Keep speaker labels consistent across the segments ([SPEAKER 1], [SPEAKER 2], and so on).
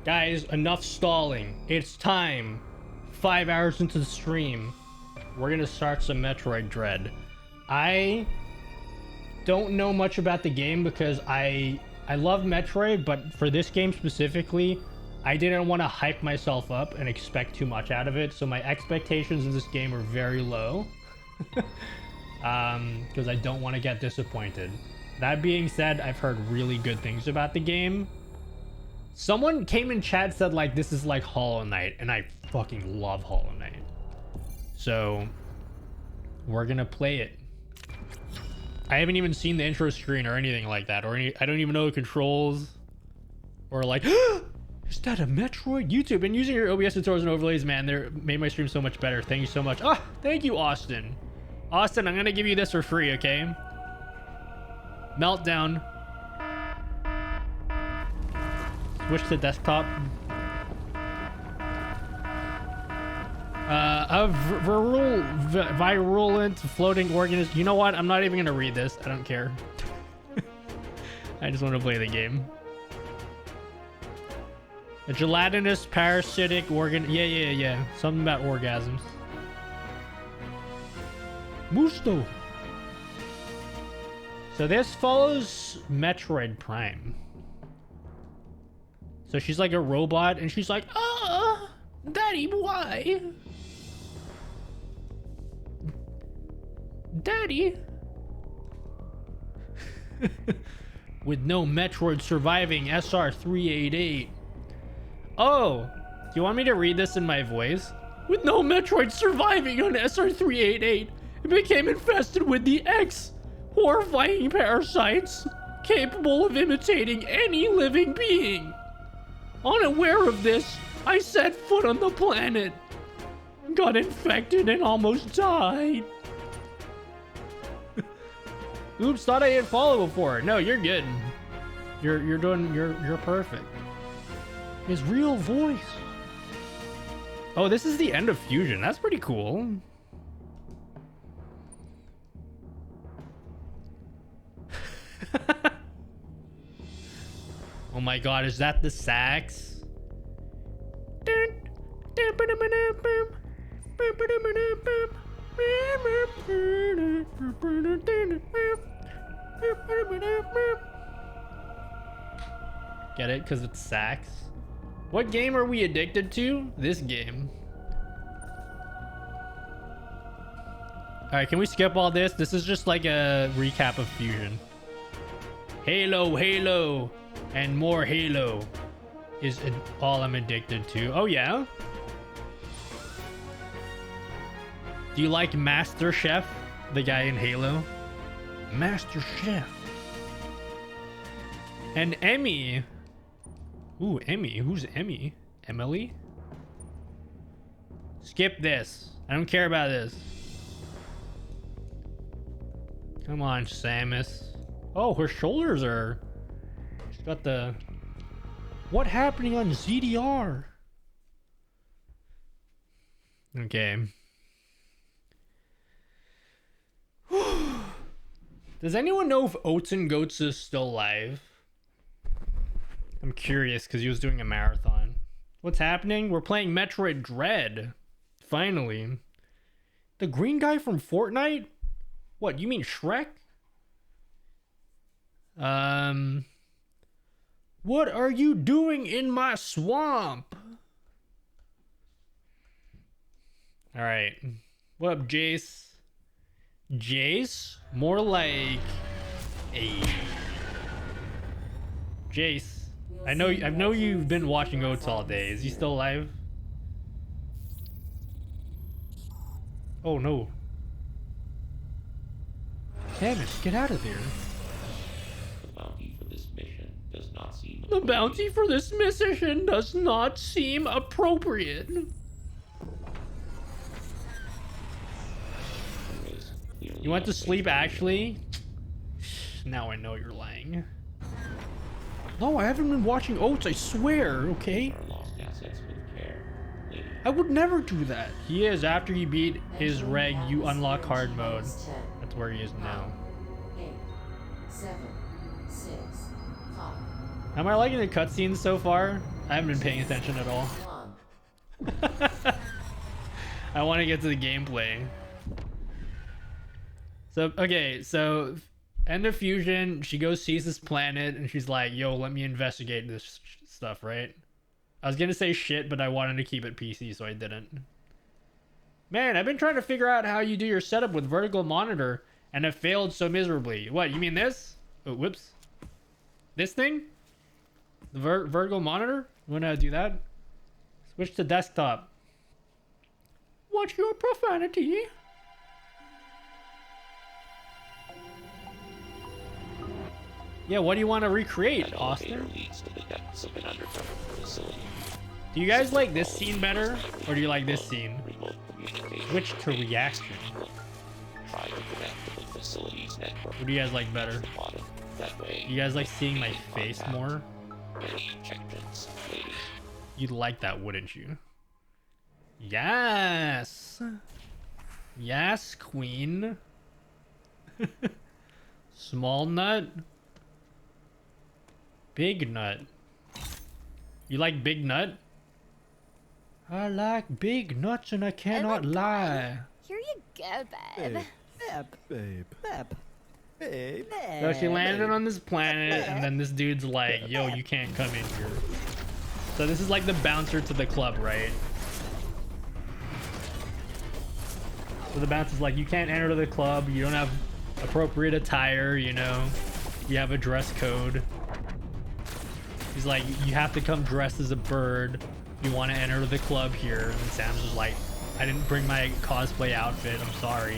[SPEAKER 1] Guys, enough stalling. It's time. 5 hours into the stream, we're gonna start some Metroid Dread. I don't know much about the game because I love Metroid, but for this game specifically, I didn't want to hype myself up and expect too much out of it, so my expectations of this game are very low. Because I don't want to get disappointed. That being said, I've heard really good things about the game. Someone came in chat, said like this is like Hollow Knight, and I fucking love Hollow Knight. So we're gonna play it. I haven't even seen the intro screen or anything like that, or I don't even know the controls, or like is that a Metroid? YouTube and using your OBS tutorials and overlays, man, they made my stream so much better. Thank you so much. Ah, thank you, Austin. Austin, I'm gonna give you this for free, okay? Meltdown. Switch to desktop. A virulent floating organism. You know what? I'm not even gonna read this. I don't care. I just want to play the game. A gelatinous parasitic organ. Yeah. Something about orgasms. Musto. So this follows Metroid Prime. So she's like a robot, and she's like, Daddy, why? Daddy? With no Metroid surviving SR388. Oh, do you want me to read this in my voice? With no Metroid surviving on SR388, it became infested with the X, horrifying parasites capable of imitating any living being. Unaware of this, I set foot on the planet, got infected, and almost died. Oops, thought I hit follow before. No, you're good. You're perfect. His real voice. Oh, this is the end of Fusion. That's pretty cool. Oh my god, is that the sax? Get it? Because it's sax. What game are we addicted to? This game. Alright, can we skip all this? This is just like a recap of Fusion. Halo, and more Halo is all I'm addicted to. Oh yeah? Do you like Master Chef? The guy in Halo? Master Chef. And Emmy. Ooh, Emmy. Who's Emmy? Emily? Skip this. I don't care about this. Come on, Samus. Oh, her shoulders are... She's got the... What happening on ZDR? Okay. Does anyone know if Oats and Goats is still alive? I'm curious because he was doing a marathon. What's happening? We're playing Metroid Dread. Finally. The green guy from Fortnite? What, you mean Shrek? What are you doing in my swamp? Alright. What up, Jace? Jace? More like a Jace. I know you've been watching Oats all day. Is he still alive? Oh no. Damn it, get out of there. The bounty for this mission does not seem appropriate. You went to sleep, actually? Now I know you're lying. No, I haven't been watching Oats, I swear, okay? I would never do that. He is, after you beat his reg, you unlock hard mode. That's where he is now.
[SPEAKER 2] 8, 7, 6, 5.
[SPEAKER 1] Am I liking the cutscenes so far? I haven't been paying attention at all. I want to get to the gameplay. So, okay, so end of fusion, she goes sees this planet and she's like, yo, let me investigate this stuff, right? I was gonna say shit, but I wanted to keep it PC, so I didn't. Man, I've been trying to figure out how you do your setup with vertical monitor and have failed so miserably. What, you mean this? Oh, whoops. This thing? The vertical monitor? You wanna do that? Switch to desktop. Watch your profanity. Yeah, what do you want to recreate, Austin? Do you guys like this scene better, or do you like this scene? Switch to reaction. What do you guys like better? You guys like seeing my face more? You'd like that, wouldn't you? Yes! Yes, queen. Small nut. Big nut. You like big nut? I like big nuts and I cannot lie.
[SPEAKER 2] Here you go, babe.
[SPEAKER 3] Babe.
[SPEAKER 1] So she landed on this planet and then this dude's like, yo, you can't come in here. So this is like the bouncer to the club, right? So the bouncer's like, you can't enter the club. You don't have appropriate attire, you know. You have a dress code. He's like, you have to come dressed as a bird. You want to enter the club here. And Sam's just like, I didn't bring my cosplay outfit. I'm sorry.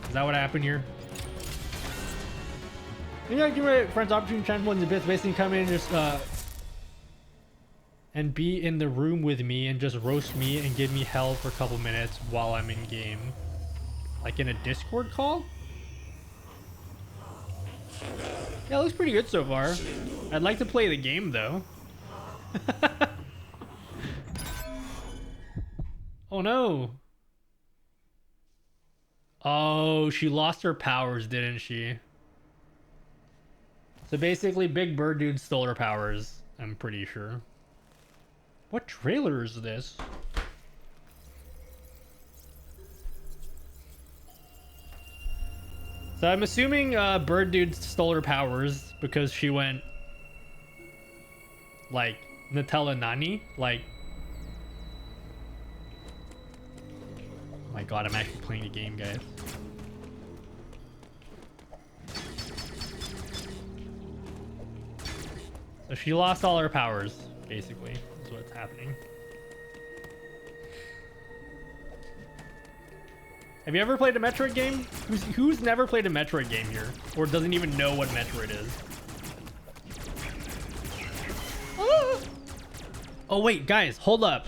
[SPEAKER 1] Is that what happened here? You know, give my friends opportunity to transform into bits. Basically come in and just, and be in the room with me and just roast me and give me hell for a couple minutes while I'm in game. Like in a Discord call? Yeah, it looks pretty good so far. I'd like to play the game though. Oh no. Oh, she lost her powers, didn't she? So basically Big Bird Dude stole her powers, I'm pretty sure. What trailer is this? So I'm assuming Bird Dude stole her powers because she went like Nutella Nani, like. Oh my god, I'm actually playing a game, guys. So she lost all her powers, basically, is what's happening. Have you ever played a Metroid game? Who's never played a Metroid game here? Or doesn't even know what Metroid is? Ah! Oh wait, guys, hold up.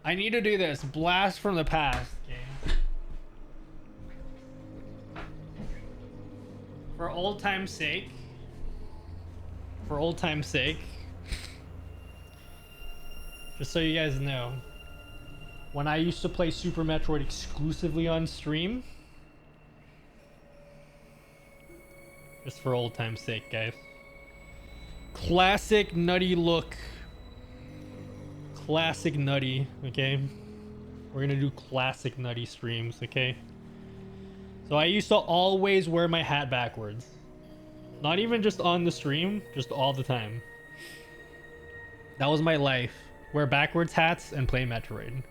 [SPEAKER 1] I need to do this. Blast from the past game. For old time's sake. Just so you guys know. When I used to play Super Metroid exclusively on stream. Just for old time's sake, guys. Classic nutty look. Classic nutty, okay? We're gonna do classic nutty streams, okay? So I used to always wear my hat backwards. Not even just on the stream, just all the time. That was my life. Wear backwards hats and play Metroid.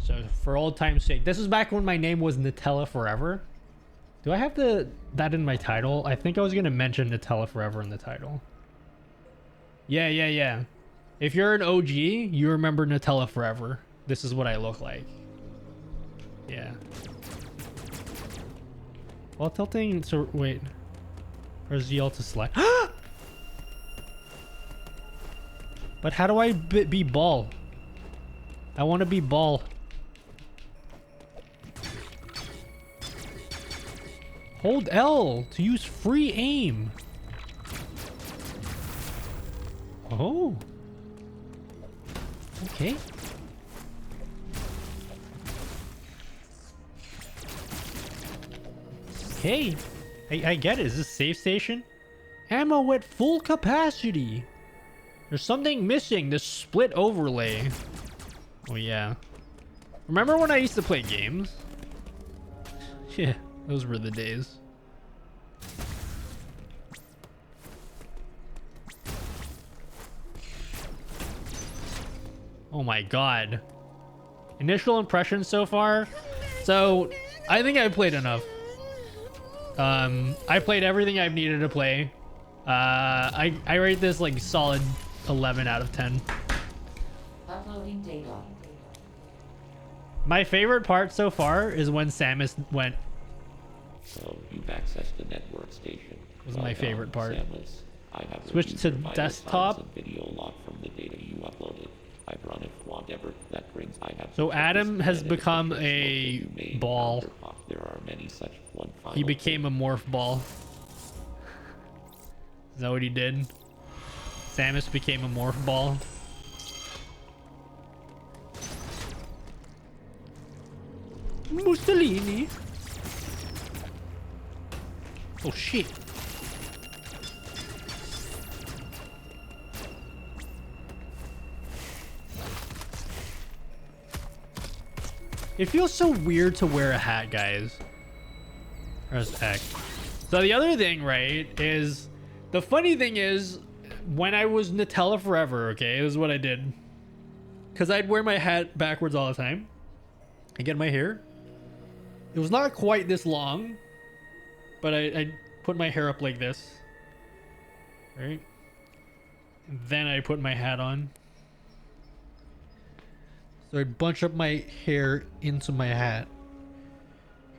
[SPEAKER 1] So for old time's sake, this was back when my name was Nutella Forever. Do I have that in my title? I think I was gonna mention Nutella Forever in the title. Yeah. If you're an OG, you remember Nutella Forever. This is what I look like. Yeah. While tilting, so wait. Where's the to select? But how do I be ball? I want to be ball. Hold L to use free aim. Oh. Okay. Okay. I get it. Is this a safe station? Ammo at full capacity. There's something missing. The split overlay. Oh yeah. Remember when I used to play games? Yeah, those were the days. Oh my god. Initial impressions so far. So I think I played enough. I played everything I've needed to play. I rate this like solid 11 out of 10.
[SPEAKER 3] Uploading data.
[SPEAKER 1] My favorite part so far is when Samus went.
[SPEAKER 4] So you've accessed the network station.
[SPEAKER 1] Was my favorite part.
[SPEAKER 4] Samus, I have
[SPEAKER 1] Switch
[SPEAKER 4] reviewed
[SPEAKER 1] to
[SPEAKER 4] your vital
[SPEAKER 1] desktop.
[SPEAKER 4] signs and video log from the data you uploaded. I've run it whatever that brings. I have.
[SPEAKER 1] So Adam has
[SPEAKER 4] edited
[SPEAKER 1] become
[SPEAKER 4] pictures
[SPEAKER 1] a
[SPEAKER 4] you may
[SPEAKER 1] ball.
[SPEAKER 4] encounter. There are many such one final
[SPEAKER 1] He became a morph ball. Is that what he did? Samus became a morph ball. Mussolini. Oh shit. It feels so weird to wear a hat, guys. Press X. So the other thing, right, is the funny thing is when I was Nutella Forever, okay, this is what I did. Because I'd wear my hat backwards all the time. I get my hair. It was not quite this long, but I put my hair up like this. Right? And then I put my hat on. So I bunch up my hair into my hat.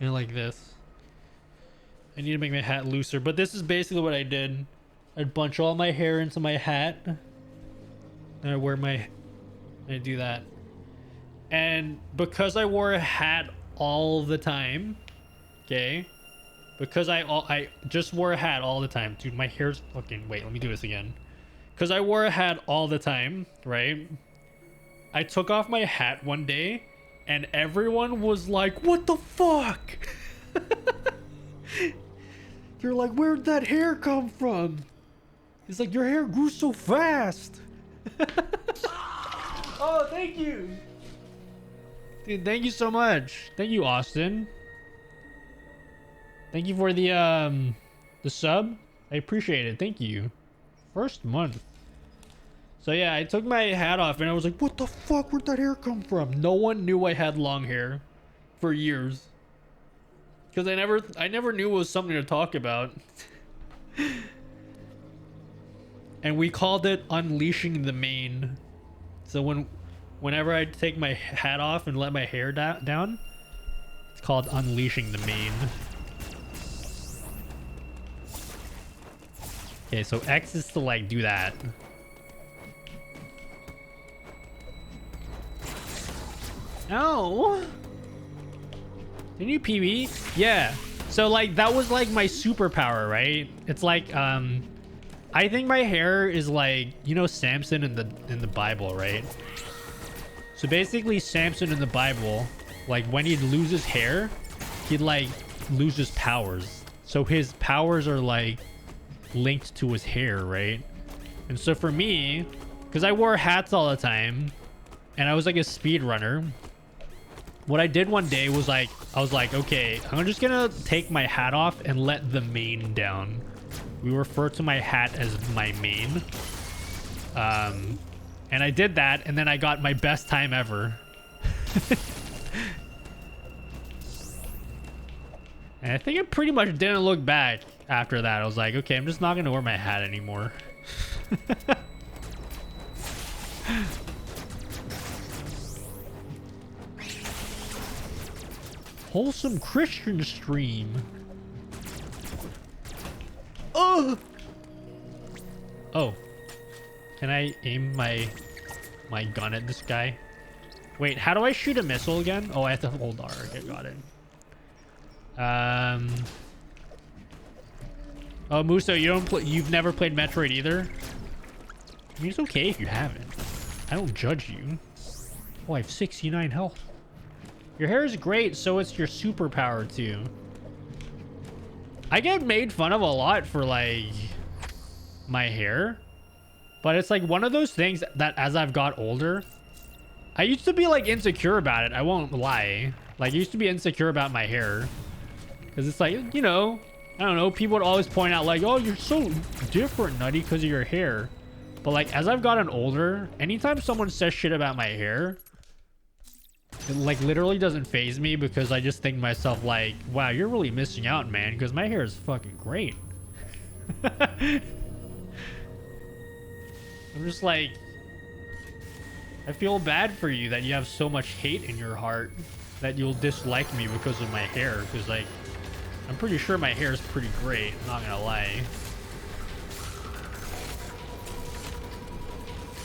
[SPEAKER 1] And like this. I need to make my hat looser, but this is basically what I did. I'd bunch all my hair into my hat. And I wear my... I do that. And because I wore a hat all the time, okay? Because I just wore a hat all the time. Dude, my hair's fucking... Wait, let me do this again. Because I wore a hat all the time, right? I took off my hat one day and everyone was like, what the fuck? They're like, where'd that hair come from? It's like, your hair grew so fast. Oh, thank you. Dude, thank you so much. Thank you, Austin. Thank you for the sub. I appreciate it. Thank you. First month. So yeah, I took my hat off and I was like, what the fuck? Where'd that hair come from? No one knew I had long hair for years. Because I never knew it was something to talk about. And we called it unleashing the mane. So whenever I take my hat off and let my hair down, it's called unleashing the mane. Okay, so X is to like do that. No. Didn't you PB? Yeah. So like that was like my superpower, right? It's like I think my hair is like, you know, Samson in the Bible, right? So basically Samson in the Bible, like when he'd lose his hair, he'd like lose his powers. So his powers are like linked to his hair, right? And so for me, because I wore hats all the time and I was like a speed runner, what I did one day was like, I was like, okay, I'm just gonna take my hat off and let the mane down. We refer to my hat as my mane. And I did that, and then I got my best time ever. And I think I pretty much didn't look back after that. I was like, okay, I'm just not gonna wear my hat anymore. Wholesome Christian stream. Oh. Oh. Can I aim my gun at this guy? Wait, how do I shoot a missile again? Oh, I have to hold R. Okay, got it. Oh, Muso, you've never played Metroid either? I mean, it's okay if you haven't. I don't judge you. Oh, I have 69 health. Your hair is great, so it's your superpower too. I get made fun of a lot for like my hair. But it's like one of those things that as I've got older, I used to be like insecure about it. I won't lie. Like I used to be insecure about my hair. Because it's like, you know, I don't know. People would always point out like, oh, you're so different, Nutty, because of your hair. But like as I've gotten older, anytime someone says shit about my hair, it like literally doesn't faze me because I just think to myself like, wow, you're really missing out, man, because my hair is fucking great. I'm just like, I feel bad for you that you have so much hate in your heart that you'll dislike me because of my hair. Because like, I'm pretty sure my hair is pretty great. I'm not gonna lie.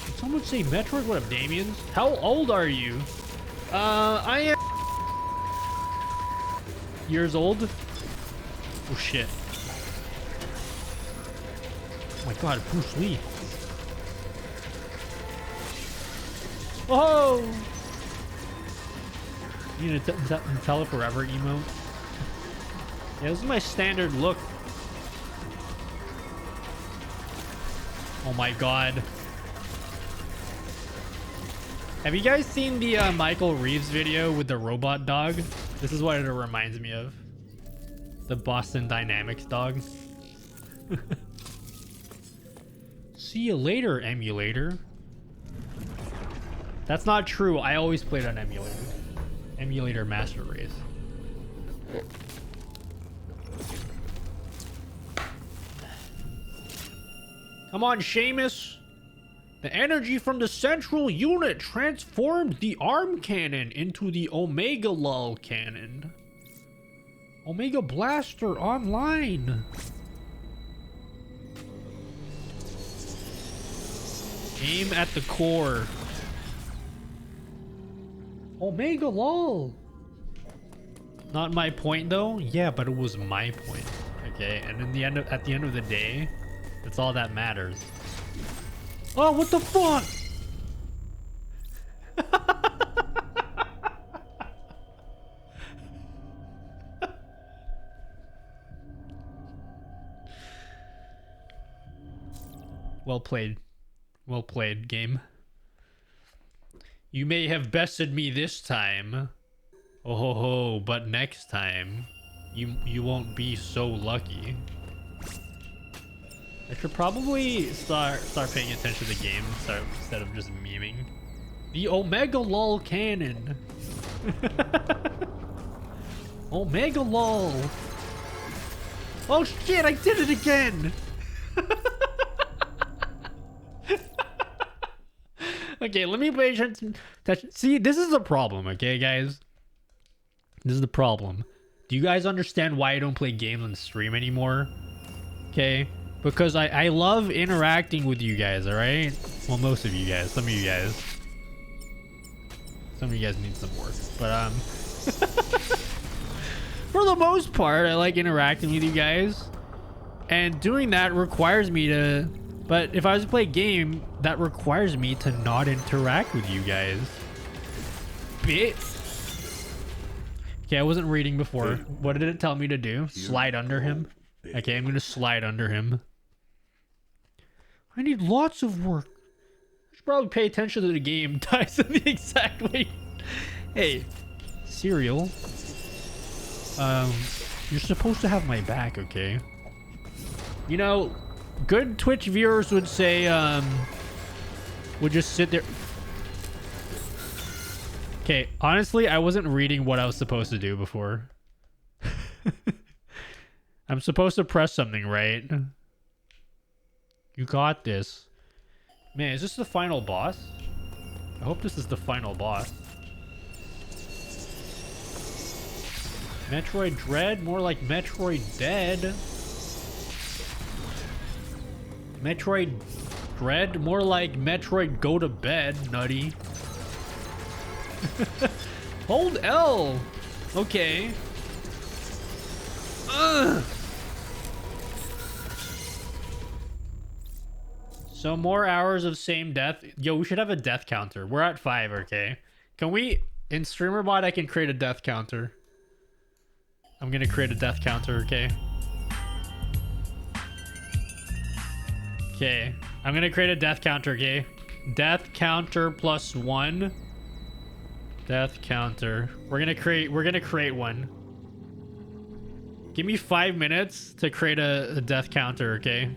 [SPEAKER 1] Did someone say Metroid? What up, Damian? How old are you? I am years old. Oh shit. Oh my god, Bruce Lee. Oh! You need a tell it forever emote. Yeah, this is my standard look. Oh my god. Have you guys seen the Michael Reeves video with the robot dog? This is what it reminds me of. The Boston Dynamics dog. See you later, emulator. That's not true. I always played on emulator. Emulator Master Race. Come on, Seamus. The energy from the central unit transformed the arm cannon into the Omega Lull cannon. Omega Blaster online. Aim at the core. Omega Lull. Not my point though. Yeah, but it was my point. Okay, and in the end at the end of the day, that's all that matters. Oh, what the fuck? Well played. Well played, game. You may have bested me this time. Oh ho ho, but next time you won't be so lucky. I should probably start paying attention to the game instead of just memeing. The Omega Lull cannon. Omega Lull. Oh shit, I did it again. Okay, let me pay attention. See, this is the problem, okay, guys? This is the problem. Do you guys understand why I don't play games on stream anymore? Okay? Because I love interacting with you guys, alright? Well, most of you guys. Some of you guys. Some of you guys need some work. But, for the most part, I like interacting with you guys. And doing that requires me to... But if I was to play a game, that requires me to not interact with you guys. Bit. Okay, I wasn't reading before. What did it tell me to do? Slide under him? Okay, I'm gonna slide under him. I need lots of work. I should probably pay attention to the game. Dies in the exact way. Hey, cereal. You're supposed to have my back, okay? You know, good Twitch viewers would say, would just sit there. Okay, honestly, I wasn't reading what I was supposed to do before. I'm supposed to press something, right? You got this. Man, is this the final boss? I hope this is the final boss. Metroid Dread? More like Metroid Dead. Metroid Dread? More like Metroid Go to Bed, Nutty. Hold L. Okay. Ugh. So more hours of same death. Yo, we should have a death counter. We're at 5, okay? Can we... In StreamerBot, I can create a death counter. I'm gonna create a death counter, okay? Okay, I'm gonna create a death counter. Okay, death counter +1. Death counter. We're gonna create one. Give me 5 minutes to create a death counter. Okay,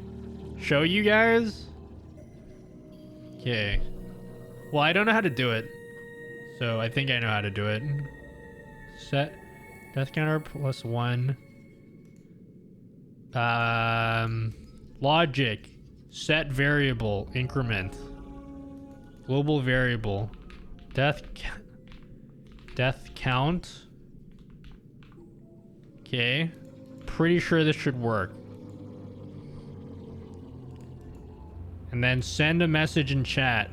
[SPEAKER 1] show you guys. Okay. Well, I don't know how to do it, so I think I know how to do it. Set death counter +1. Logic. Set variable. Increment. Global variable. Death count. Okay. Pretty sure this should work. And then send a message in chat.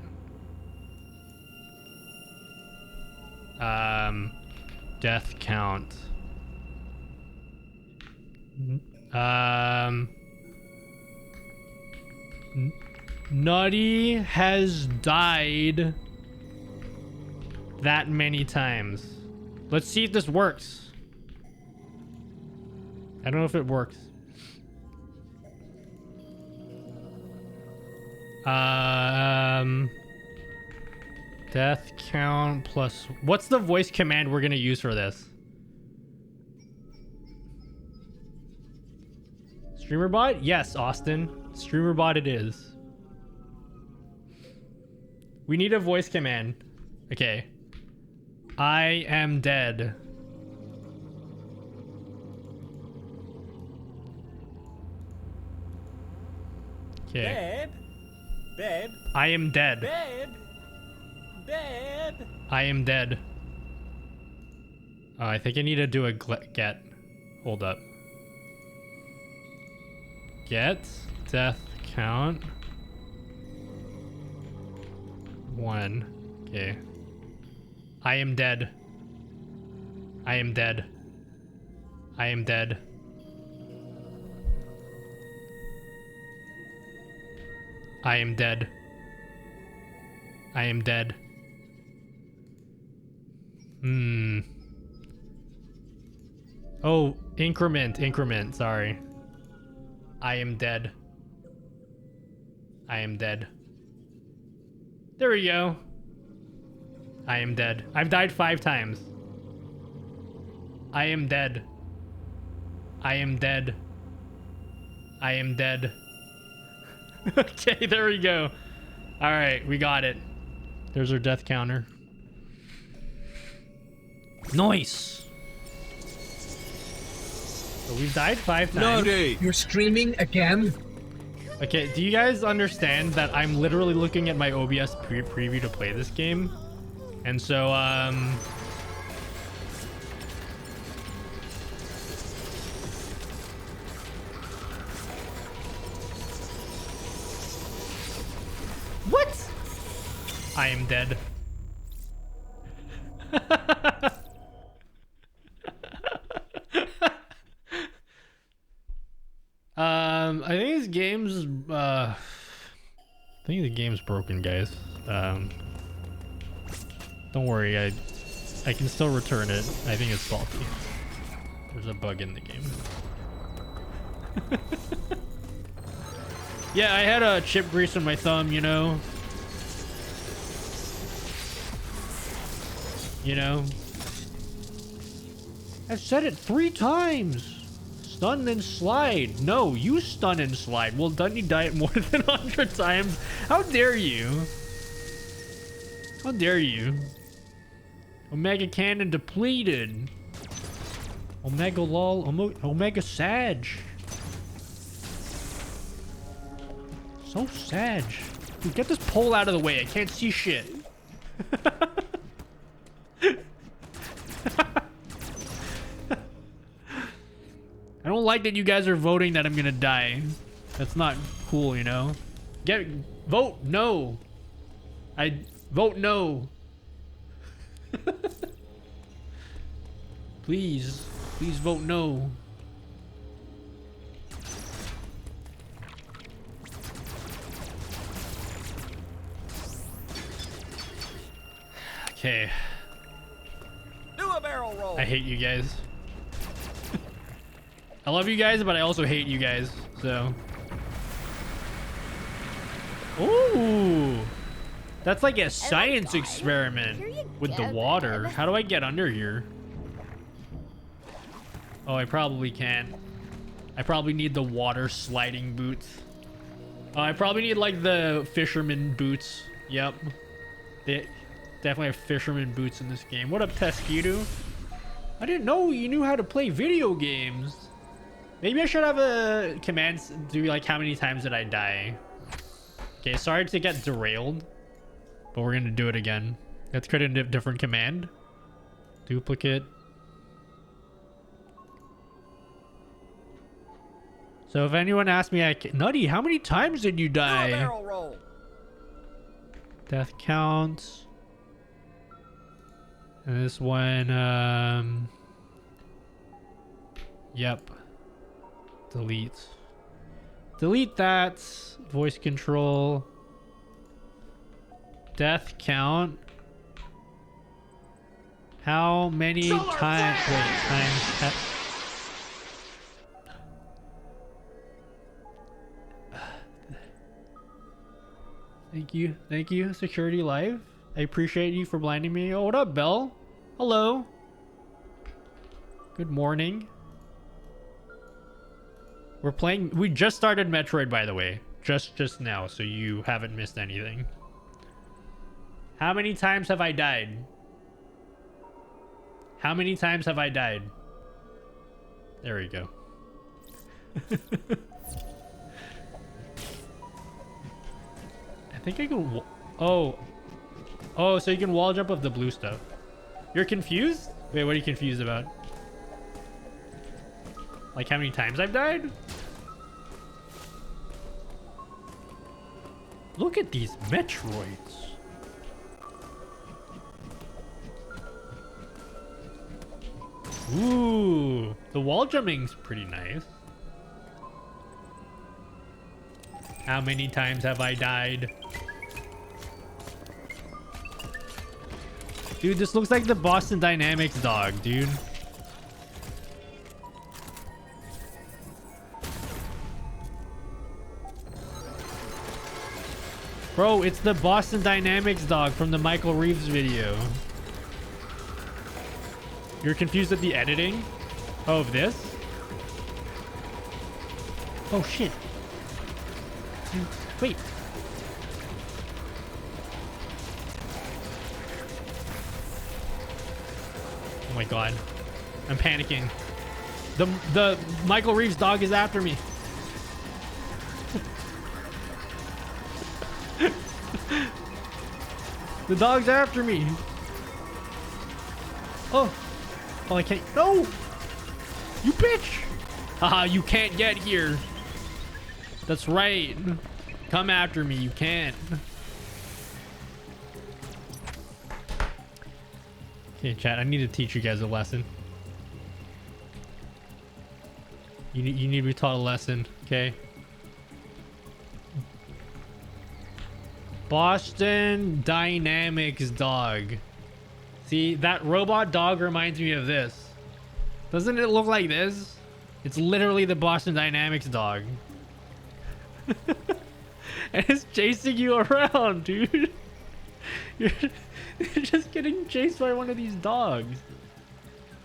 [SPEAKER 1] Death count. Nutty has died that many times. Let's see if this works. I don't know if it works. Death count plus... What's the voice command we're gonna use for this? StreamerBot? Yes, Austin. StreamerBot it is. We need a voice command. Okay. I am dead. Okay.
[SPEAKER 5] Babe.
[SPEAKER 1] I am dead.
[SPEAKER 5] Babe.
[SPEAKER 1] I am dead. Oh, I think I need to do a get. Hold up. Get death count 1. Okay. I am dead. I am dead. I am dead. I am dead. I am dead. Oh, increment, sorry. I am dead. I am dead. There we go. I am dead. I've died 5 times. I am dead. I am dead. I am dead. Okay, there we go. All right, we got it. There's our death counter. Nice. So we've died 5 times.
[SPEAKER 6] You're streaming again?
[SPEAKER 1] Okay, do you guys understand that I'm literally looking at my OBS preview to play this game? And so, what? I am dead. I think this game's I think the game's broken, guys. Don't worry, I can still return it. I think it's faulty. There's a bug in the game. Yeah, I had a chip grease on my thumb, you know. You know. I've said it 3 times. Stun and slide. No, you stun and slide. Well, doesn't he die it more than 100 times? How dare you? How dare you? Omega cannon depleted. Omega lol. Omega sag. So sag. Dude, get this pole out of the way. I can't see shit. I don't like that you guys are voting that I'm gonna die. That's not cool, you know? Vote no. I vote no. Please vote no. Okay.
[SPEAKER 5] Do a barrel roll.
[SPEAKER 1] I hate you guys. I love you guys, but I also hate you guys, so. Ooh. That's like a
[SPEAKER 2] Hello,
[SPEAKER 1] science
[SPEAKER 2] guy.
[SPEAKER 1] experiment
[SPEAKER 2] Here you
[SPEAKER 1] with the
[SPEAKER 2] go,
[SPEAKER 1] water.
[SPEAKER 2] bud.
[SPEAKER 1] How do I get under here? Oh, I probably can't. I probably need the water sliding boots. I probably need like the fisherman boots. Yep. They definitely have fisherman boots in this game. What up, Teskido? I didn't know you knew how to play video games. Maybe I should have a command do like how many times did I die? Okay, sorry to get derailed, but we're gonna do it again. Let's create a different command. Duplicate. So if anyone asks me, Nutty, how many times did you
[SPEAKER 5] Do a
[SPEAKER 1] die?
[SPEAKER 5] barrel roll.
[SPEAKER 1] Death count. And this one, yep. Delete. Delete that. Voice control. Death count. How many times? Wait, times. Thank you, Security Live. I appreciate you for blinding me. Oh, what up, Belle? Hello. Good morning. We're playing. We just started Metroid, by the way, just now, so you haven't missed anything. How many times have I died? How many times have I died? There we go. I think I can. Oh, so you can wall jump with the blue stuff. You're confused? Wait, what are you confused about? Like how many times I've died? Look at these Metroids. Ooh, the wall jumping's pretty nice. How many times have I died? Dude, this looks like the Boston Dynamics dog, dude. Bro, it's the Boston Dynamics dog from the Michael Reeves video. You're confused at the editing of this? Oh shit. Wait. Oh my god. I'm panicking. The Michael Reeves dog is after me. The dog's after me. Oh. Oh, I can't. No! You bitch! Haha, you can't get here. That's right. Come after me. You can't. Okay, chat. I need to teach you guys a lesson. You need to be taught a lesson, okay? Boston Dynamics dog. See, that robot dog reminds me of this. Doesn't it look like this? It's literally the Boston Dynamics dog. And it's chasing you around, dude. You're just getting chased by one of these dogs.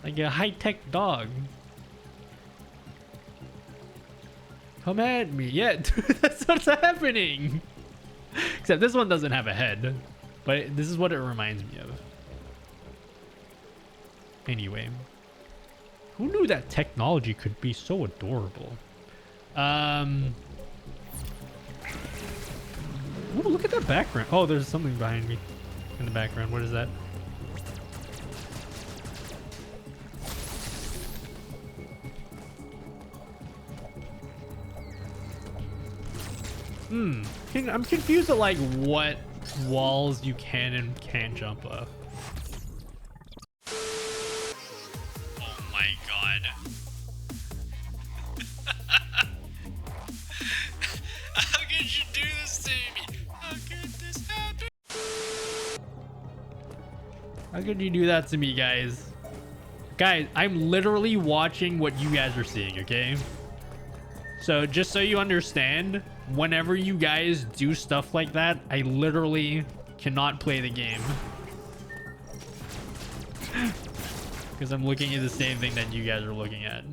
[SPEAKER 1] Like a high-tech dog. Come at me. Yeah, dude, that's what's happening. Except this one doesn't have a head. But this is what it reminds me of. Anyway. Who knew that technology could be so adorable? Ooh, look at that background. Oh, there's something behind me in the background. What is that? I'm confused at like what walls you can and can't jump off. Oh my god. How could you do this to me? How could this happen? How could you do that to me, guys? Guys, I'm literally watching what you guys are seeing, okay? So just so you understand, whenever you guys do stuff like that, I literally cannot play the game. Because I'm looking at the same thing that you guys are looking at.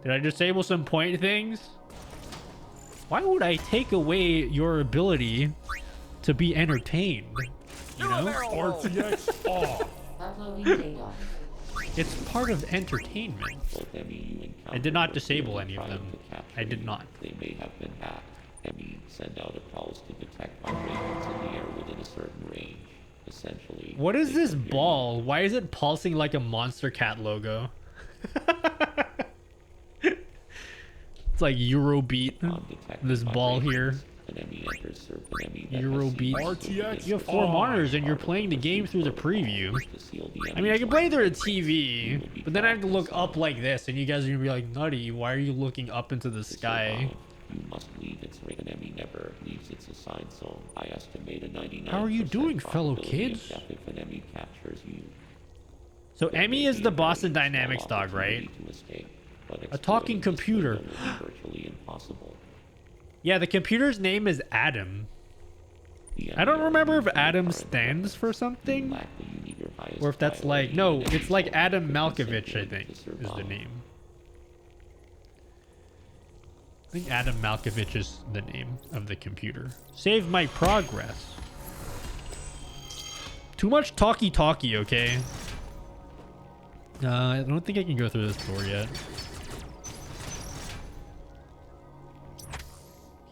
[SPEAKER 1] Did I disable some point things? Why would I take away your ability to be entertained? You know?
[SPEAKER 5] RTX off.
[SPEAKER 3] Uploading data.
[SPEAKER 1] It's part of entertainment.
[SPEAKER 4] Both Emmy you
[SPEAKER 1] I did not
[SPEAKER 4] encounter
[SPEAKER 1] disable
[SPEAKER 4] are
[SPEAKER 1] any of
[SPEAKER 4] trying
[SPEAKER 1] them.
[SPEAKER 4] to capture
[SPEAKER 1] I did
[SPEAKER 4] you.
[SPEAKER 1] not.
[SPEAKER 4] They may have been hacked. Emmy send out a pulse to detect vibrations in the air within a certain range. Essentially.
[SPEAKER 1] What is
[SPEAKER 4] they
[SPEAKER 1] this
[SPEAKER 4] can hear you.
[SPEAKER 1] ball? Why is it pulsing like a Monster Cat logo? It's like Eurobeat.
[SPEAKER 4] Undetected
[SPEAKER 1] This ball here.
[SPEAKER 4] vibrations. An Emmy enters certain Emmy that has
[SPEAKER 1] Eurobeat.
[SPEAKER 4] seen
[SPEAKER 5] RTX
[SPEAKER 1] You have 4 monitors and you're playing the game through the preview.
[SPEAKER 4] to seal the
[SPEAKER 1] I mean, I can play through the
[SPEAKER 4] Emmy's
[SPEAKER 1] TV, but then I have to look up like this, and you guys are gonna be like, Nutty, why are you looking up into the sky?
[SPEAKER 4] You must leave its ring. An Emmy never leaves its assigned zone. I estimate a 99%.
[SPEAKER 1] How are you doing, fellow
[SPEAKER 4] probability of
[SPEAKER 1] kids?
[SPEAKER 4] death if an Emmy captures you.
[SPEAKER 1] So
[SPEAKER 4] There
[SPEAKER 1] Emmy
[SPEAKER 4] may
[SPEAKER 1] is
[SPEAKER 4] be
[SPEAKER 1] the
[SPEAKER 4] a very
[SPEAKER 1] Boston
[SPEAKER 4] small
[SPEAKER 1] Dynamics dog, right?
[SPEAKER 4] opportunity to escape, but
[SPEAKER 1] A talking
[SPEAKER 4] exploring this
[SPEAKER 1] computer.
[SPEAKER 4] window will be virtually impossible.
[SPEAKER 1] Yeah, the computer's name is Adam.
[SPEAKER 4] The
[SPEAKER 1] I don't
[SPEAKER 4] Emmy are
[SPEAKER 1] remember if
[SPEAKER 4] usually
[SPEAKER 1] Adam
[SPEAKER 4] part
[SPEAKER 1] stands for
[SPEAKER 4] You
[SPEAKER 1] something,
[SPEAKER 4] lack the unique or highest
[SPEAKER 1] or if that's
[SPEAKER 4] priority,
[SPEAKER 1] like, no,
[SPEAKER 4] and
[SPEAKER 1] it's
[SPEAKER 4] Emmy's
[SPEAKER 1] like
[SPEAKER 4] goal
[SPEAKER 1] Adam
[SPEAKER 4] could be
[SPEAKER 1] Malkovich, I
[SPEAKER 4] simply
[SPEAKER 1] think,
[SPEAKER 4] to
[SPEAKER 1] is the
[SPEAKER 4] survive.
[SPEAKER 1] name. I think Adam Malkovich is the name of the computer. Save my progress. Too much talkie, okay? I don't think I can go through this door yet.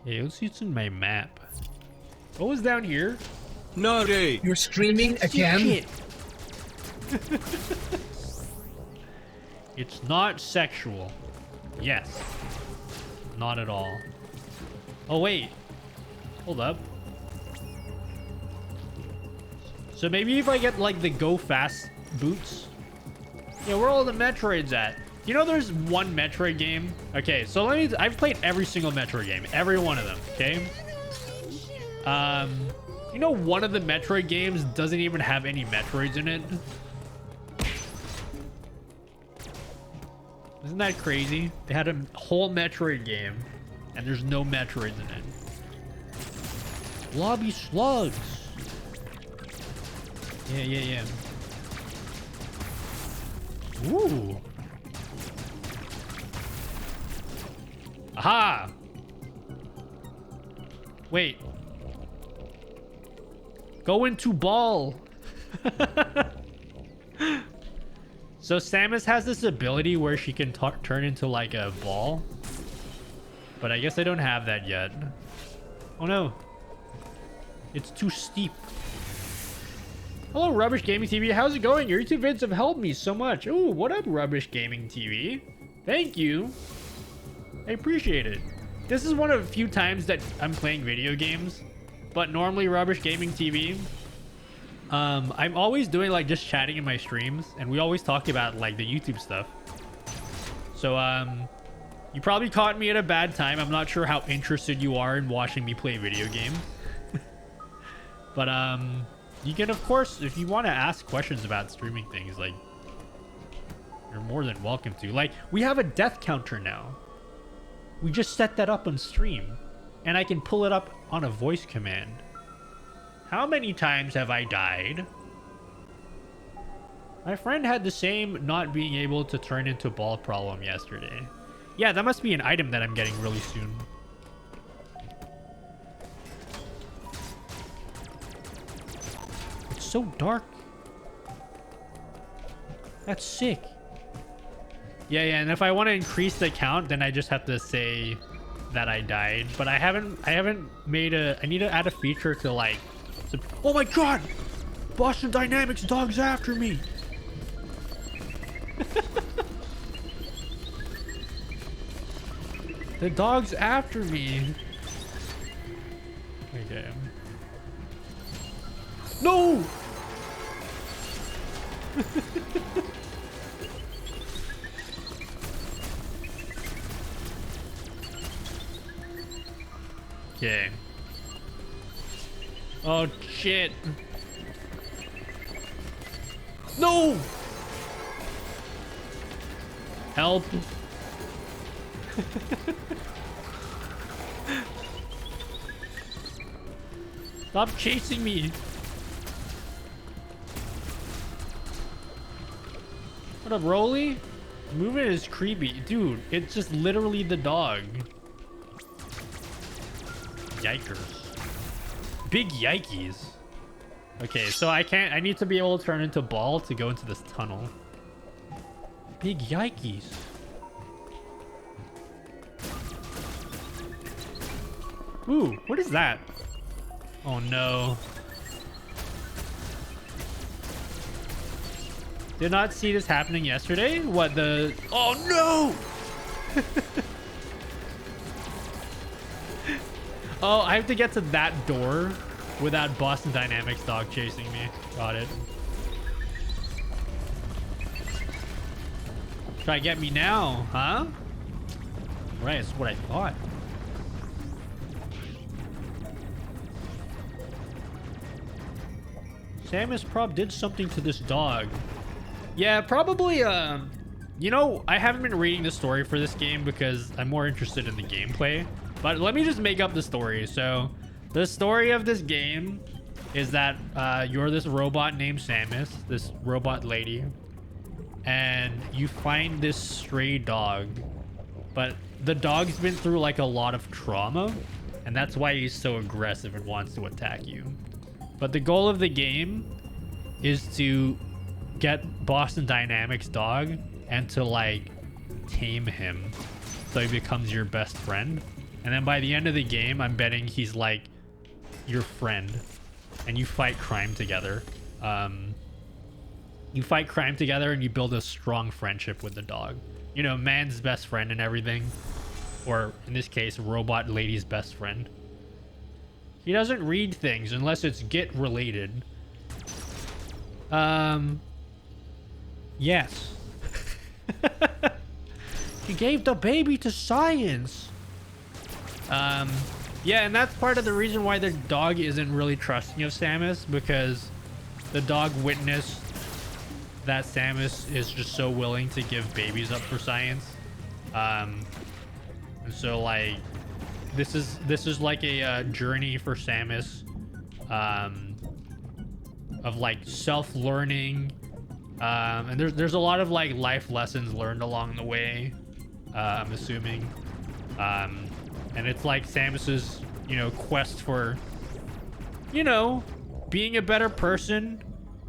[SPEAKER 1] Okay, let's see what's in my map. What was down here?
[SPEAKER 5] Nutty.
[SPEAKER 6] You're streaming again?
[SPEAKER 1] Shit. It's not sexual. Yes. Not at all. Oh, wait. Hold up. So maybe if I get like the go fast boots. Yeah, where are all the Metroids at? You know there's one Metroid game? Okay, so I've played every single Metroid game. Every one of them, okay? You know one of the Metroid games doesn't even have any Metroids in it? Isn't that crazy? They had a whole Metroid game, and there's no Metroids in it. Lobby slugs. Yeah. Ooh. Aha! Wait. Go into ball. So Samus has this ability where she can turn into like a ball. But I guess I don't have that yet. Oh no. It's too steep. Hello, Rubbish Gaming TV. How's it going? Your YouTube vids have helped me so much. Ooh, what up, Rubbish Gaming TV? Thank you. I appreciate it. This is one of the few times that I'm playing video games. But normally, Rubbish Gaming TV, I'm always doing like just chatting in my streams. And we always talk about like the YouTube stuff. So, you probably caught me at a bad time. I'm not sure how interested you are in watching me play video games. But, you can, of course, if you want to ask questions about streaming things, like, you're more than welcome to. Like, we have a death counter now. We just set that up on stream, and I can pull it up on a voice command. How many times have I died? My friend had the same not being able to turn into ball problem yesterday. Yeah, that must be an item that I'm getting really soon. So dark. That's sick. Yeah, and if I want to increase the count, then I just have to say that I died. But I haven't made I need to add a feature to like, oh my god! Boston Dynamics dog's after me! The dog's after me! Okay. No! Okay. Oh shit. No! Help. Stop chasing me. What up, Rolly? Movement is creepy. Dude, it's just literally the dog. Yikers. Big yikes. Okay, so I need to be able to turn into ball to go into this tunnel. Big yikes. Ooh, what is that? Oh no. Did not see this happening yesterday? What the... Oh no! Oh, I have to get to that door without Boston Dynamics dog chasing me. Got it. Try to get me now, huh? Right, that's what I thought. Samus Prob did something to this dog. Yeah, probably, you know, I haven't been reading the story for this game because I'm more interested in the gameplay. But let me just make up the story. So, the story of this game is that you're this robot named Samus, this robot lady, and you find this stray dog. But the dog's been through like a lot of trauma, and that's why he's so aggressive and wants to attack you. But the goal of the game is to get Boston Dynamics dog and to like tame him so he becomes your best friend. And then by the end of the game, I'm betting he's like your friend and you fight crime together. You fight crime together and you build a strong friendship with the dog. You know, man's best friend and everything. Or in this case, robot lady's best friend. He doesn't read things unless it's Git related. Yes. He gave the baby to science. Yeah, and that's part of the reason why the dog isn't really trusting of Samus, because the dog witnessed that Samus is just so willing to give babies up for science. And so like this is like a journey for Samus, of like self-learning, and there's a lot of like life lessons learned along the way, I'm assuming, and it's like Samus's, you know, quest for, you know, being a better person,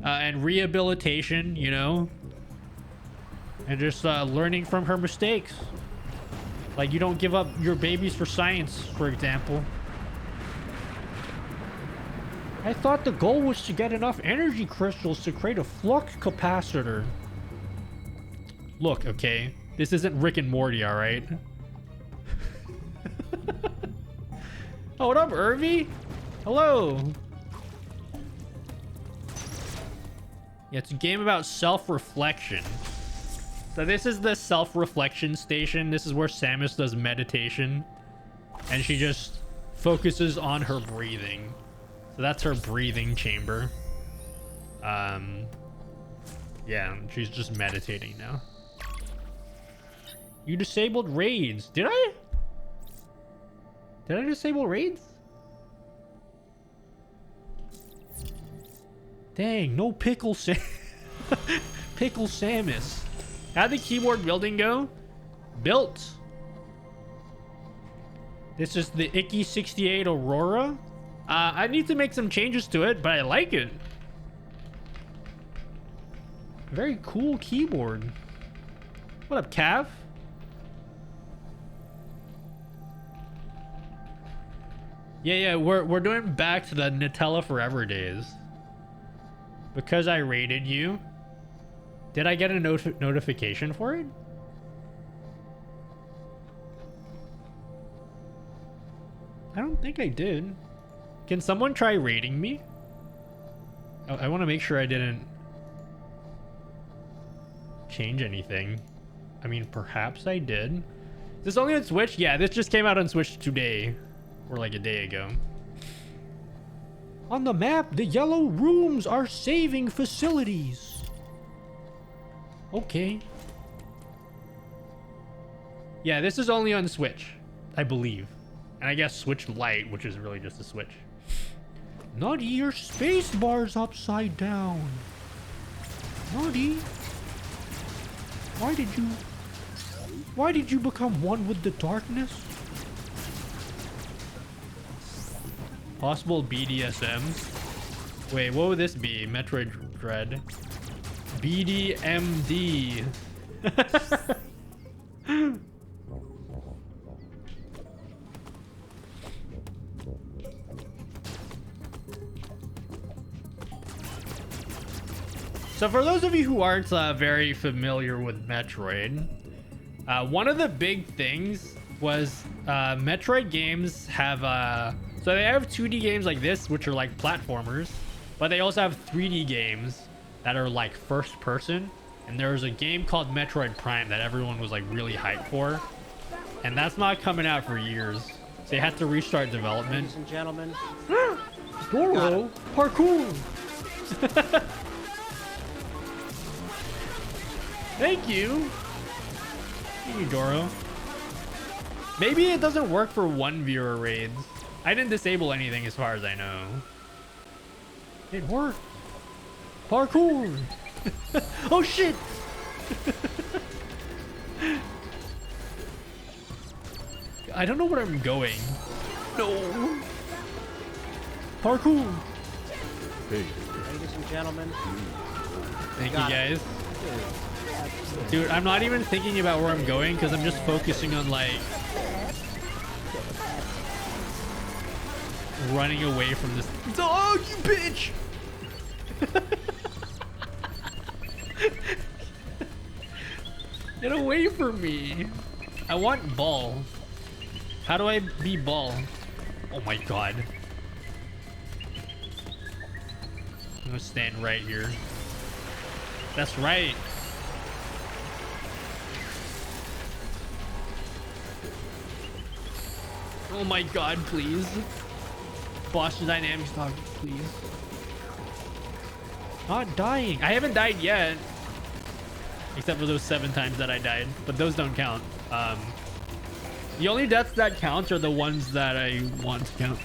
[SPEAKER 1] and rehabilitation, you know, and just learning from her mistakes. Like, you don't give up your babies for science, for example. I thought the goal was to get enough energy crystals to create a flux capacitor. Look, okay, this isn't Rick and Morty, all right? Oh, what up, Irvy? Hello. Yeah, it's a game about self-reflection. So this is the self-reflection station. This is where Samus does meditation. And she just focuses on her breathing. So that's her breathing chamber. Yeah, she's just meditating now. You disabled raids. Did I? Did I disable raids? Dang, no Pickle Sam. Pickle Samus. How'd the keyboard building go? Built. This is the Icky 68 Aurora. I need to make some changes to it, but I like it. Very cool keyboard. What up, Cav? Yeah, we're doing back to the Nutella Forever days. Because I rated you. Did I get a notification for it? I don't think I did. Can someone try rating me? I want to make sure I didn't change anything. I mean, perhaps I did. Is this only on Switch? Yeah, this just came out on Switch today. Or like a day ago. On the map, the yellow rooms are saving facilities. Okay. Yeah, this is only on Switch, I believe. And I guess Switch Lite, which is really just a Switch. Nutty, your space bar's upside down. Nutty. Why did you become one with the darkness? Possible BDSM. Wait, what would this be? Metroid Dread. BDMD. So for those of you who aren't very familiar with Metroid, one of the big things was Metroid games have so they have 2D games like this, which are like platformers, but they also have 3D games that are like first person. And there was a game called Metroid Prime that everyone was like really hyped for, and that's not coming out for years. So they had to restart development.
[SPEAKER 7] Ladies and gentlemen.
[SPEAKER 1] Doro, parkour. Thank you. Thank you, Doro. Maybe it doesn't work for one viewer raids. I didn't disable anything as far as I know. It worked. Parkour. Oh shit. I don't know where I'm going. No. Parkour.
[SPEAKER 5] Hey.
[SPEAKER 7] Ladies and gentlemen.
[SPEAKER 1] Thank you guys. Dude, I'm not even thinking about where I'm going because I'm just focusing on like running away from this dog, you bitch. Get away from me. I want ball. How do I be ball? Oh my god. I'm gonna stand right here. That's right. Oh my god, please. Boston Dynamics dog, please. Not dying. I haven't died yet. Except for those 7 times that I died. But those don't count. The only deaths that count are the ones that I want to count.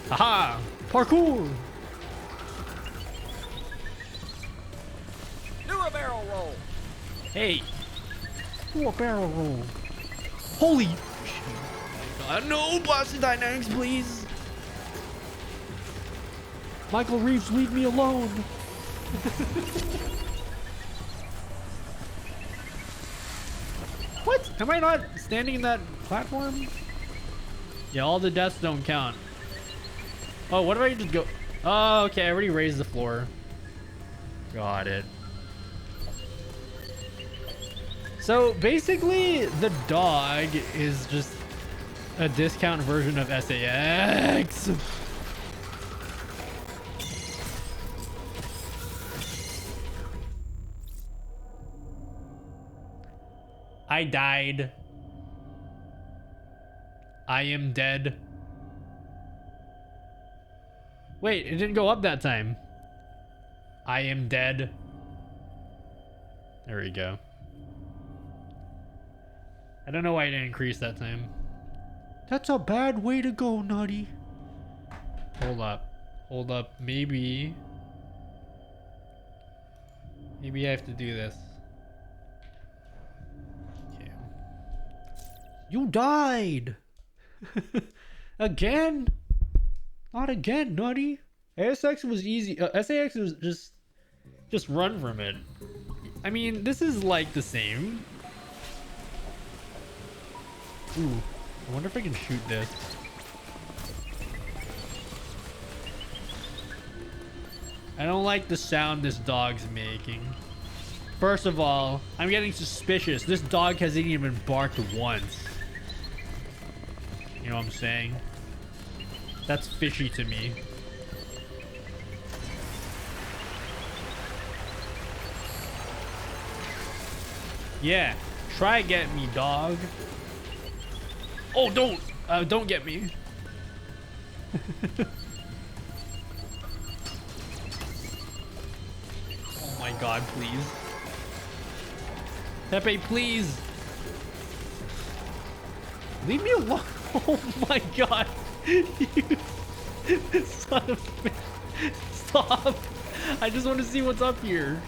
[SPEAKER 1] Aha! Parkour!
[SPEAKER 7] Do a barrel roll.
[SPEAKER 1] Hey! Do a barrel roll. Holy shit. Oh my god. No! Boston Dynamics, please! Michael Reeves, leave me alone! What? Am I not standing in that platform? Yeah, all the deaths don't count. Oh, what if I just go? Oh, okay, I already raised the floor. Got it. So basically, the dog is just a discount version of SAX. I died. I am dead. Wait, it didn't go up that time. I am dead. There we go. I don't know why it didn't increase that time. That's a bad way to go, Nutty. Hold up. Hold up. Maybe I have to do this. Okay. You died! Again? Not again, Nutty. ASX was easy. SAX was just run from it. I mean, this is like the same. Ooh, I wonder if I can shoot this. I don't like the sound this dog's making. First of all, I'm getting suspicious. This dog hasn't even barked once. You know what I'm saying? That's fishy to me. Yeah, try get me, dog. Oh, don't get me. Oh my god, please. Pepe, please. Leave me alone. Oh my god. You son of a bitch. Stop. I just want to see what's up here.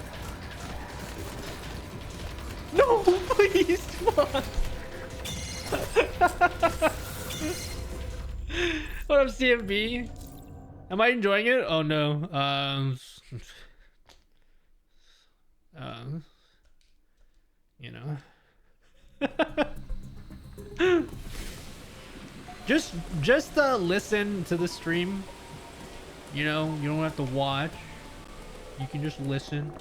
[SPEAKER 1] No, please. Come on. What up, CMB? Am I enjoying it? Oh no. You know. just listen to the stream. You know, you don't have to watch. You can just listen.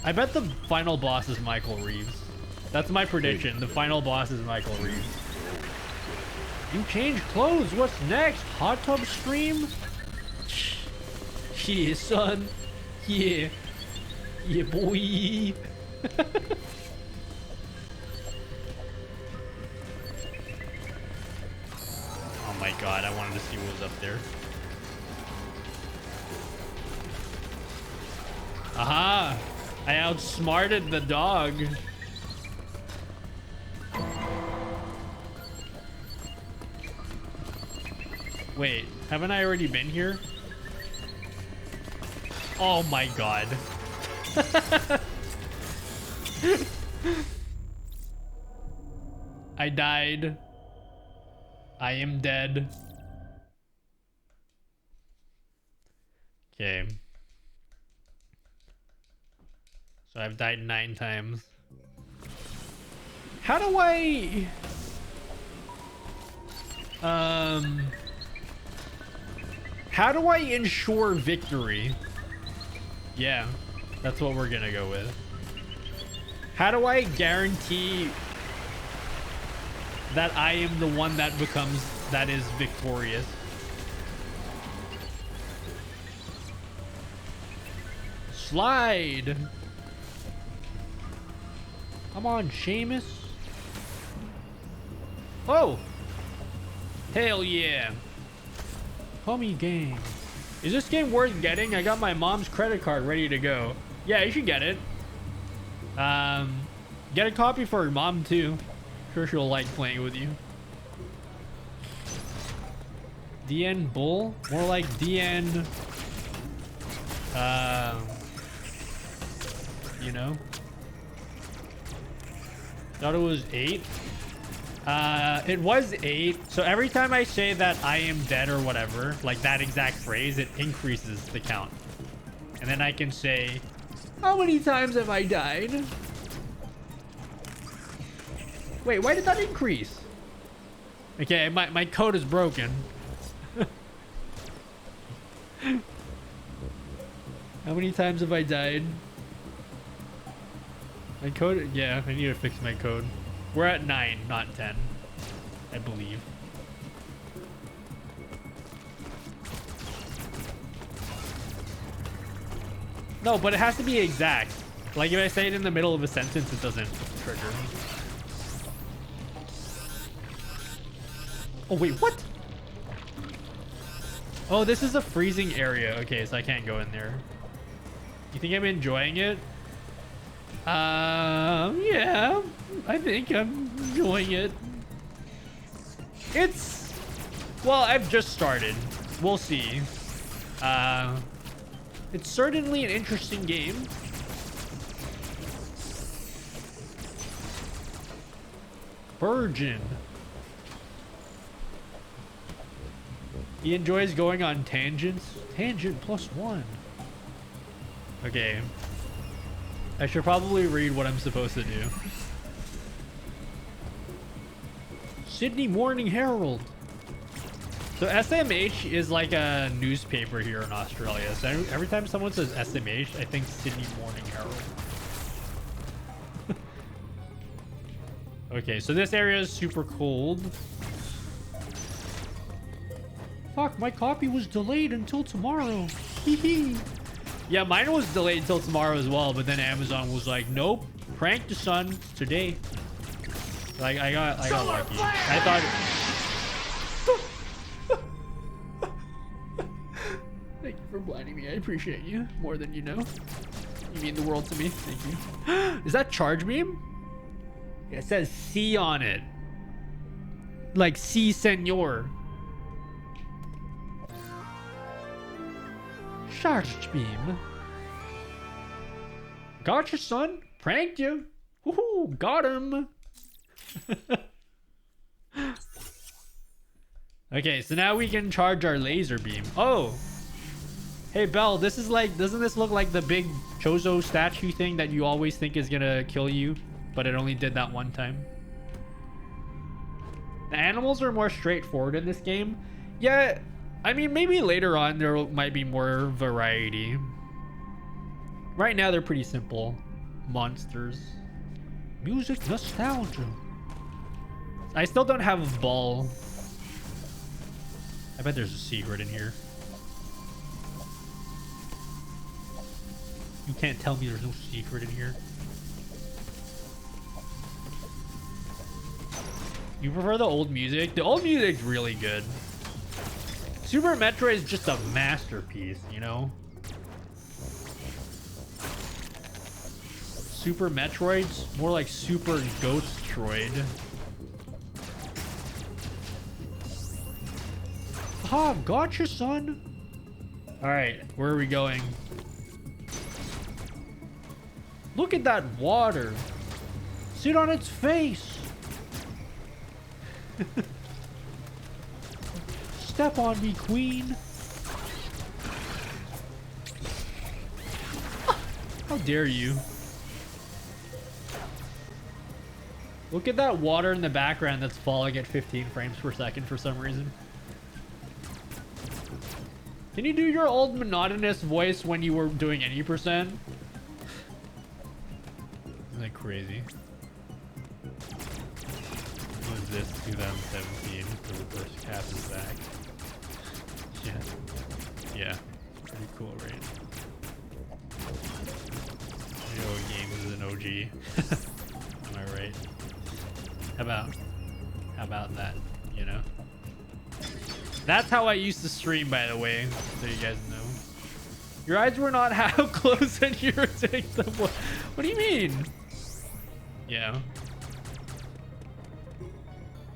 [SPEAKER 1] I bet the final boss is Michael Reeves. That's my prediction. The final boss is Michael Reeves. You change clothes. What's next? Hot tub stream? Yeah, son. Yeah. Yeah, boy. Oh my god, I wanted to see what was up there. Aha! I outsmarted the dog. Wait, haven't I already been here? Oh my god. I died. I am dead. Okay. So I've died 9 times. How do I... How do I ensure victory? Yeah, that's what we're gonna go with. How do I guarantee that I am the one that is victorious? Slide. Come on, Seamus. Oh. Hell yeah. Homie game. Is this game worth getting? I got my mom's credit card ready to go. Yeah, you should get it. Get a copy for your mom too. Sure she'll like playing with you. DN Bull? More like DN... you know? Thought it was 8. It was 8. So every time I say that I am dead or whatever, like that exact phrase, it increases the count. And then I can say, how many times have I died? Wait, why did that increase? Okay, my code is broken. How many times have I died? My code? Yeah, I need to fix my code. We're at 9, not 10, I believe. No, but it has to be exact. Like if I say it in the middle of a sentence, it doesn't trigger. Oh wait, what? Oh, this is a freezing area. Okay, so I can't go in there. You think I'm enjoying it? Yeah, I think I'm enjoying it. It's, well, I've just started. We'll see. It's certainly an interesting game. Virgin. He enjoys going on tangents. Tangent +1. Okay. I should probably read what I'm supposed to do. Sydney Morning Herald. So SMH is like a newspaper here in Australia. So every time someone says SMH, I think Sydney Morning Herald. Okay, so this area is super cold. Fuck, my copy was delayed until tomorrow. Hee. Yeah, mine was delayed until tomorrow as well, but then Amazon was like, nope, prank the son today. Like I got lucky. I thought. Thank you for blinding me. I appreciate you more than you know. You mean the world to me. Thank you. Is that charge beam? Yeah, it says C on it. Like C senor. Charge beam. Gotcha, son. Pranked you. Woohoo, got him. Okay, so now we can charge our laser beam. Oh. Hey, Belle, this is like, doesn't this look like the big Chozo statue thing that you always think is gonna kill you, but it only did that one time? The animals are more straightforward in this game. Yeah, I mean, maybe later on there might be more variety. Right now, they're pretty simple monsters. Music nostalgia. I still don't have a ball. I bet there's a secret in here. You can't tell me there's no secret in here. You prefer the old music? The old music's really good. Super Metroid is just a masterpiece, you know? Super Metroid's more like Super Ghost Troid. Ah, gotcha, son. Alright, where are we going? Look at that water. Sit on its face. Step on me, queen. How dare you? Look at that water in the background that's falling at 15 frames per second for some reason. Can you do your old monotonous voice when you were doing any percent? Isn't that crazy? What is this? 2017. The reverse cap is back. Yeah. Yeah. Pretty cool, right? Yo, Games is an OG. Am I right? How about that, you know? That's how I used to stream, by the way, so you guys know. Your eyes were not how close and you were doing the voice. What do you mean? Yeah.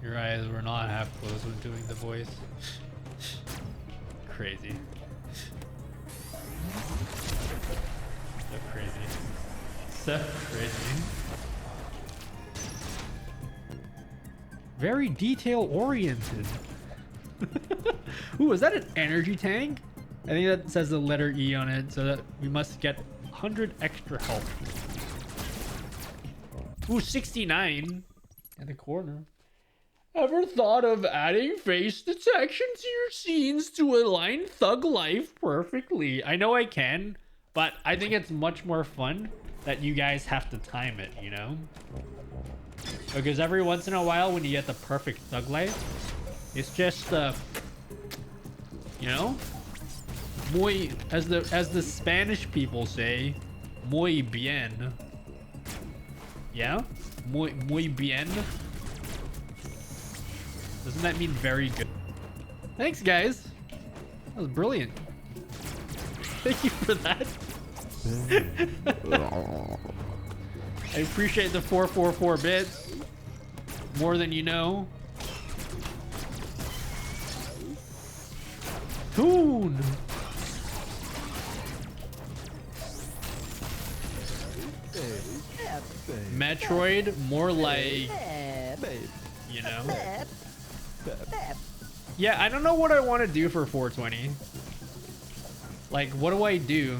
[SPEAKER 1] Your eyes were not half closed when doing the voice. Crazy. So crazy. So crazy. Very detail oriented. Ooh, is that an energy tank? I think that says the letter E on it, so that we must get 100 extra health. Ooh, 69 in the corner. Ever thought of adding face detection to your scenes to align thug life perfectly? I know I can, but I think it's much more fun that you guys have to time it, you know? Because every once in a while when you get the perfect thug life, it's just you know, muy, as the Spanish people say, muy bien. Yeah? Muy bien. Doesn't that mean very good? Thanks, guys. That was brilliant. Thank you for that. I appreciate the 444 bits. More than you know. Toon. Metroid, more like, you know. Yeah, I don't know what I want to do for 420. Like, what do I do?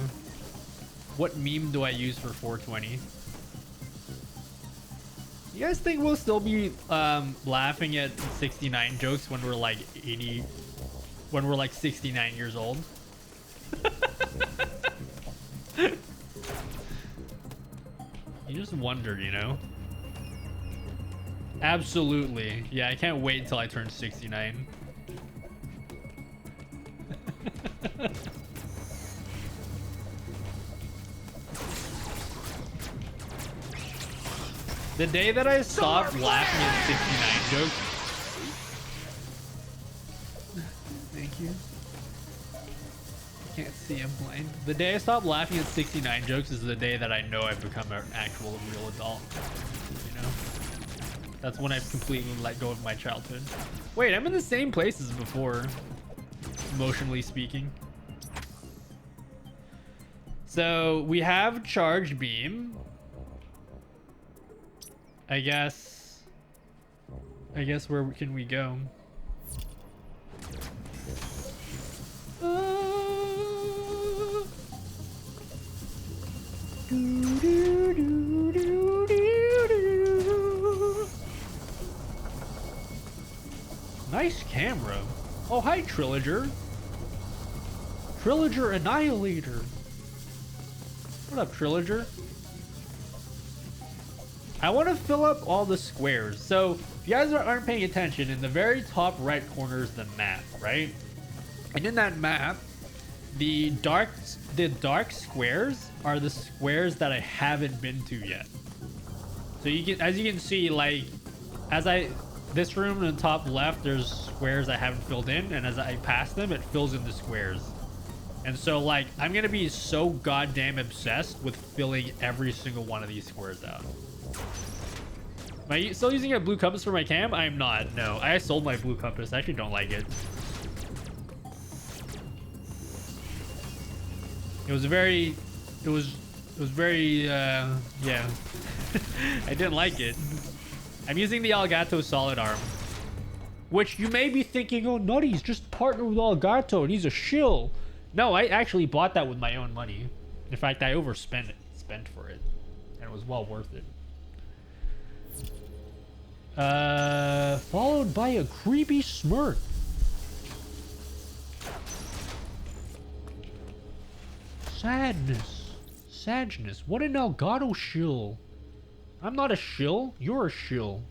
[SPEAKER 1] What meme do I use for 420? You guys think we'll still be laughing at 69 jokes when we're like 80, when we're like 69 years old? You just wonder, you know? Absolutely. Yeah, I can't wait until I turn 69. The day that I stopped laughing at 69 jokes. Thank you. I can't See, I'm blind. The day I stop laughing at 69 jokes is the day that I know I've become an actual real adult. You know? That's when I've completely let go of my childhood. Wait, I'm in the same place as before, emotionally speaking. So we have charge beam. I guess where can we go? Nice camera. Oh, hi, Triloger. Triloger Annihilator. What up, Triloger? I want to fill up all the squares. So, if you guys aren't paying attention, in the very top right corner is the map, right? And in that map, the dark squares are the squares that I haven't been to yet. So you can, as you can see, like, this room in the top left, there's squares I haven't filled in, and as I pass them, it fills in the squares. And so, like, I'm gonna be so goddamn obsessed with filling every single one of these squares out. Am I still using a blue compass for my cam? I am not. No, I sold my blue compass. I actually don't like it. It was very, yeah. I didn't like it. I'm using the Elgato solid arm, which you may be thinking, oh, Nutty's just partnered with Elgato and he's a shill. No, I actually bought that with my own money. In fact, I spent for it, and it was well worth it. Followed by a creepy smirk. Sadness. What an Elgato shill. I'm not a shill. You're a shill.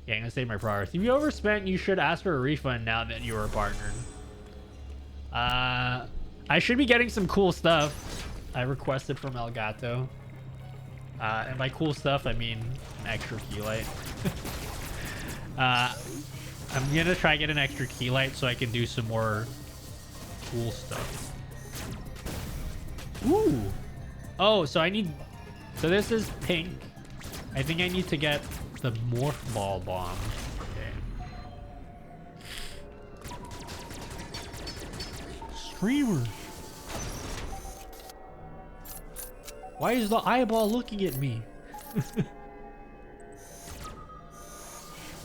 [SPEAKER 1] Yeah, I'm gonna save my progress. If you overspent, you should ask for a refund now that you are partnered. I should be getting some cool stuff. I requested from Elgato. And by cool stuff, I mean an extra key light. I'm gonna try to get an extra key light so I can do some more cool stuff. Ooh. Oh, so this is pink. I think I need to get the morph ball bomb. Okay. Streamer. Why is the eyeball looking at me?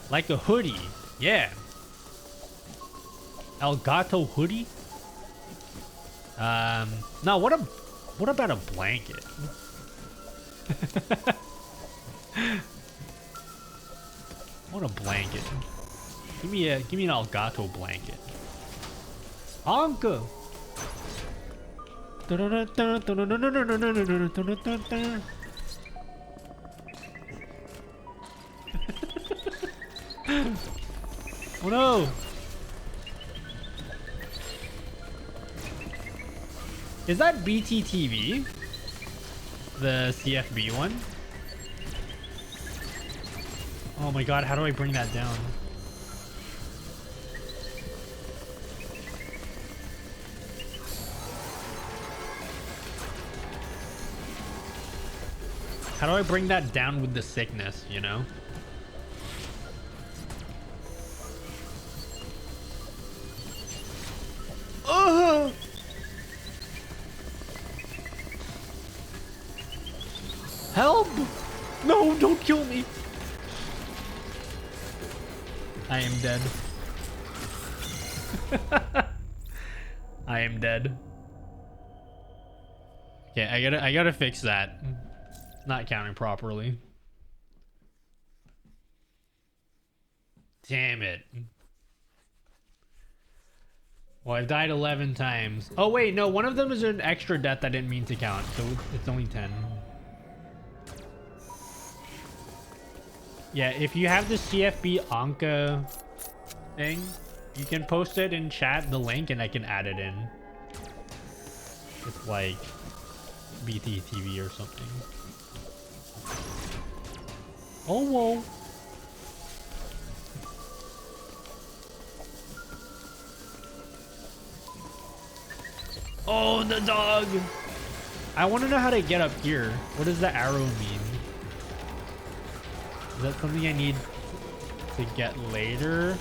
[SPEAKER 1] Like a hoodie. Yeah. Elgato hoodie? No, what about a blanket? What a blanket. Give me an Elgato blanket. Anka. Oh no. Is that BTTV? The CFB one? Oh my god, how do I bring that down? How do I bring that down with the sickness, you know? Oh! Help! No, don't kill me. I am dead. I am dead. Okay, I gotta fix that. It's not counting properly. Damn it. Well, I've died 11 times. Oh wait, no, one of them is an extra death I didn't mean to count, so it's only 10. Yeah, if you have the CFB Anka thing, you can post it in chat, the link, and I can add it in. It's like BTTV or something. Oh, whoa. Oh, the dog. I want to know how to get up here. What does the arrow mean? Is that something I need to get later?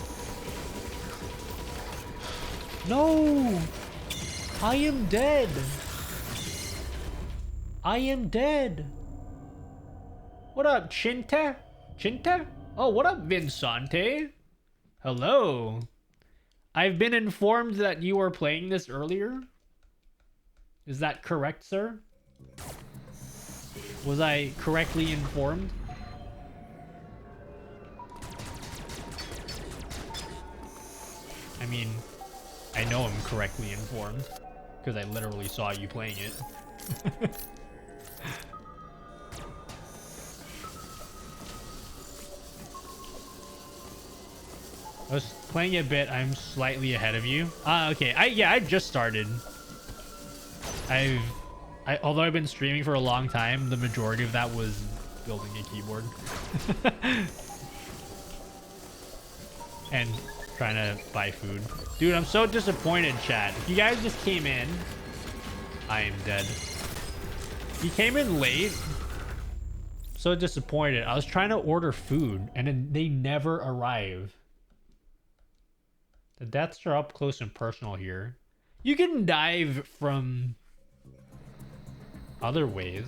[SPEAKER 1] No! I am dead. I am dead. What up, Chinta? Chinta? Oh, what up, Vincente? Hello. I've been informed that you were playing this earlier. Is that correct, sir? Was I correctly informed? I mean, I know I'm correctly informed because I literally saw you playing it. I was playing a bit. I'm slightly ahead of you. Okay. I just started. Although I've been streaming for a long time, the majority of that was building a keyboard and trying to buy food. Dude, I'm so disappointed, chat. If you guys just came in, I am dead. You came in late. So disappointed. I was trying to order food and then they never arrive. The deaths are up close and personal here. You can dive from other ways.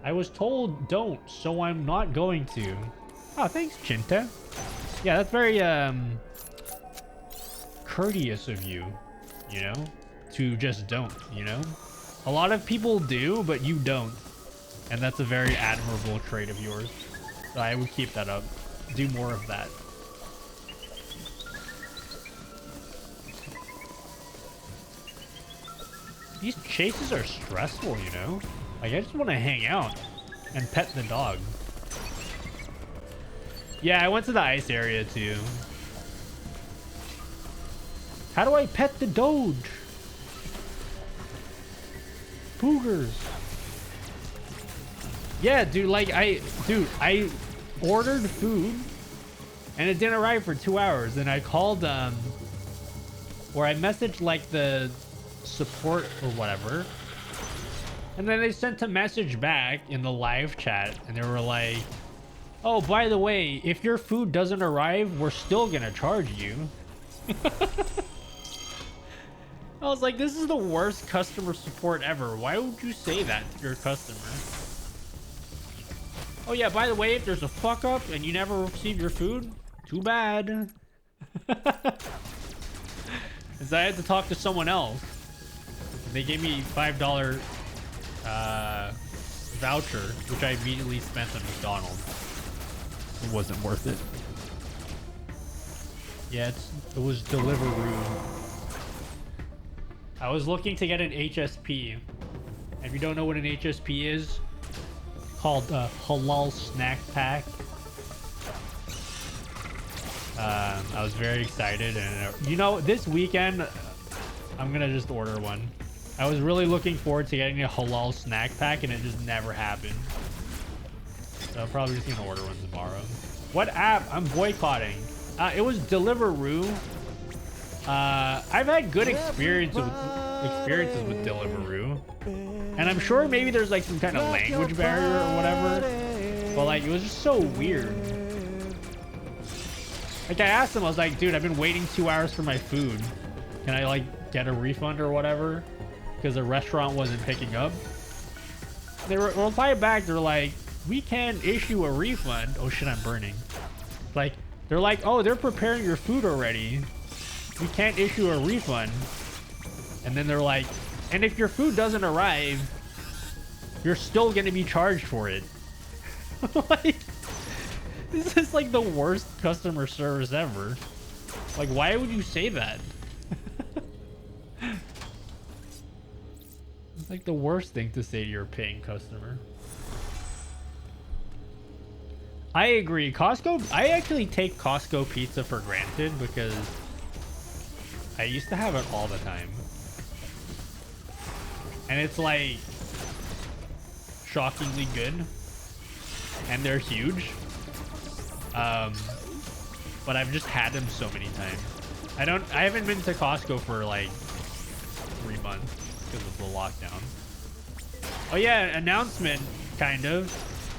[SPEAKER 1] I was told don't, so I'm not going to. Oh, thanks, Chinta. Yeah, that's very courteous of you, you know, to just don't, you know. A lot of people do, but you don't, and that's a very admirable trait of yours. So I would keep that up. Do more of that. These chases are stressful, you know? Like, I just want to hang out and pet the dog. Yeah, I went to the ice area, too. How do I pet the Doge? Poogers. Yeah, dude, like, I ordered food and it didn't arrive for 2 hours. And I called, or I messaged, like, the support or whatever, and then they sent a message back in the live chat and they were like, oh, by the way, if your food doesn't arrive, we're still gonna charge you. I was like, this is the worst customer support ever. Why would you say that to your customer? Oh yeah, by the way, if there's a fuck up and you never receive your food, too bad. Because I had to talk to someone else. They gave me $5 voucher, which I immediately spent on McDonald's. It wasn't worth it. Yeah, it was Deliveroo. I was looking to get an HSP. If you don't know what an HSP is, called Halal Snack Pack. I was very excited, and you know, this weekend I'm gonna just order one. I was really looking forward to getting a halal snack pack, and it just never happened. So I'm probably just gonna order one tomorrow. What app? I'm boycotting. It was Deliveroo. I've had good experiences with Deliveroo, and I'm sure maybe there's like some kind of language barrier or whatever. But like, it was just so weird. Like, I asked them, I was like, dude, I've been waiting 2 hours for my food. Can I like get a refund or whatever? Because the restaurant wasn't picking up. They replied back, they're like, we can issue a refund. Oh shit, I'm burning. Like, they're like, oh, they're preparing your food already. We can't issue a refund. And then they're like, and if your food doesn't arrive, you're still gonna be charged for it. Like, this is like the worst customer service ever. Like, why would you say that? It's like the worst thing to say to your paying customer. I agree. Costco, I actually take Costco pizza for granted because I used to have it all the time. And it's like shockingly good. And they're huge. But I've just had them so many times. I haven't been to Costco for like 3 months because of the lockdown. Oh yeah, announcement, kind of.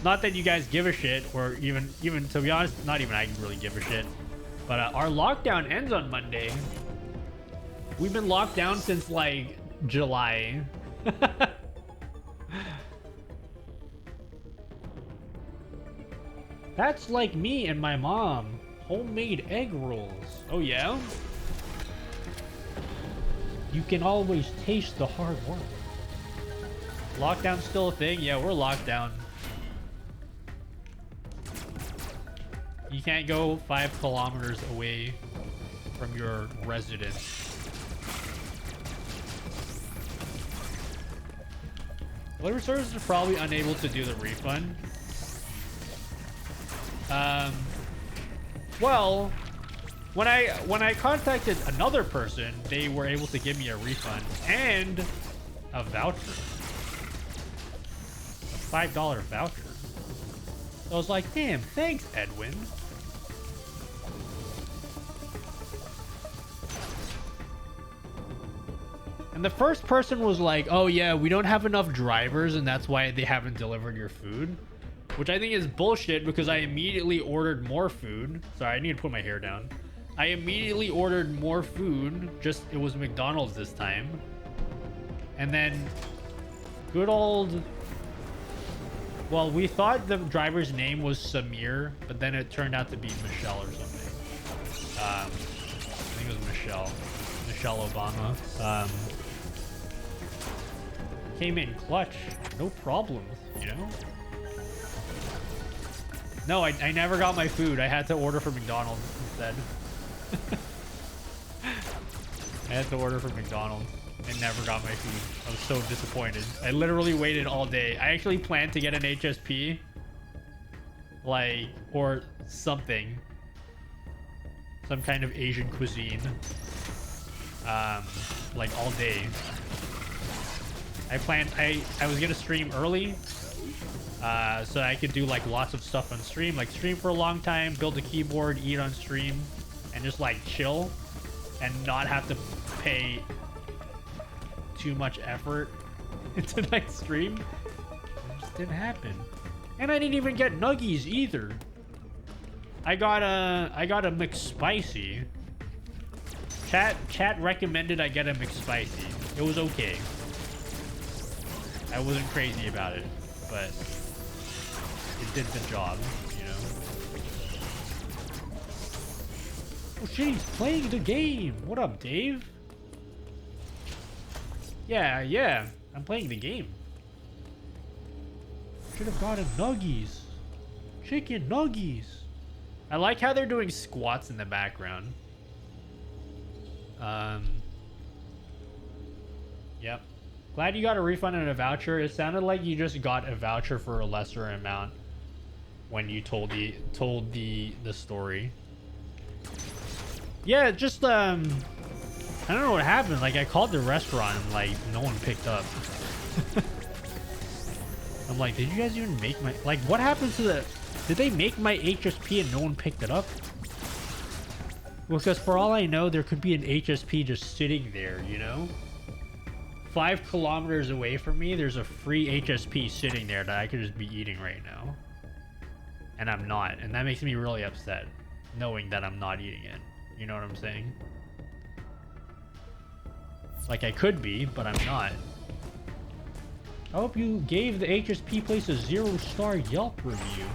[SPEAKER 1] Not that you guys give a shit, or even to be honest, not even I really give a shit. But our lockdown ends on Monday. We've been locked down since like July. That's like me and my mom. Homemade egg rolls. Oh yeah? You can always taste the hard work. Lockdown still a thing? Yeah, we're locked down. You can't go 5 kilometers away from your residence. Delivery service is probably unable to do the refund. Well, when I contacted another person, they were able to give me a refund and a voucher. A $5 voucher. I was like, damn, thanks, Edwin. And the first person was like, oh yeah, we don't have enough drivers and that's why they haven't delivered your food. Which I think is bullshit because I immediately ordered more food. Sorry, I need to put my hair down. I immediately ordered more food. Just, it was McDonald's this time. And then, good old... Well, we thought the driver's name was Samir, but then it turned out to be Michelle or something. I think it was Michelle. Michelle Obama. Came in clutch. No problems, you know? No, I never got my food. I had to order from McDonald's instead. I had to order from McDonald's and never got my food. I was so disappointed. I literally waited all day. I actually planned to get an HSP. Like, or something. Some kind of Asian cuisine. Like all day. I planned, I was gonna stream early. So I could do like lots of stuff on stream, like stream for a long time, build a keyboard, eat on stream, and just like chill and not have to pay too much effort into my stream. It just didn't happen. And I didn't even get nuggies either. I got a McSpicy. Chat recommended I get a McSpicy. It was okay. I wasn't crazy about it, but it did the job, you know? Oh shit, he's playing the game! What up, Dave? Yeah, I'm playing the game. Should have gotten nuggies. Chicken nuggies. I like how they're doing squats in the background. Yep. Glad you got a refund and a voucher. It sounded like you just got a voucher for a lesser amount when you told the story. Yeah, just I don't know what happened. Like I called the restaurant and like no one picked up. I'm like, did you guys even make my, like what happened to the, did they make my HSP and no one picked it up? Well, because for all I know, there could be an HSP just sitting there, you know? 5 kilometers away from me, there's a free HSP sitting there that I could just be eating right now. And I'm not. And that makes me really upset, knowing that I'm not eating it. You know what I'm saying? Like, I could be, but I'm not. I hope you gave the HSP place a 0-star Yelp review.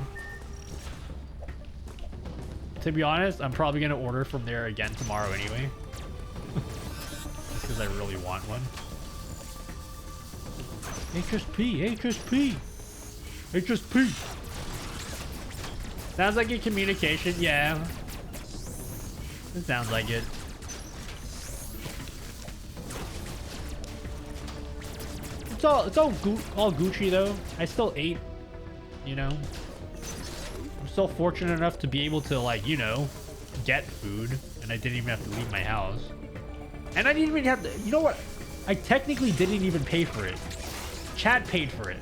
[SPEAKER 1] To be honest, I'm probably going to order from there again tomorrow anyway. Just because I really want one. HSP, HSP, HSP. Sounds like a communication. Yeah. It sounds like it. It's all Gucci though. I still ate, you know. I'm still fortunate enough to be able to, like, you know, get food, and I didn't even have to leave my house. And I didn't even have to, you know what? I technically didn't even pay for it. Chat paid for it.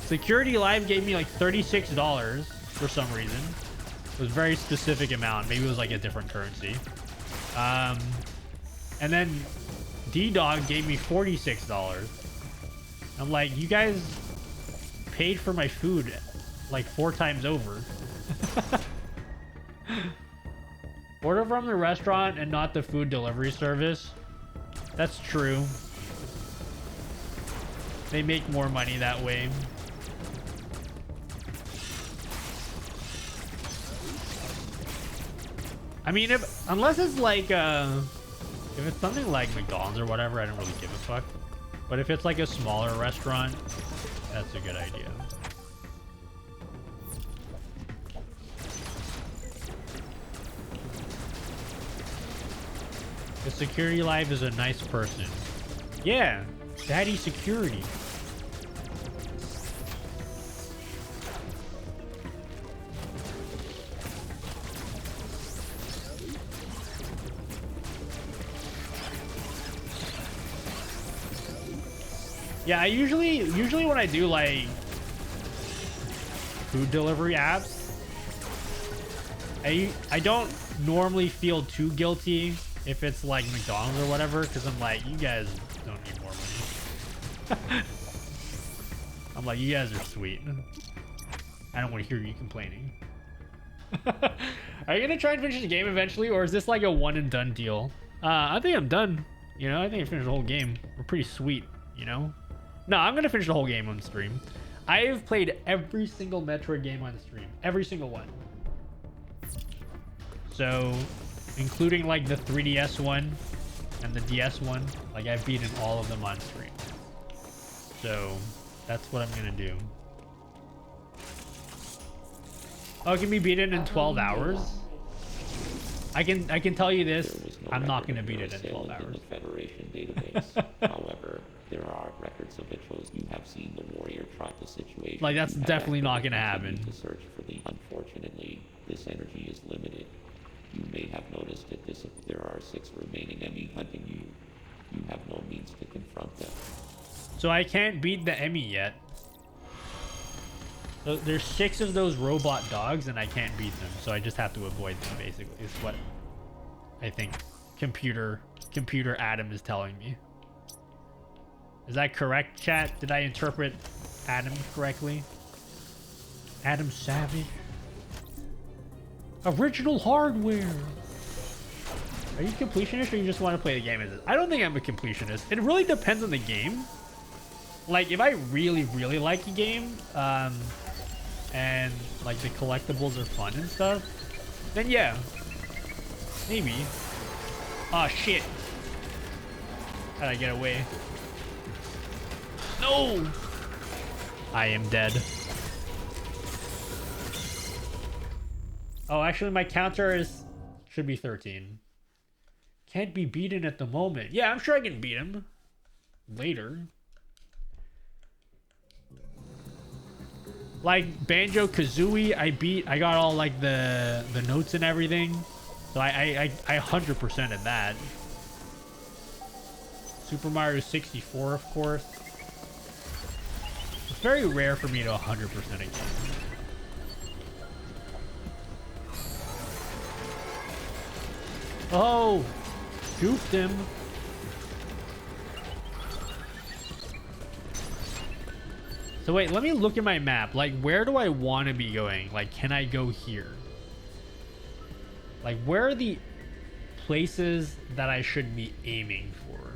[SPEAKER 1] Security Live gave me like $36 for some reason. It was a very specific amount. Maybe it was like a different currency. And then D-Dog gave me $46. I'm like, you guys paid for my food like 4 times over. Order from the restaurant and not the food delivery service. That's true. They make more money that way. I mean, unless it's like if it's something like McDonald's or whatever, I don't really give a fuck. But if it's like a smaller restaurant, that's a good idea. The security life is a nice person. Yeah, daddy security. Yeah, I usually when I do like food delivery apps, I don't normally feel too guilty if it's like McDonald's or whatever, because I'm like, you guys don't need more money. I'm like, you guys are sweet. I don't want to hear you complaining. Are you gonna try and finish the game eventually, or is this like a one and done deal? I think I'm done. You know, I think I finished the whole game. We're pretty sweet, you know? No, I'm gonna finish the whole game on stream. I've played every single Metroid game on stream. Every single one. So, including like the 3DS one and the DS one, like I've beaten all of them on stream. So, that's what I'm gonna do. Oh, it can be beaten in 12 hours? I can tell you this, I'm not gonna beat it in 12 hours.
[SPEAKER 4] In the Federation database. However, there are records of it shows you have seen the warrior try the situation.
[SPEAKER 1] Like, that's definitely not gonna happen.
[SPEAKER 4] To search for the unfortunately, this energy is limited. You may have noticed that there are 6 remaining enemy hunting you. You have no means to confront them.
[SPEAKER 1] So I can't beat the Emmy yet. So there's 6 of those robot dogs and I can't beat them. So I just have to avoid them, basically, is what I think computer Adam is telling me. Is that correct, chat? Did I interpret Adam correctly? Adam Savage? Original hardware. Are you completionist or you just want to play the game as it? I don't think I'm a completionist. It really depends on the game. Like, if I really, really like a game, and like the collectibles are fun and stuff, then yeah, maybe. Oh shit! How'd I get away? No! I am dead. Oh, actually, my counter should be 13. Can't be beaten at the moment. Yeah, I'm sure I can beat him later. Like Banjo-Kazooie, I got all like the notes and everything. So I 100%ed that. Super Mario 64, of course. It's very rare for me to 100% a game. Oh, goofed him. So wait, let me look at my map. Like, where do I want to be going? Like, can I go here? Like, where are the places that I should be aiming for?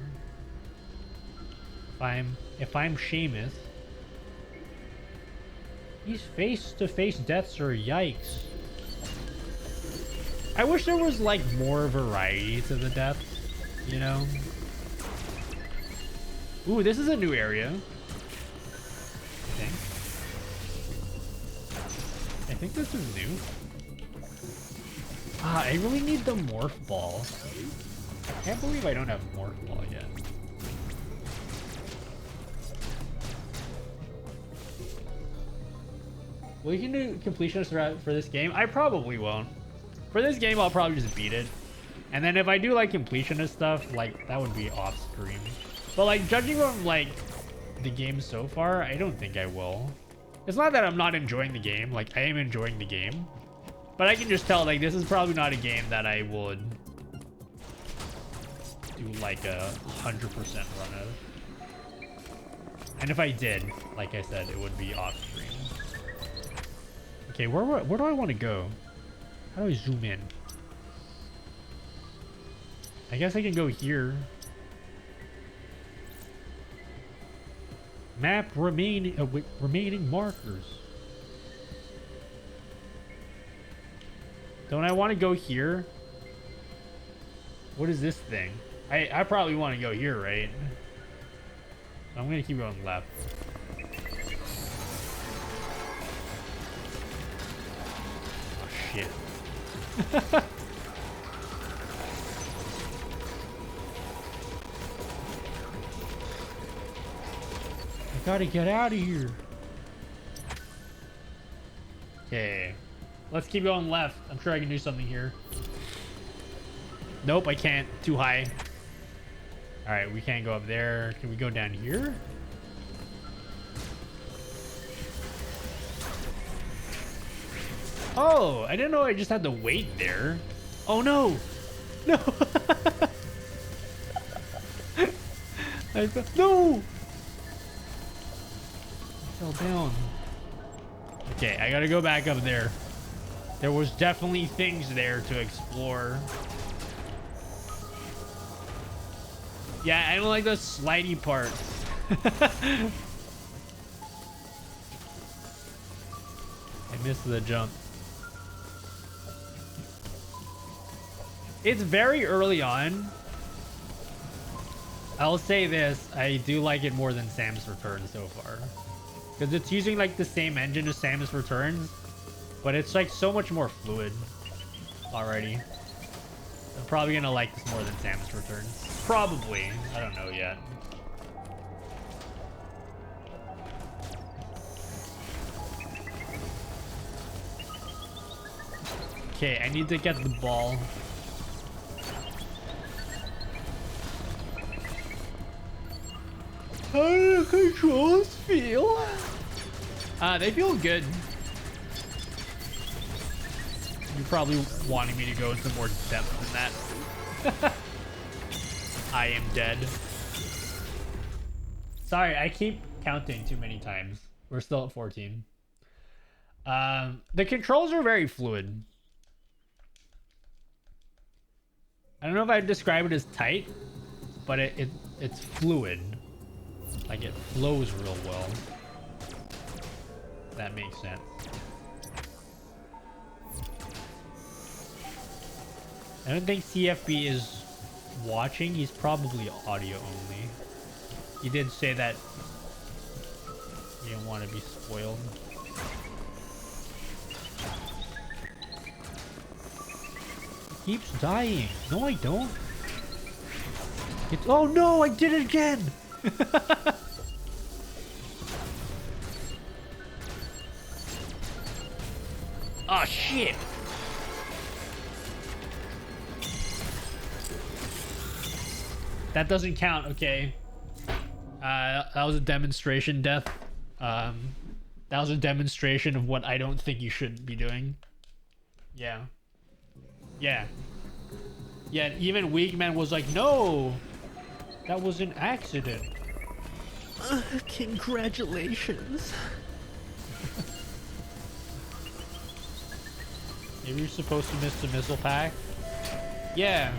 [SPEAKER 1] If I'm Seamus, these face-to-face deaths are yikes. I wish there was like more variety to the deaths, you know? Ooh, this is a new area. I think this is new. Ah, I really need the morph ball. I can't believe I don't have morph ball yet. Will you can do completionist route for this game? I probably won't. For this game, I'll probably just beat it. And then if I do like completionist stuff, like that would be off stream. But like judging from like the game so far, I don't think I will. It's not that I'm not enjoying the game. Like I am enjoying the game. But I can just tell, like, this is probably not a game that I would do like a 100% run of. And if I did, like I said, it would be off stream. Okay, where do I want to go? How do I zoom in? I guess I can go here. Map remaining markers. Don't I want to go here? What is this thing? I probably want to go here, right? I'm gonna keep going left. Oh shit. I gotta get out of here. Okay. Let's keep going left. I'm sure I can do something here. Nope, I can't. Too high. Alright, we can't go up there. Can we go down here? Oh, I didn't know I just had to wait there. Oh no! No! No! I fell down. Okay, I gotta go back up there. There was definitely things there to explore. Yeah, I don't like those slidey parts. I missed the jump. It's very early on. I'll say this, I do like it more than Samus Returns so far. Because it's using like the same engine as Samus Returns, but it's like so much more fluid already. I'm probably gonna like this more than Samus Returns. Probably. I don't know yet. Okay, I need to get the ball. How do the controls feel? They feel good. You're probably wanting me to go into more depth than that. I am dead. Sorry, I keep counting too many times. We're still at 14. The controls are very fluid. I don't know if I'd describe it as tight, but it's fluid. Like it flows real well. That makes sense. I don't think CFB is watching. He's probably audio only. He did say that he didn't want to be spoiled. He keeps dying. No, I don't. Oh no, I did it again. Oh shit. That doesn't count, okay. That was a demonstration death. That was a demonstration of what I don't think you should be doing. Yeah. Yeah. Yeah, even Weakman was like, no! That was an accident. Congratulations. Maybe you're supposed to miss the missile pack? Yeah.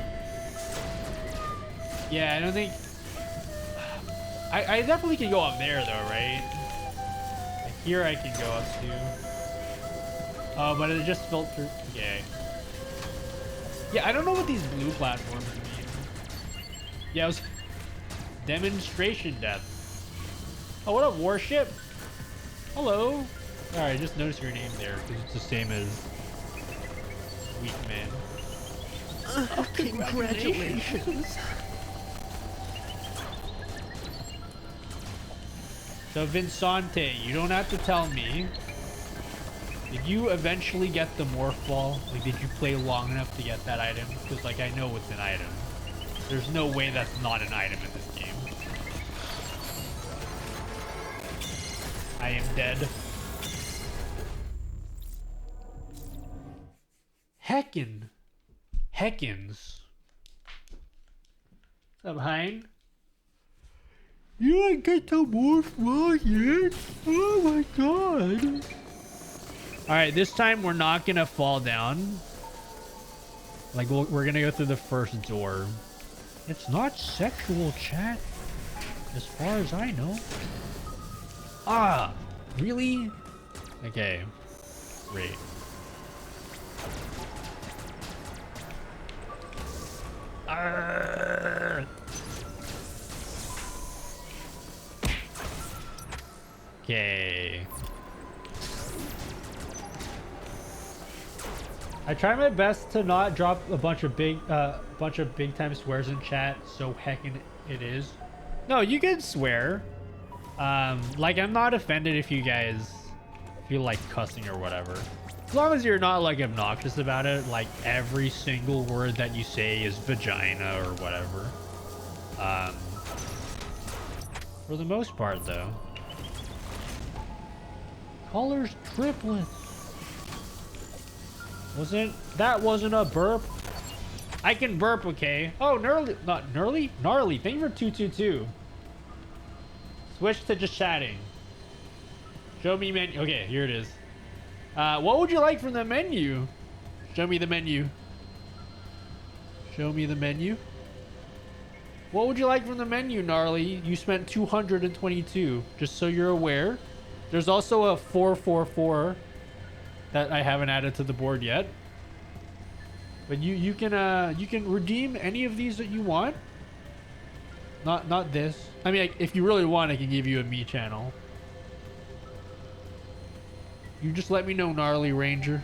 [SPEAKER 1] Yeah, I don't think... I definitely can go up there though, right? Like here I can go up to. Oh, but it just filtered... Okay. Yeah, I don't know what these blue platforms mean. Yeah, it was... Demonstration death. Oh, what up, warship? Hello. Alright, just notice your name there, because it's the same as Weakman. Oh, congratulations. So Vincente, you don't have to tell me. Did you eventually get the morph ball? Like, did you play long enough to get that item? Because, like, I know it's an item. There's no way that's not an item in this game. I am dead. Heckins. What's up, Hein? You ain't get the morph raw yet? Oh my god. Alright, this time we're not gonna fall down. Like, we're gonna go through the first door. It's not sexual, chat. As far as I know. Ah! Really? Okay. Great. Okay. I try my best to not drop a bunch of big time swears in chat, so heckin' it is. No, you can swear. Like, I'm not offended if you guys feel like cussing or whatever. As long as you're not like obnoxious about it, like every single word that you say is vagina or whatever. For the most part though. Colors triplets. That wasn't a burp. I can burp, okay. Oh, gnarly, not gnarly? Gnarly, thank you for 222. Switch to just chatting. Show me menu. Okay, here it is. What would you like from the menu? Show me the menu. Show me the menu. What would you like from the menu, Gnarly? You spent 222, just so you're aware. There's also a 444 that I haven't added to the board yet. But you can redeem any of these that you want. Not this. I mean, if you really want, I can give you a me channel. You just let me know, Gnarly Ranger.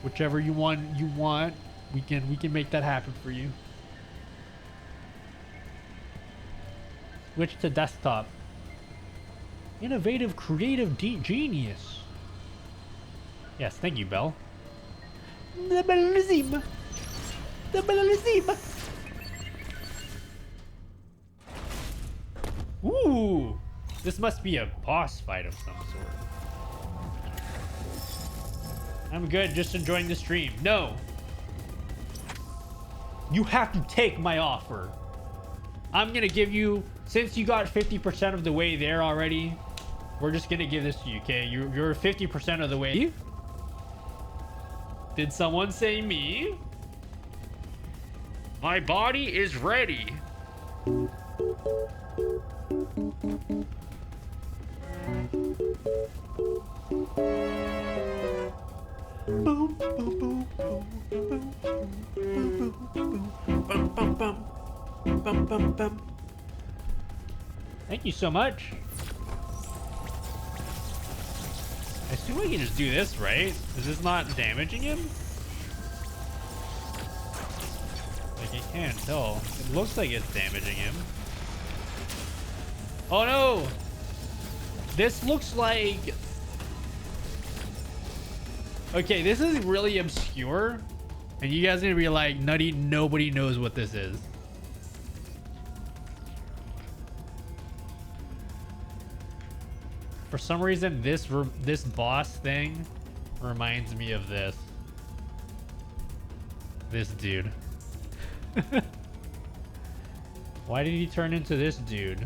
[SPEAKER 1] Whichever you want, we can make that happen for you. Switch to desktop. Innovative, creative, genius. Yes, thank you, Belle. The Bellissima. The Bellissima. Ooh, this must be a boss fight of some sort. I'm good, just enjoying the stream. No. You have to take my offer. I'm gonna give you, since you got 50% of the way there already, we're just gonna give this to you, okay? You're 50% of the way. Did someone say me? My body is ready. Thank you so much. I assume we can just do this, right? Is this not damaging him? Like, I can't tell. It looks like it's damaging him. Oh no! This looks like... Okay, this is really obscure. And you guys are gonna be like, Nutty, nobody knows what this is. For some reason, this boss thing reminds me of this. This dude. Why did he turn into this dude?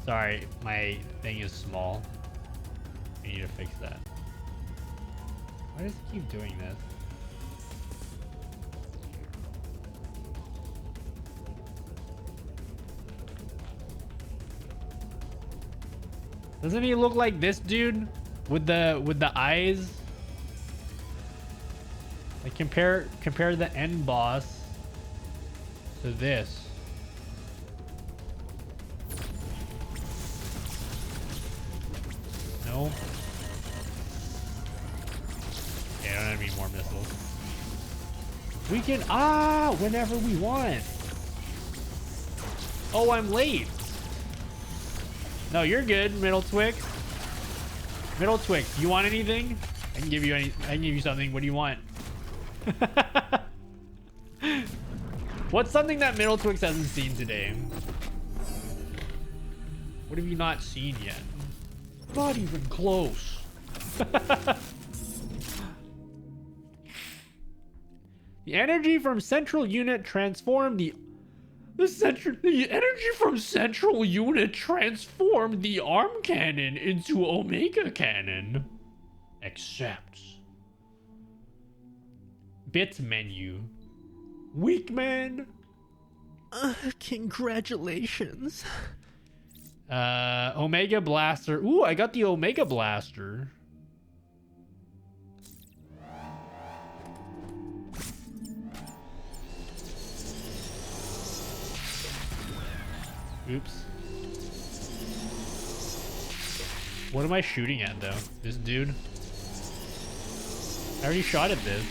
[SPEAKER 1] Sorry, my thing is small. I need to fix that. Why does he keep doing this? Doesn't he look like this dude with the eyes? Like compare the end boss to this. No. Okay, I don't have any more missiles. We can whenever we want. Oh, I'm late. No, you're good, Middle Twix. Middle Twix, you want anything? I can give you something. What do you want? What's something that Middle Twix hasn't seen today? What have you not seen yet? Not even close. The energy from central unit transformed the energy from central unit transformed the arm cannon into Omega cannon. Accept. Bit menu. Weak man. Congratulations. Omega Blaster. Ooh, I got the Omega Blaster. Oops. What am I shooting at though? This dude? I already shot at this.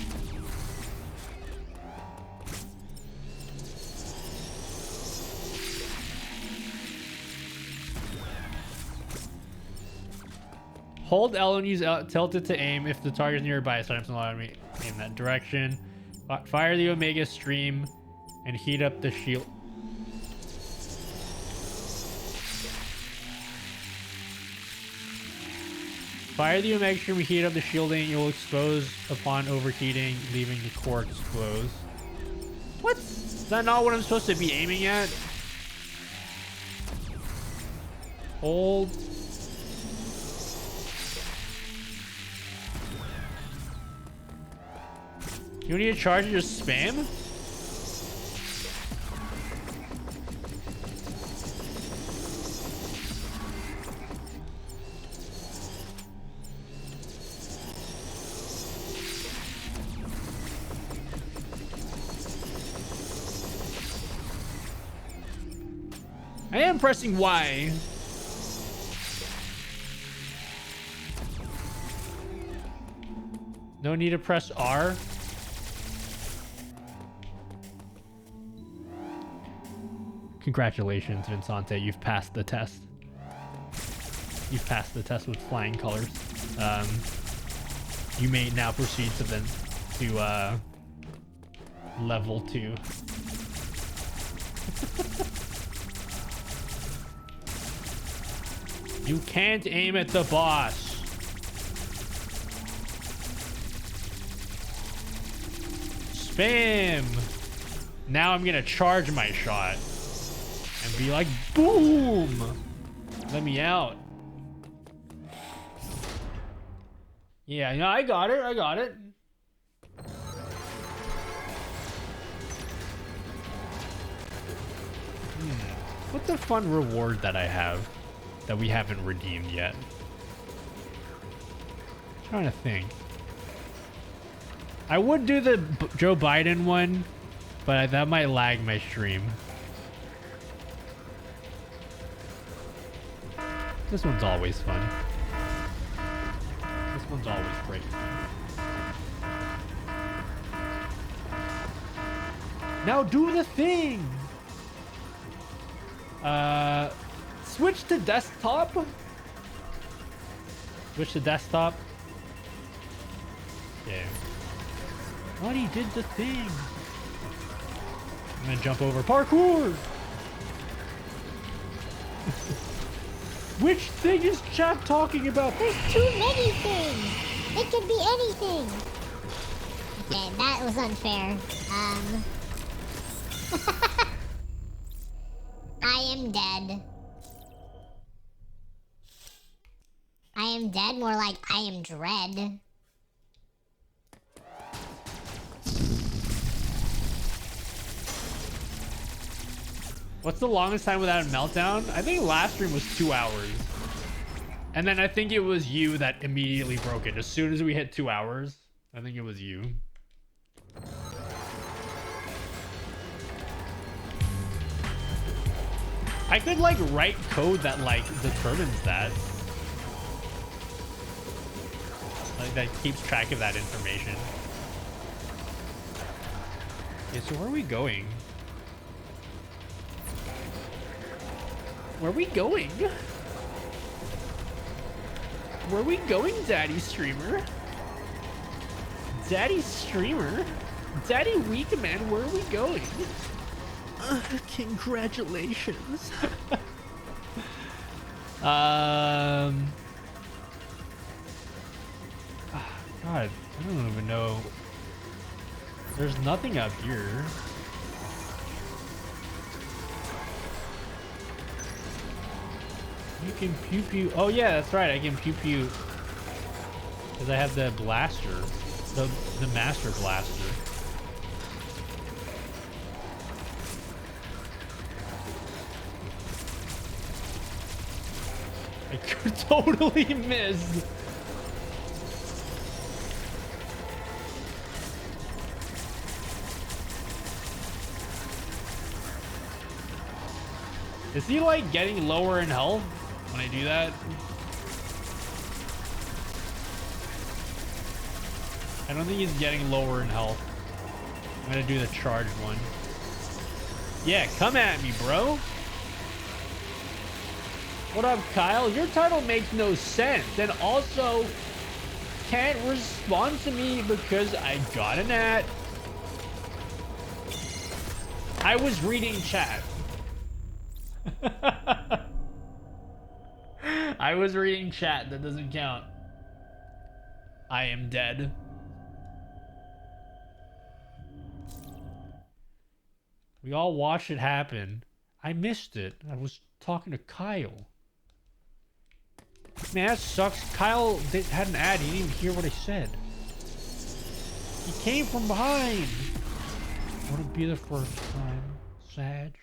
[SPEAKER 1] Hold L and use tilted to aim if the target is nearby. Sometimes allow me aim that direction. Fire the Omega Stream and heat up the shield. Fire the Omega Stream and heat up the shielding. It will expose upon overheating, leaving the core exposed. What? Is that not what I'm supposed to be aiming at? Hold. You need to charge it, just spam? I am pressing Y. No need to press R. Congratulations, Vincente. You've passed the test. You've passed the test with flying colors. You may now proceed to level 2. You can't aim at the boss. Spam. Now I'm gonna charge my shot and be like, boom! Let me out. Yeah, no, I got it. I got it. What's a fun reward that I have that we haven't redeemed yet? I'm trying to think. I would do the Joe Biden one, but that might lag my stream. This one's always fun. This one's always great fun. Now do the thing! Switch to desktop? Switch to desktop? Yeah. What, he did the thing. I'm gonna jump over parkour! Which thing is chat talking about?
[SPEAKER 2] There's too many things. It could be anything. Okay, that was unfair. I am dead. I am dead, more like I am dread.
[SPEAKER 1] What's the longest time without a meltdown? I think last stream was 2 hours. And then I think it was you that immediately broke it. As soon as we hit 2 hours, I think it was you. I could like write code that like determines that. Like that keeps track of that information. Okay, so where are we going? Where are we going? Where are we going, Daddy Streamer? Daddy Streamer? Daddy Weak Man, where are we going? Congratulations. God, I don't even know. There's nothing up here. You can pew pew. Oh yeah, that's right. I can pew pew because I have the blaster, the master blaster. I could totally miss. Is he like getting lower in health when I do that? I don't think he's getting lower in health. I'm gonna do the charge one. Yeah, come at me, bro. What up, Kyle? Your title makes no sense, and also can't respond to me because I got an ad. I was reading chat. I was reading chat. That doesn't count. I am dead. We all watched it happen. I missed it. I was talking to Kyle. Man, that sucks. Kyle had an ad. He didn't even hear what I said. He came from behind. Wouldn't be the first time, Sag.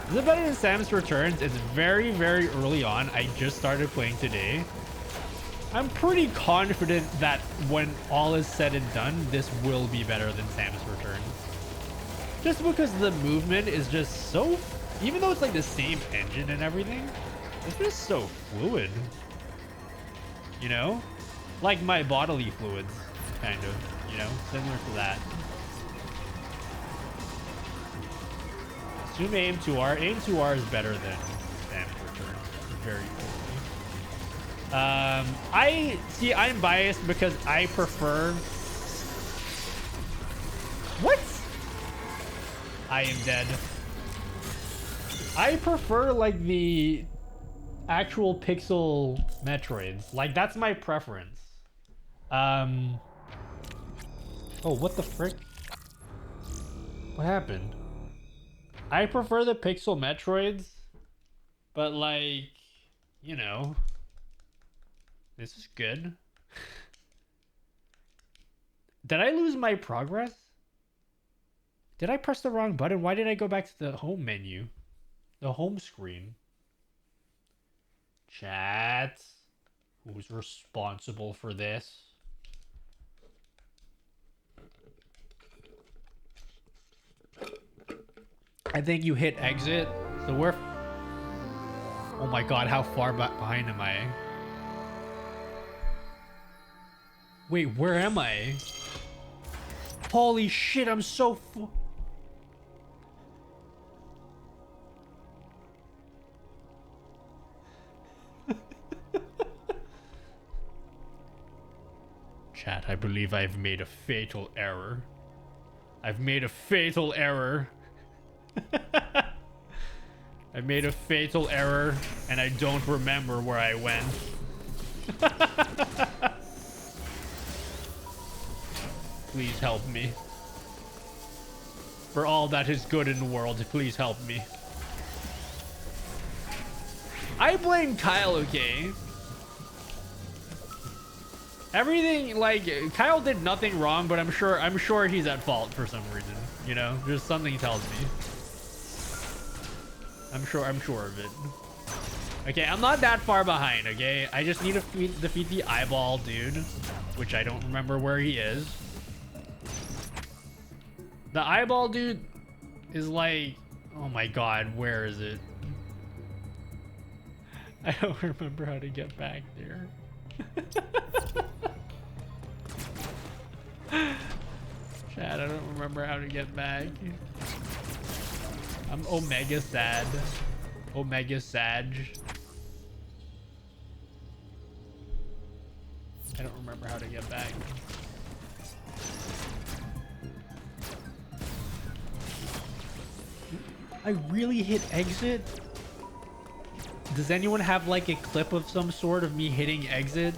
[SPEAKER 1] Is it better than Samus Returns? It's very, very early on. I just started playing today. I'm pretty confident that when all is said and done, this will be better than Samus Returns. Just because the movement is just so... Even though it's like the same engine and everything, it's just so fluid. You know? Like my bodily fluids, kind of. You know? Similar to that. Assume aim 2R. Aim 2R is better than Samus Returns. Very cool. I'm biased because I prefer... What? I am dead. I prefer like the actual pixel Metroids. Like that's my preference. Oh, what the frick? What happened? I prefer the pixel Metroids, but like, you know, this is good. Did I lose my progress? Did I press the wrong button? Why did I go back to the home menu? The home screen. Chat. Who's responsible for this? I think you hit exit. So we're... Oh my god, how far behind am I? Wait, where am I? Holy shit, I'm so... Chat, I believe I've made a fatal error. I've made a fatal error. I made a fatal error and I don't remember where I went. Please help me. For all that is good in the world, please help me. I blame Kyle, okay? Everything, like, Kyle did nothing wrong, but I'm sure he's at fault for some reason. You know, just something tells me. I'm sure of it. Okay, I'm not that far behind, okay? I just need to defeat the eyeball dude, which I don't remember where he is. The eyeball dude is like, oh my god, where is it? I don't remember how to get back there. Chad, I don't remember how to get back. I'm Omega sad. Omega Sag. I don't remember how to get back. I really hit exit? Does anyone have like a clip of some sort of me hitting exit?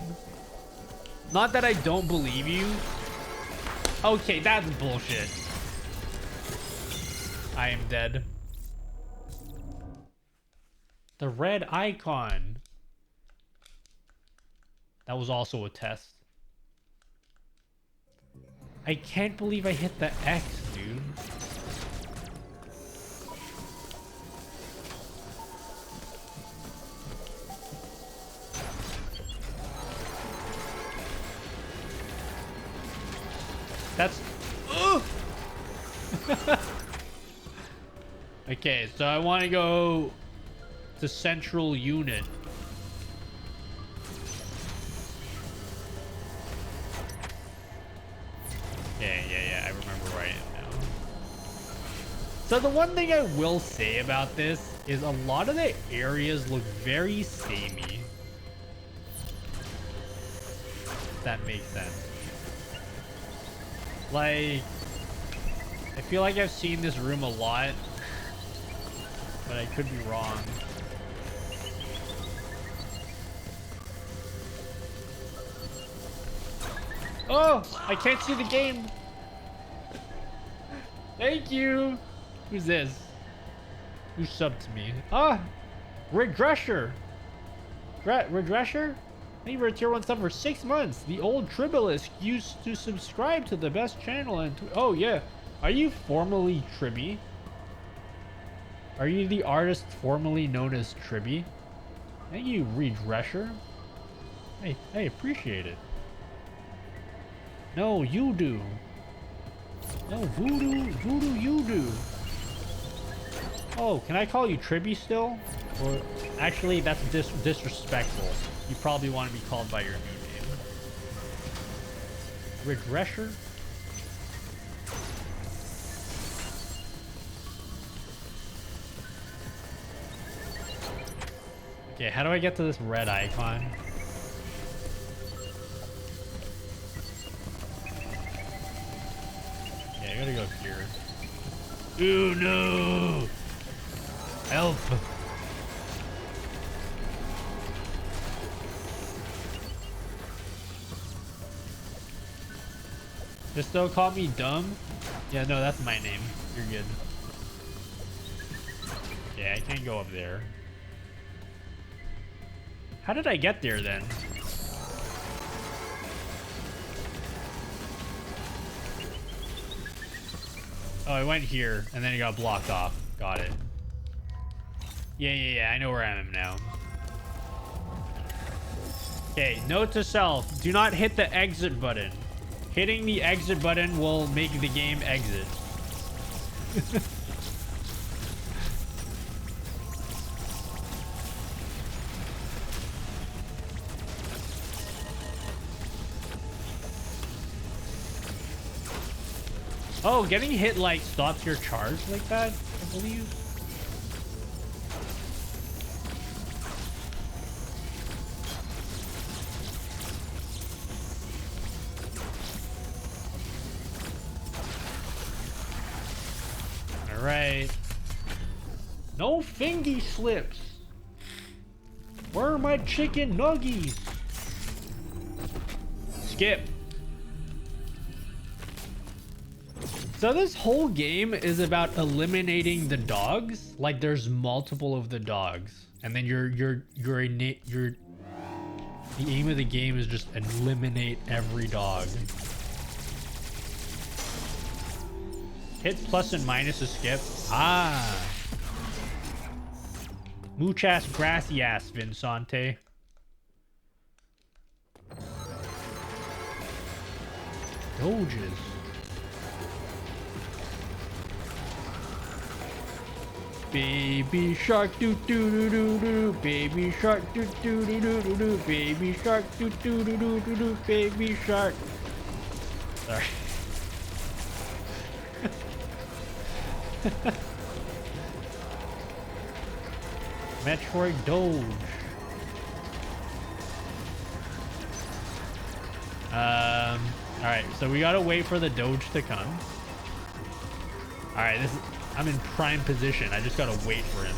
[SPEAKER 1] Not that I don't believe you. Okay, that's bullshit. I am dead. The red icon. That was also a test. I can't believe I hit the X, dude. That's... Okay, so I want to go to central unit. Yeah, I remember where I am now. So the one thing I will say about this is a lot of the areas look very samey. If that makes sense. Like, I feel like I've seen this room a lot, but I could be wrong. Oh, I can't see the game. Thank you. Who's this? Who subbed to me? Ah, Regresser. Regresser? Thank you for a tier 1 sub for 6 months. The old Tribulist used to subscribe to the best channel and... Oh, yeah. Are you formerly Tribby? Are you the artist formerly known as Tribby? Thank you, Regresser. I appreciate it. No, you do. No, voodoo, you do. Oh, can I call you Tribby still? Or actually, that's disrespectful. You probably want to be called by your new name. Regresser? Okay, how do I get to this red icon? Yeah, I gotta go here. Oh no! Help! Just don't call me dumb. Yeah, no, that's my name. You're good. Yeah, I can't go up there. How did I get there then? Oh, I went here and then it got blocked off. Got it. Yeah, I know where I am now. Okay, note to self, do not hit the exit button. Hitting the exit button will make the game exit. Oh, getting hit like stops your charge like that, I believe. Alright. No fingy slips. Where are my chicken nuggies? Skip. So this whole game is about eliminating the dogs. Like there's multiple of the dogs, and then the aim of the game is just eliminate every dog. Hit plus and minus to skip. Ah. Muchas gracias, Vincente. Doges. Baby shark doo doo doo doo doo, baby shark doo doo doo doo doo doo, baby shark doo doo doo doo doo doo, baby shark. Sorry. Metroid Doge. Alright, so we gotta wait for the Doge to come. Alright, I'm in prime position. I just gotta wait for him.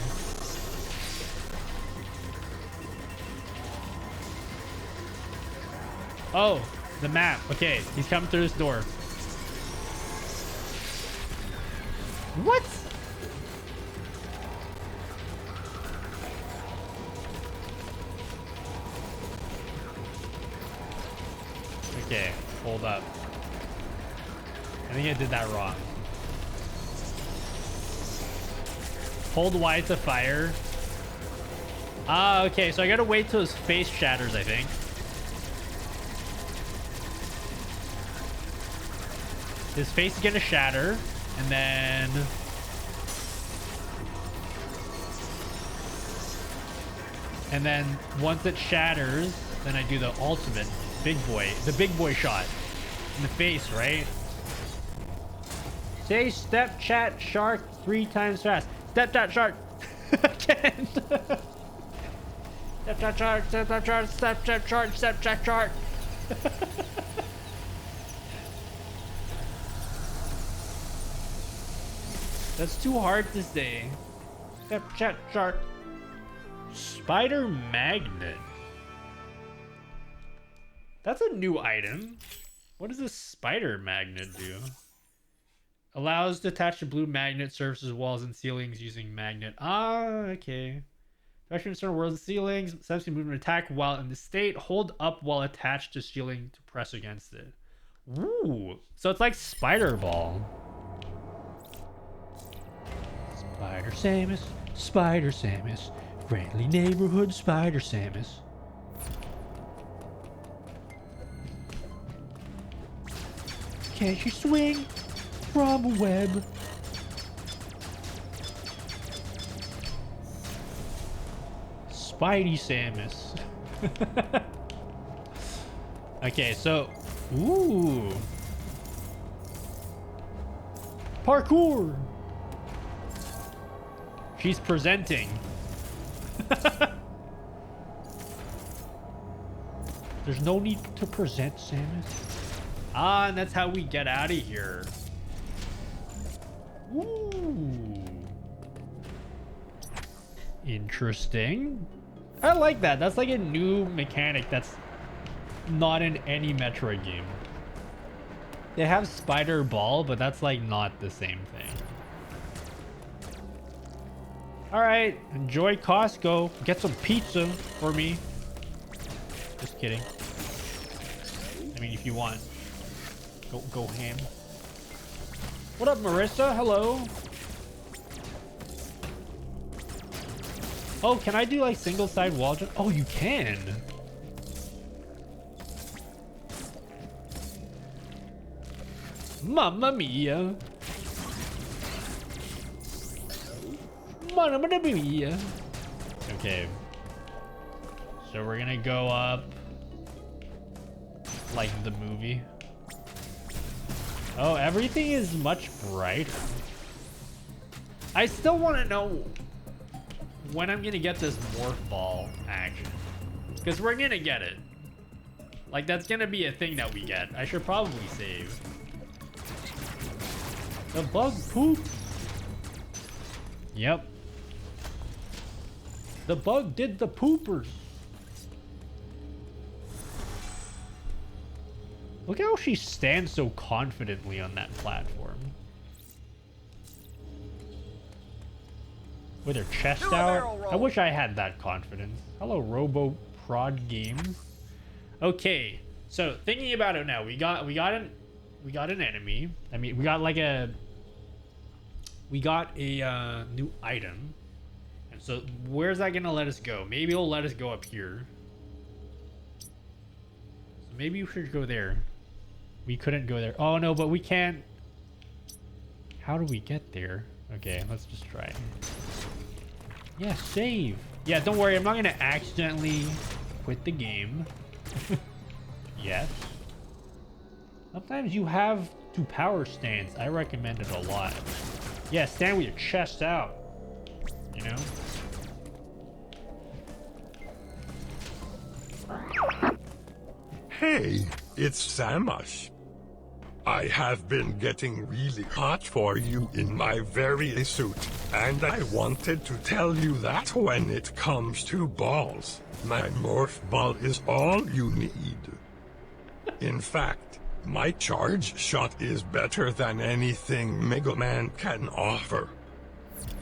[SPEAKER 1] Oh, the map. Okay, he's coming through this door. What? Okay, hold up. I think I did that wrong. Hold Y to fire. Ah, okay, so I gotta wait till his face shatters, I think. His face is gonna shatter, and then... And then once it shatters, then I do the ultimate the big boy shot in the face, right? Say step chat shark 3 times fast. Step chat shark. Again. Step chat shark, step chat shark, step chat shark, step chat shark. That's too hard to say. Step chat shark. Spider magnet. That's a new item. What does a spider magnet do? Allows to attach to blue magnet surfaces, walls, and ceilings using magnet. Ah, okay. Direction in certain worlds and ceilings. Sensory movement attack while in the state. Hold up while attached to ceiling to press against it. Ooh. So it's like Spider Ball. Spider Samus. Spider Samus. Friendly neighborhood Spider Samus. Can't you swing from a web? Spidey Samus. Okay, so... Ooh. Parkour! She's presenting. There's no need to present, Samus. Ah, and that's how we get out of here. Ooh. Interesting. I like that. That's like a new mechanic that's not in any Metroid game. They have Spider Ball, but that's like not the same thing. Alright, enjoy Costco. Get some pizza for me. Just kidding. I mean, if you want. Go ham. What up, Marissa? Hello. Oh, can I do like single side wall jump? Oh, you can. Mamma mia. Mamma mia. Okay. So we're gonna go up like the movie. Oh, everything is much brighter. I still want to know when I'm gonna get this morph ball action, because we're gonna get it. Like, that's gonna be a thing that we get. I should probably save. The bug poop. Yep. The bug did the poopers. Look how she stands so confidently on that platform. With her chest out. I wish I had that confidence. Hello, Robo Prod Games. Okay, so thinking about it now, we got an enemy. I mean, we got a new item. And so where's that gonna let us go? Maybe it'll let us go up here. So maybe we should go there. We couldn't go there. Oh no, but we can't. How do we get there? Okay, let's just try. Yeah, save. Yeah, don't worry. I'm not gonna accidentally quit the game. Yes. Sometimes you have to power stance. I recommend it a lot. Yeah, stand with your chest out. You know?
[SPEAKER 5] Hey, it's Samus. I have been getting really hot for you in my very suit, and I wanted to tell you that when it comes to balls, my morph ball is all you need. In fact, my charge shot is better than anything Mega Man can offer.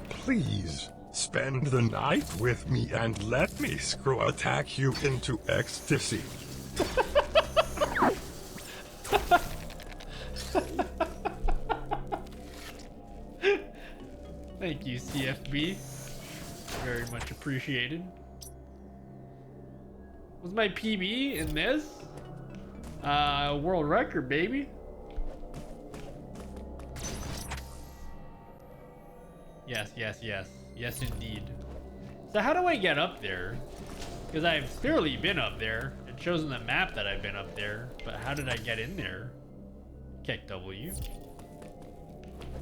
[SPEAKER 5] Please, spend the night with me and let me screw attack you into ecstasy.
[SPEAKER 1] Thank you, CFB. Very much appreciated. Was my PB in this? World record, baby. Yes, yes, yes. Yes, indeed. So how do I get up there? Because I've clearly been up there. It shows in the map that I've been up there. But how did I get in there? Kick W.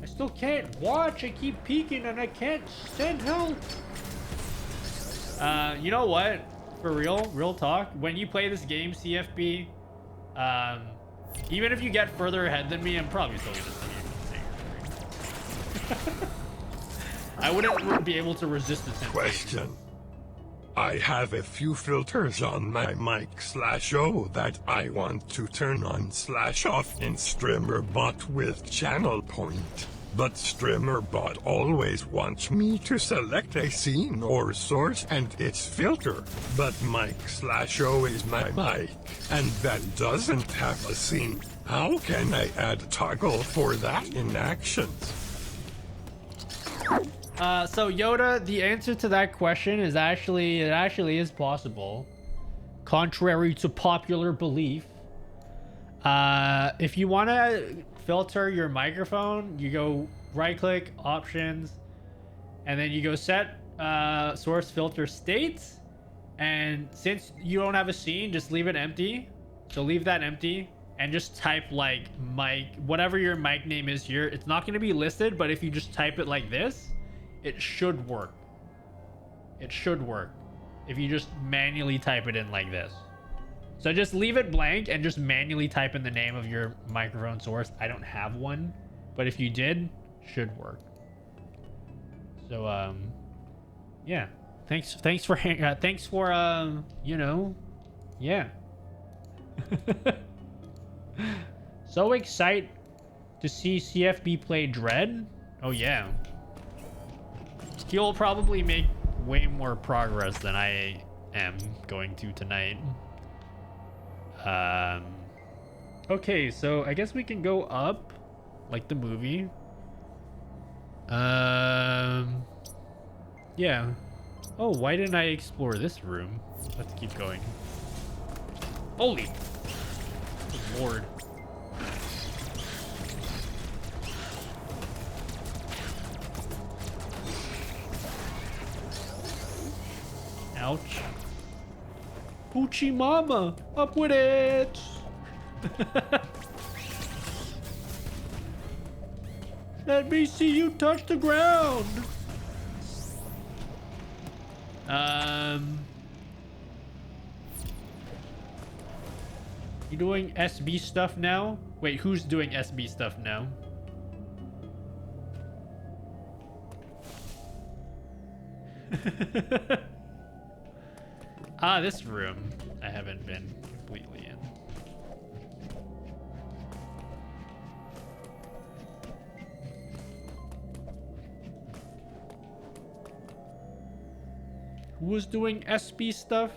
[SPEAKER 1] I still can't watch. I keep peeking and I can't send help. You know what? For real talk. When you play this game, CFB, even if you get further ahead than me, I'm probably still gonna see you. I wouldn't be able to resist the temptation.
[SPEAKER 5] Question. I have a few filters on my mic/O that I want to turn on/off in StreamerBot with channel point. But StreamerBot always wants me to select a scene or source and its filter. But mic/O is my mic, and that doesn't have a scene. How can I add toggle for that in actions?
[SPEAKER 1] So Yoda, the answer to that question is actually, it actually is possible. Contrary to popular belief. If you want to filter your microphone, you go right click options, and then you go set source filter states. And since you don't have a scene, just leave it empty. So leave that empty and just type like mic, whatever your mic name is here. It's not going to be listed, but if you just type it like this, it should work. It should work if you just manually type it in like this. So just leave it blank and just manually type in the name of your microphone source. I don't have one, but if you did, should work. So yeah, thanks for you know, yeah. So excited to see CFB play Dread. Oh yeah. He'll probably make way more progress than I am going to tonight. Okay, so I guess we can go up like the movie. Yeah. Oh, why didn't I explore this room? Let's keep going. Holy Lord. Ouch. Hoochie mama, up with it. Let me see you touch the ground. You doing SB stuff now? Wait, who's doing SB stuff now? Ah, this room I haven't been completely in. Who was doing SB stuff?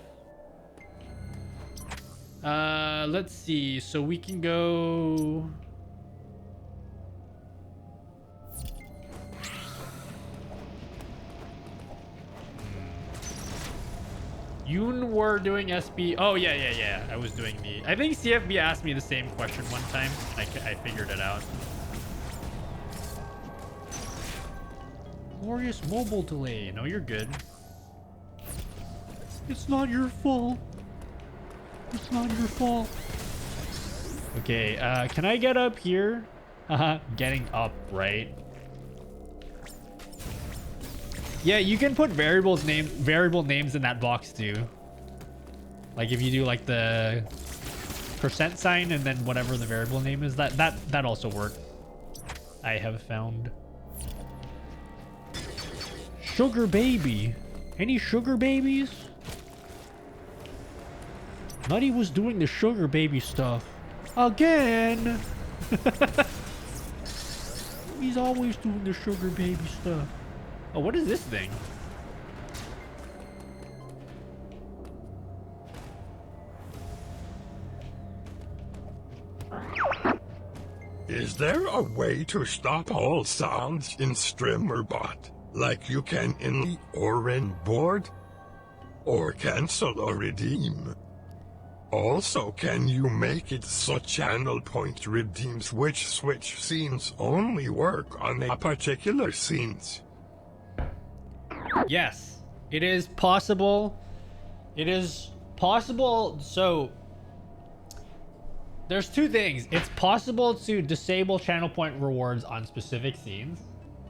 [SPEAKER 1] Let's see. So we can go... You were doing SB. Oh, yeah. I was doing the... I think CFB asked me the same question one time. I figured it out. Glorious mobile delay. No, you're good. It's not your fault. It's not your fault. Okay, can I get up here? Haha, getting up, right? Yeah, you can put variable names in that box too. Like if you do like the % and then whatever the variable name is, that also works. I have found. Sugar baby. Any sugar babies? Nutty was doing the sugar baby stuff. Again. He's always doing the sugar baby stuff. Oh, what is this thing?
[SPEAKER 5] Is there a way to stop all sounds in StreamerBot, like you can in the Oren board? Or cancel or redeem? Also, can you make it so channel point redeems which switch scenes only work on a particular scenes?
[SPEAKER 1] Yes, it is possible. It is possible. So there's two things. It's possible to disable channel point rewards on specific scenes,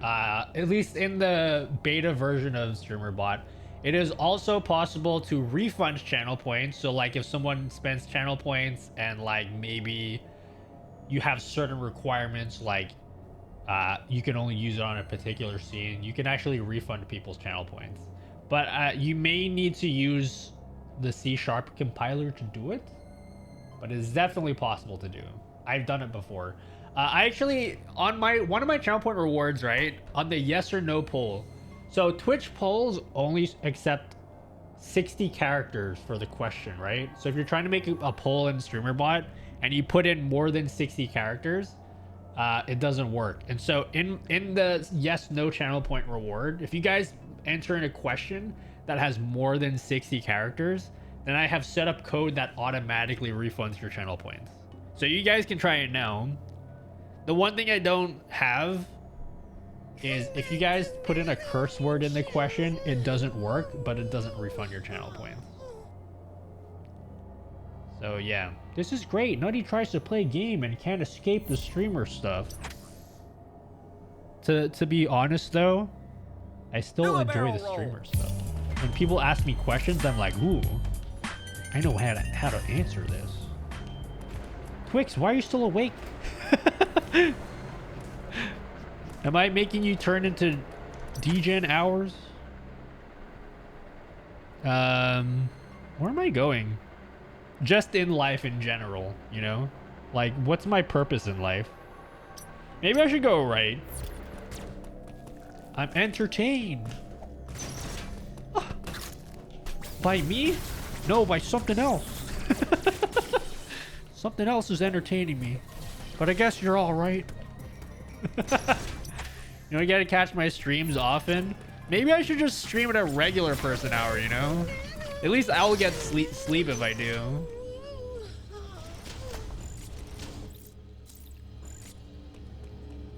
[SPEAKER 1] at least in the beta version of StreamerBot. It is also possible to refund channel points. So like if someone spends channel points and like maybe you have certain requirements, like you can only use it on a particular scene, you can actually refund people's channel points. But you may need to use the C# compiler to do it. But it is definitely possible to do. I've done it before. I actually, on one of my channel point rewards, right, on the yes or no poll. So Twitch polls only accept 60 characters for the question, right? So if you're trying to make a poll in StreamerBot and you put in more than 60 characters, it doesn't work. And so in the yes no channel point reward, if you guys enter in a question that has more than 60 characters, then I have set up code that automatically refunds your channel points. So you guys can try it now. The one thing I don't have is if you guys put in a curse word in the question, it doesn't work, but it doesn't refund your channel points. So yeah, this is great. Nutty tries to play a game and can't escape the streamer stuff. To be honest though, I still enjoy the streamer stuff. When people ask me questions, I'm like, ooh, I know how to answer this. Twix, why are you still awake? Am I making you turn into DGen hours? Where am I going? Just in life in general, you know? Like, what's my purpose in life? Maybe I should go right. I'm entertained. By me? No, by something else. Something else is entertaining me. But I guess you're all right. You know, I gotta catch my streams often. Maybe I should just stream at a regular person hour, you know? At least I'll get sleep if I do.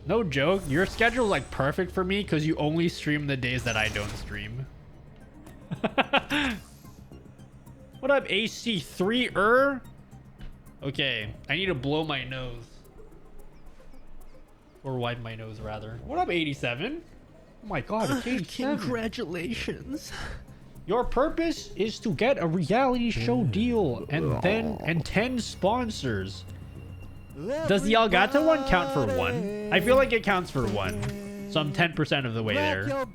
[SPEAKER 1] No joke, your schedule's like perfect for me because you only stream the days that I don't stream. What up, AC3er? Okay, I need to blow my nose. Or wipe my nose, rather. What up, 87? Oh my god, it's 87.
[SPEAKER 8] Congratulations.
[SPEAKER 1] Your purpose is to get a reality show deal and 10 sponsors. Does the Elgato one count for 1? I feel like it counts for 1. So I'm 10% of the way there.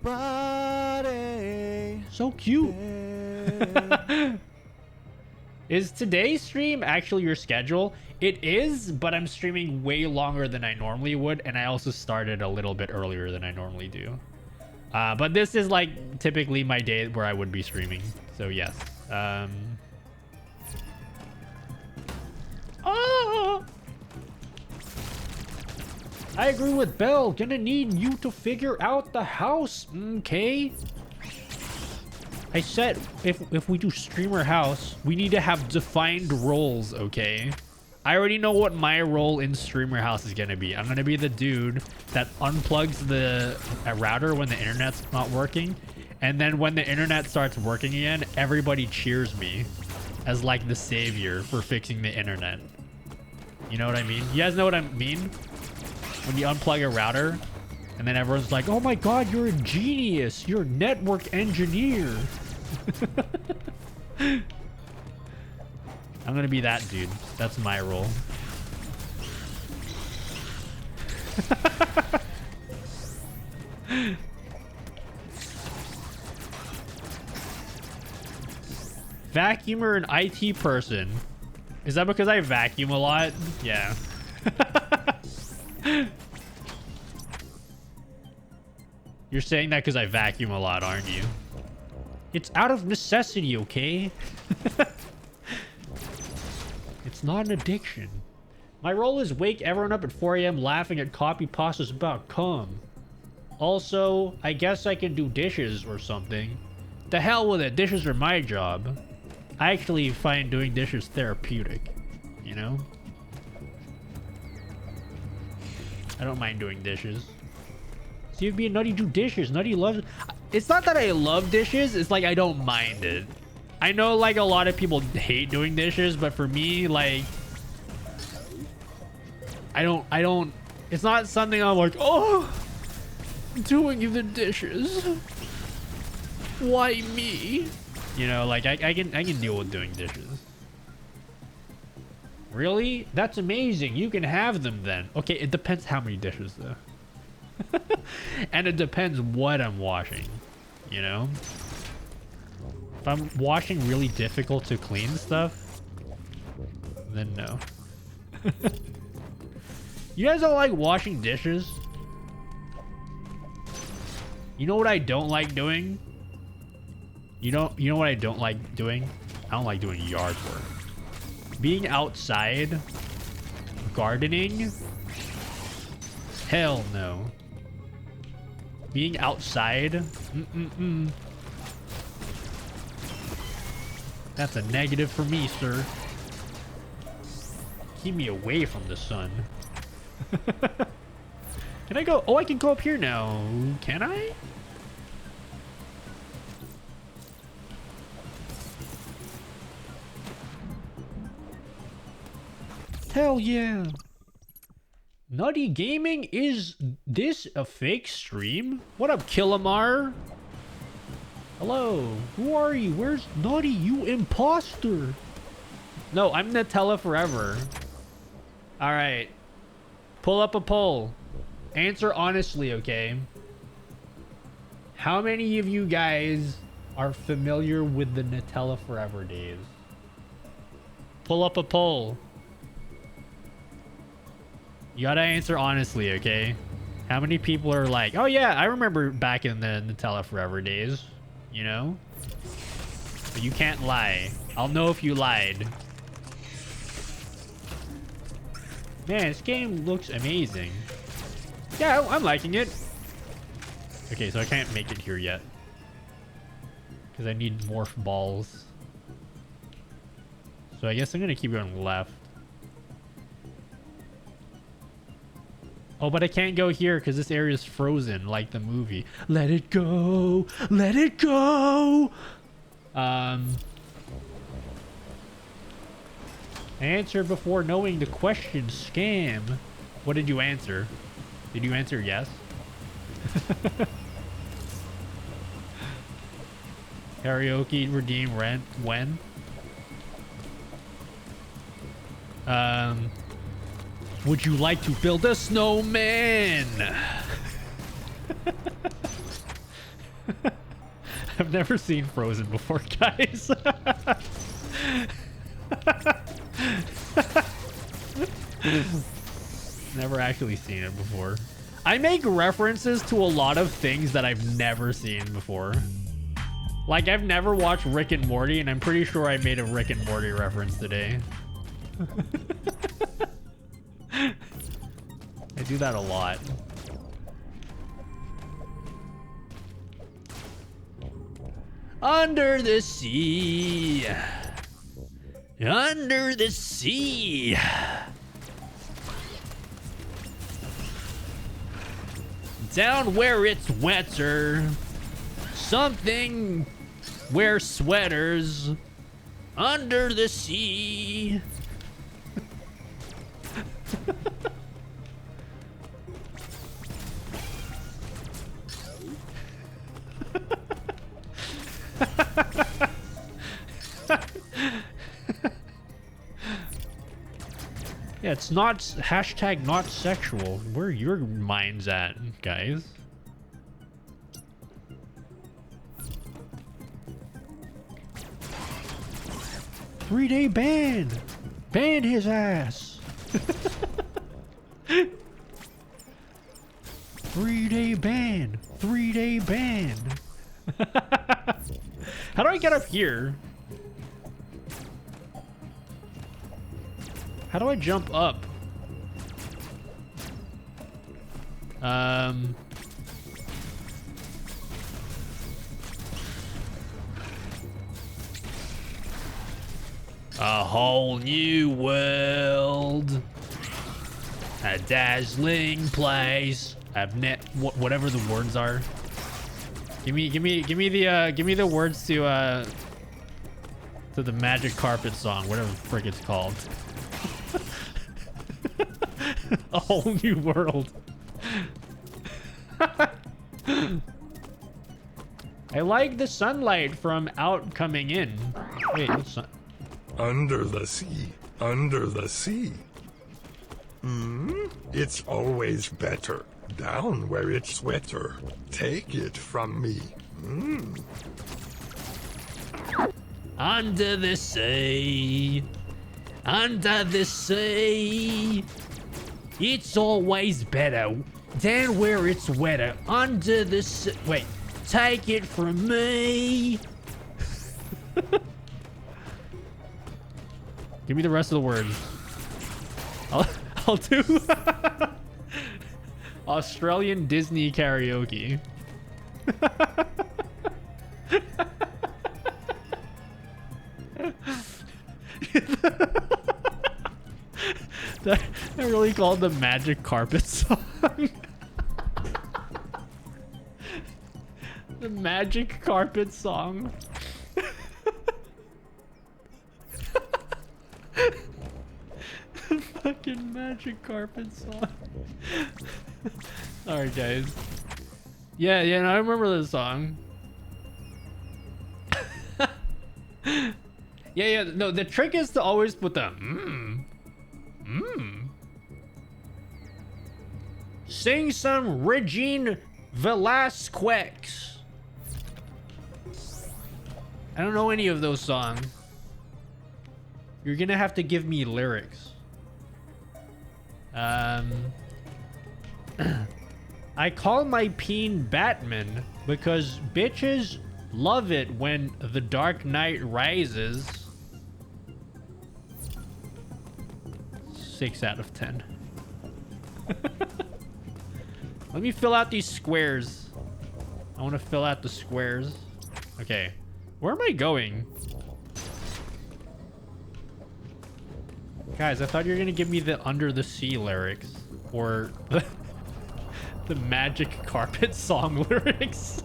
[SPEAKER 1] So cute. Is today's stream actually your schedule? It is, but I'm streaming way longer than I normally would, and I also started a little bit earlier than I normally do. But this is like typically my day where I would be streaming. So yes. Oh! I agree with Bell. Gonna need you to figure out the house, okay? I said if we do streamer house, we need to have defined roles, okay? I already know what my role in streamer house is gonna be. I'm gonna be the dude that unplugs the router when the internet's not working, and then when the internet starts working again, everybody cheers me as like the savior for fixing the internet. You know what I mean? You guys know what I mean? When you unplug a router and then everyone's like, oh my god, you're a genius, you're a network engineer. I'm gonna be that dude. That's my role. Vacuumer and IT person. Is that because I vacuum a lot? Yeah. You're saying that because I vacuum a lot, aren't you? It's out of necessity, okay? It's not an addiction. My role is wake everyone up at 4 a.m. laughing at copy pastas about cum. Also, I guess I can do dishes or something. The hell with it, dishes are my job. I actually find doing dishes therapeutic, you know? I don't mind doing dishes. See if me and Nutty do dishes. Nutty loves... It's not that I love dishes, it's like I don't mind it. I know like a lot of people hate doing dishes, but for me, like... I don't... It's not something I'm like, oh, doing the dishes. Why me? You know, like I can deal with doing dishes. Really? That's amazing. You can have them then. Okay, it depends how many dishes though. And it depends what I'm washing, you know? If I'm washing really difficult to clean stuff, then no. You guys don't like washing dishes? You know what I don't like doing? You know what I don't like doing? I don't like doing yard work. Being outside, gardening, hell no. Being outside, that's a negative for me, sir. Keep me away from the sun. Can I go? Oh, I can go up here now. Can I? Hell yeah. Nutty Gaming, is this a fake stream? What up, Killamar? Hello. Who are you? Where's Nutty? You imposter. No, I'm Nutella forever. Alright. Pull up a poll. Answer honestly, okay? How many of you guys are familiar with the Nutella forever days? Pull up a poll. You gotta answer honestly, okay? How many people are like, oh yeah, I remember back in the Nutella forever days, you know? But you can't lie. I'll know if you lied. Man, this game looks amazing. Yeah, I'm liking it. Okay, so I can't make it here yet. Because I need morph balls. So I guess I'm gonna keep going left. Oh, but I can't go here because this area is frozen, like the movie. Let it go! Let it go! Answer before knowing the question. Scam. What did you answer? Did you answer yes? Karaoke redeem rent when? Would you like to build a snowman? I've never seen Frozen before, guys. Never actually seen it before. I make references to a lot of things that I've never seen before. Like, I've never watched Rick and Morty, and I'm pretty sure I made a Rick and Morty reference today. I do that a lot. Under the sea. Under the sea. Down where it's wetter. Something wear sweaters. Under the sea. Yeah, it's not hashtag not sexual. Where are your minds at, guys? Three-day ban. Ban his ass. 3-day ban. 3-day ban. How do I get up here? How do I jump up? A whole new world. A dazzling place. I've whatever the words are. Give me the words to the Magic Carpet song, whatever the frick it's called. A whole new world. I like the sunlight from out coming in. Wait, what's sun?
[SPEAKER 5] Under the sea, under the sea. It's always better down where it's wetter. Take it from me.
[SPEAKER 1] Under the sea, under the sea. It's always better down where it's wetter. Under the sea. Wait, take it from me. Give me the rest of the words. I'll do Australian Disney karaoke. That really called the Magic Carpet song. The Magic Carpet song. Fucking Magic Carpet song. Alright, guys. Yeah, no, I remember this song. Yeah, no, the trick is to always put the Sing some Regine Velasquez. I don't know any of those songs. You're gonna have to give me lyrics. I call my peen Batman because bitches love it when the Dark Knight rises. 6 out of 10. Let me fill out these squares. I want to fill out the squares. Okay. Where am I going? Guys, I thought you were going to give me the Under the Sea lyrics. Or the Magic Carpet song lyrics.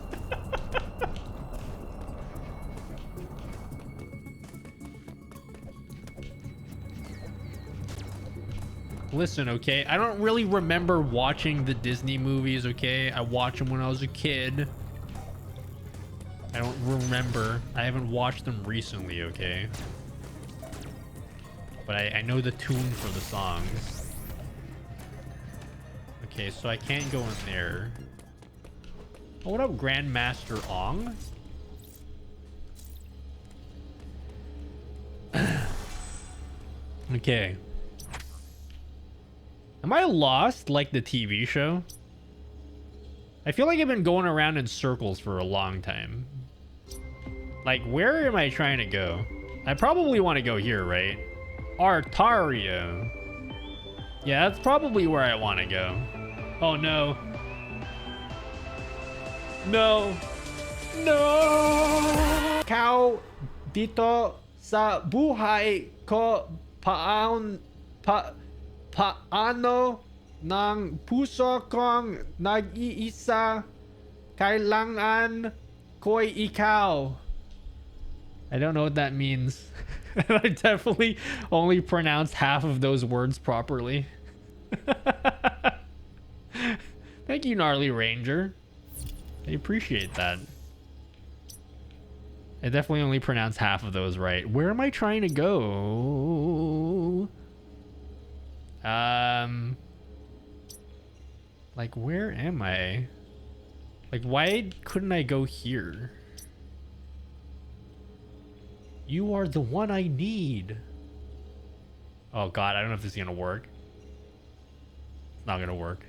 [SPEAKER 1] Listen, okay? I don't really remember watching the Disney movies, okay? I watched them when I was a kid. I don't remember. I haven't watched them recently, okay? But I know the tune for the songs. Okay, so I can't go in there. Oh, what up, Grandmaster Ong? Okay. Am I lost like the TV show? I feel like I've been going around in circles for a long time. Like, where am I trying to go? I probably want to go here, right? Artario. Yeah, that's probably where I want to go. Oh, no. No. No! Kau dito sa buhay ko paano ng puso kong nag-iisa kailangan ko'y ikaw. I don't know what that means. I definitely only pronounced half of those words properly. Thank you, Gnarly Ranger. I appreciate that. I definitely only pronounced half of those right. Where am I trying to go? Like, where am I? Like, why couldn't I go here? You are the one I need. Oh god, I don't know if this is gonna work. It's not gonna work.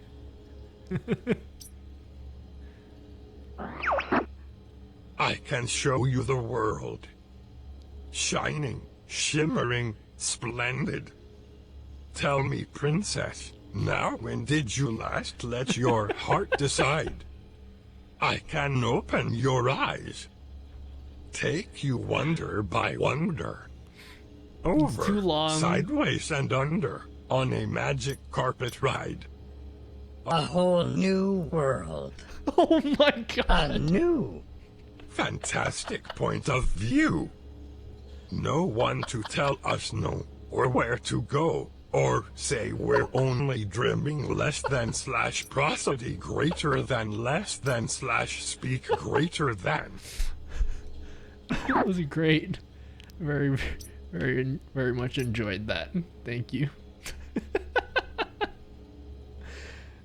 [SPEAKER 5] I can show you the world. Shining, shimmering, splendid. Tell me, princess, now when did you last let your heart decide? I can open your eyes. Take you wonder by wonder. Over,
[SPEAKER 1] too long.
[SPEAKER 5] sideways and under, on a magic carpet ride.
[SPEAKER 6] A whole new world.
[SPEAKER 1] Oh my god.
[SPEAKER 6] A new.
[SPEAKER 5] Fantastic point of view. No one to tell us no, or where to go, or say we're only dreaming less than / prosody greater than less than / speak greater than.
[SPEAKER 1] That was great. Very, very much enjoyed that. Thank you.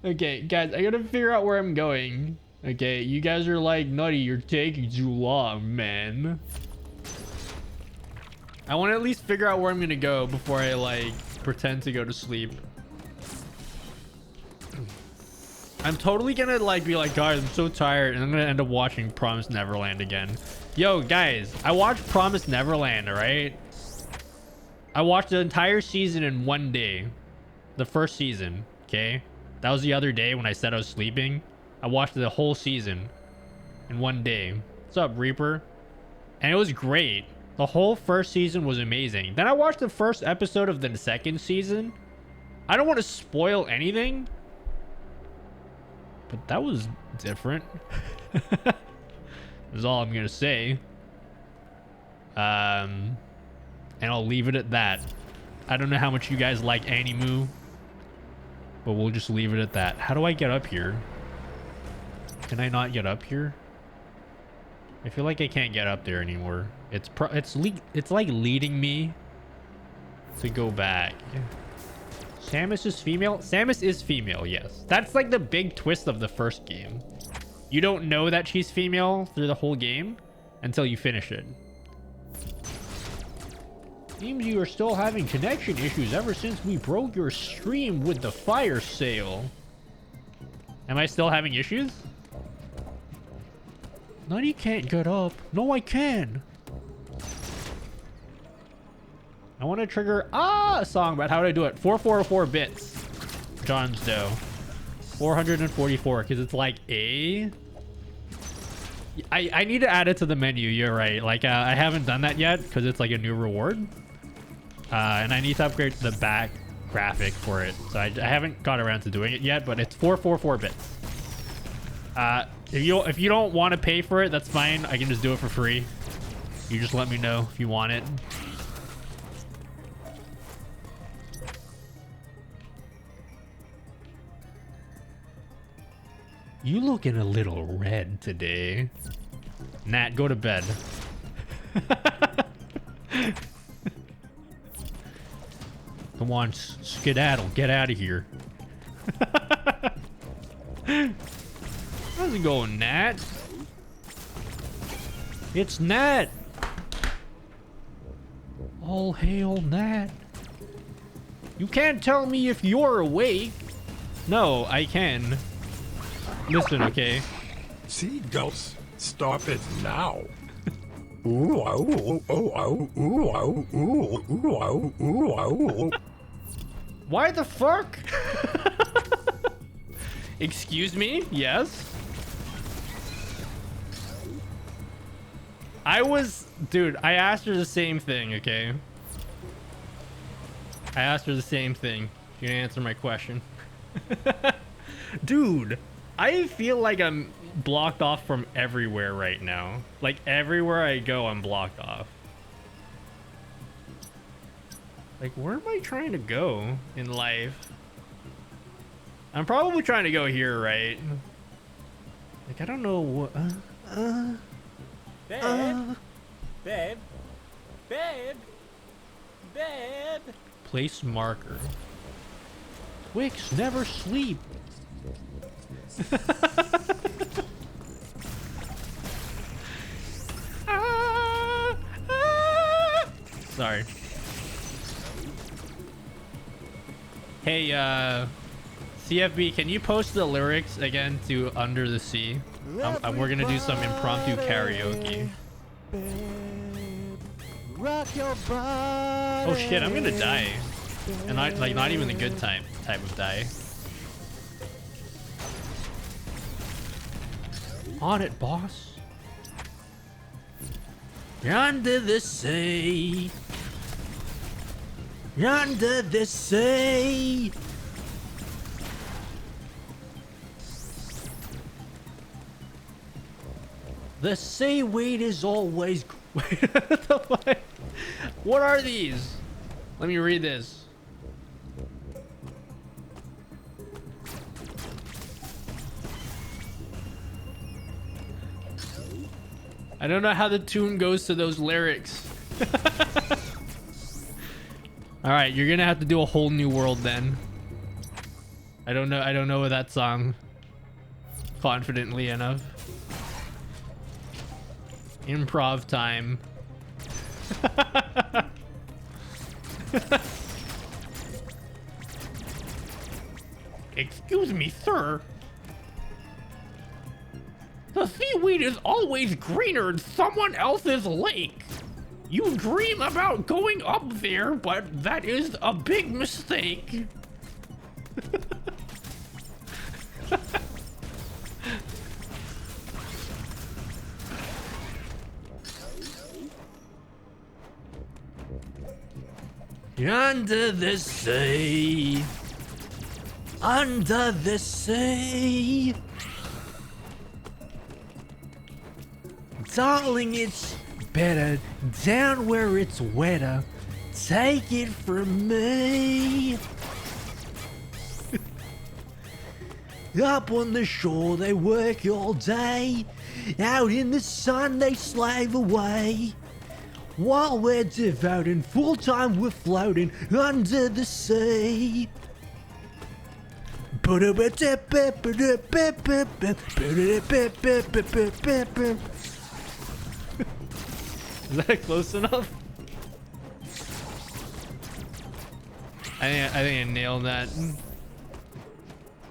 [SPEAKER 1] Okay, guys, I gotta figure out where I'm going. Okay, you guys are like, Nutty, you're taking too long, man. I want to at least figure out where I'm gonna go before I like pretend to go to sleep. I'm totally gonna like be like, guys, I'm so tired, and I'm gonna end up watching Promised Neverland again. Yo, guys, I watched Promised Neverland, alright? I watched the entire season in one day. The first season, okay? That was the other day when I said I was sleeping. I watched the whole season in one day. What's up, Reaper? And it was great. The whole first season was amazing. Then I watched the first episode of the second season. I don't want to spoil anything, but that was different. Is all I'm gonna say. And I'll leave it at that. I don't know how much you guys like Animu, but we'll just leave it at that. How do I get up here? Can I not get up here? I feel like I can't get up there anymore. It's like leading me to go back. Samus is female? Samus is female, yes. That's like the big twist of the first game. You don't know that she's female through the whole game until you finish it. Seems you are still having connection issues ever since we broke your stream with the fire sale. Am I still having issues? Nutty can't get up. No, I can. I want to trigger a song about how to do it. 444 bits. John's Doe. 444 because it's like a. I need to add it to the menu. You're right. Like I haven't done that yet because it's like a new reward. And I need to upgrade the back graphic for it. So I haven't got around to doing it yet, but it's 444 bits. If you don't want to pay for it, that's fine. I can just do it for free. You just let me know if you want it. You looking a little red today. Nat, go to bed. Come on, skedaddle. Get out of here. How's it going, Nat? It's Nat. All hail Nat. You can't tell me if you're awake. No, I can. Listen, okay?
[SPEAKER 5] Seagulls, stop it now. Ooh, oh, oh, oh, ooh, oh, ooh, ooh, oh, ooh, oh.
[SPEAKER 1] Why the fuck? Excuse me? Yes? Dude, I asked her the same thing, okay? I asked her the same thing. She didn't answer my question. Dude, I feel like I'm blocked off from everywhere right now. Like everywhere I go, I'm blocked off. Like, where am I trying to go in life? I'm probably trying to go here, right? Like, I don't know what...
[SPEAKER 7] Babe, babe, babe, babe.
[SPEAKER 1] Place marker. Twix never sleep. Sorry. Hey, CFB, can you post the lyrics again to Under the Sea? We're gonna do some impromptu karaoke.
[SPEAKER 7] Rock your body.
[SPEAKER 1] Oh shit, I'm gonna die. And not even the good type of die. On it, boss. Under the sea. Under the sea. The seaweed is always. What are these? Let me read this. I don't know how the tune goes to those lyrics. All right, you're gonna have to do a whole new world then. I don't know that song confidently enough. Improv time. Excuse me, sir. The seaweed is always greener in someone else's lake. You dream about going up there, but that is a big mistake. Under the sea. Under the sea. Darling, it's better down where it's wetter. Take it from me. Up on the shore they work all day. Out in the sun they slave away. While we're devoting full time we're floating under the sea. Is that close enough? I think I nailed that.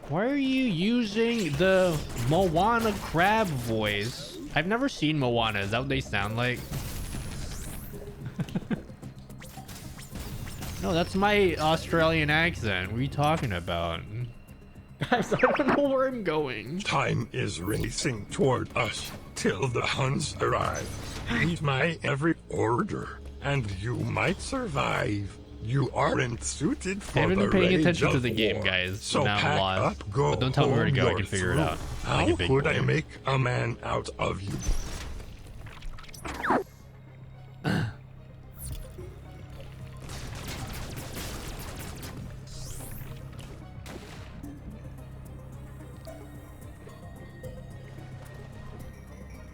[SPEAKER 1] Why are you using the Moana crab voice? I've never seen Moana. Is that what they sound like? No, that's my Australian accent. What are you talking about? Guys, I don't know where I'm going.
[SPEAKER 5] Time is racing toward us till the Huns arrive. Heed my every order, and you might survive. You aren't suited for
[SPEAKER 1] I haven't
[SPEAKER 5] the
[SPEAKER 1] been paying
[SPEAKER 5] rage
[SPEAKER 1] attention to
[SPEAKER 5] of
[SPEAKER 1] the game,
[SPEAKER 5] war.
[SPEAKER 1] guys.
[SPEAKER 5] So
[SPEAKER 1] Now I'm
[SPEAKER 5] pack
[SPEAKER 1] lost.
[SPEAKER 5] up, go
[SPEAKER 1] But don't tell me where to
[SPEAKER 5] home,
[SPEAKER 1] go. I
[SPEAKER 5] you're
[SPEAKER 1] can figure it
[SPEAKER 5] through.
[SPEAKER 1] out.
[SPEAKER 5] How
[SPEAKER 1] Like a big
[SPEAKER 5] could
[SPEAKER 1] boy.
[SPEAKER 5] I make a man out of you?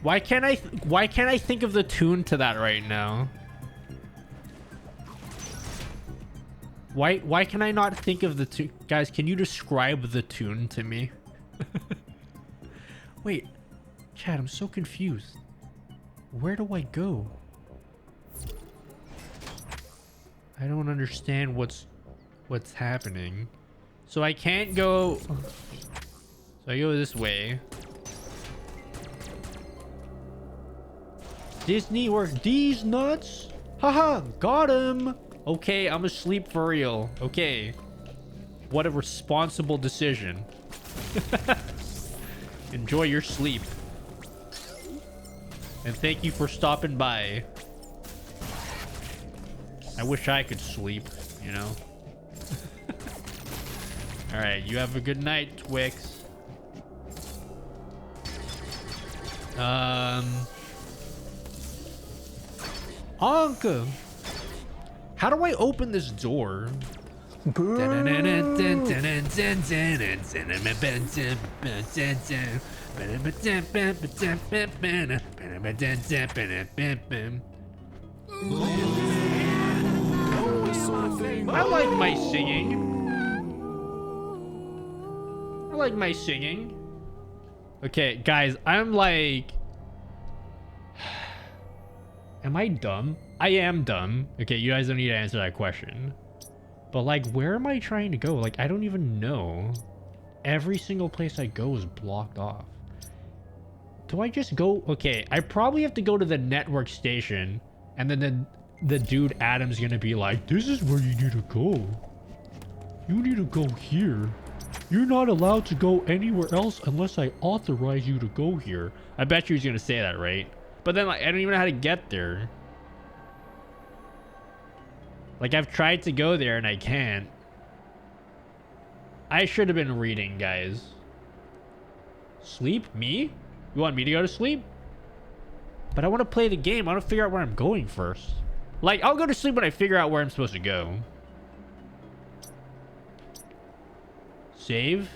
[SPEAKER 1] Why can't I think of the tune to that right now? Why can I not think of the tune? Guys, can you describe the tune to me? Wait, Chad, I'm so confused. Where do I go? I don't understand what's happening. So I can't go. So I go this way. Disney work these nuts? Haha, got him. Okay, I'm asleep for real. Okay. What a responsible decision. Enjoy your sleep. And thank you for stopping by. I wish I could sleep, you know? Alright, you have a good night, Twix. Anka! How do I open this door? I like my singing. I like my singing. Okay, guys, I'm like... Am I dumb? I am dumb. Okay, you guys don't need to answer that question. But like, where am I trying to go? Like, I don't even know. Every single place I go is blocked off. Do I just go? Okay, I probably have to go to the network station, and then the dude Adam's gonna be like, this is where you need to go. You need to go here. You're not allowed to go anywhere else unless I authorize you to go here. I bet you he's gonna say that, right? But then like, I don't even know how to get there. Like, I've tried to go there and I can't. I should have been reading, guys. Sleep? Me? You want me to go to sleep? But I want to play the game. I want to figure out where I'm going first. Like, I'll go to sleep when I figure out where I'm supposed to go. Save?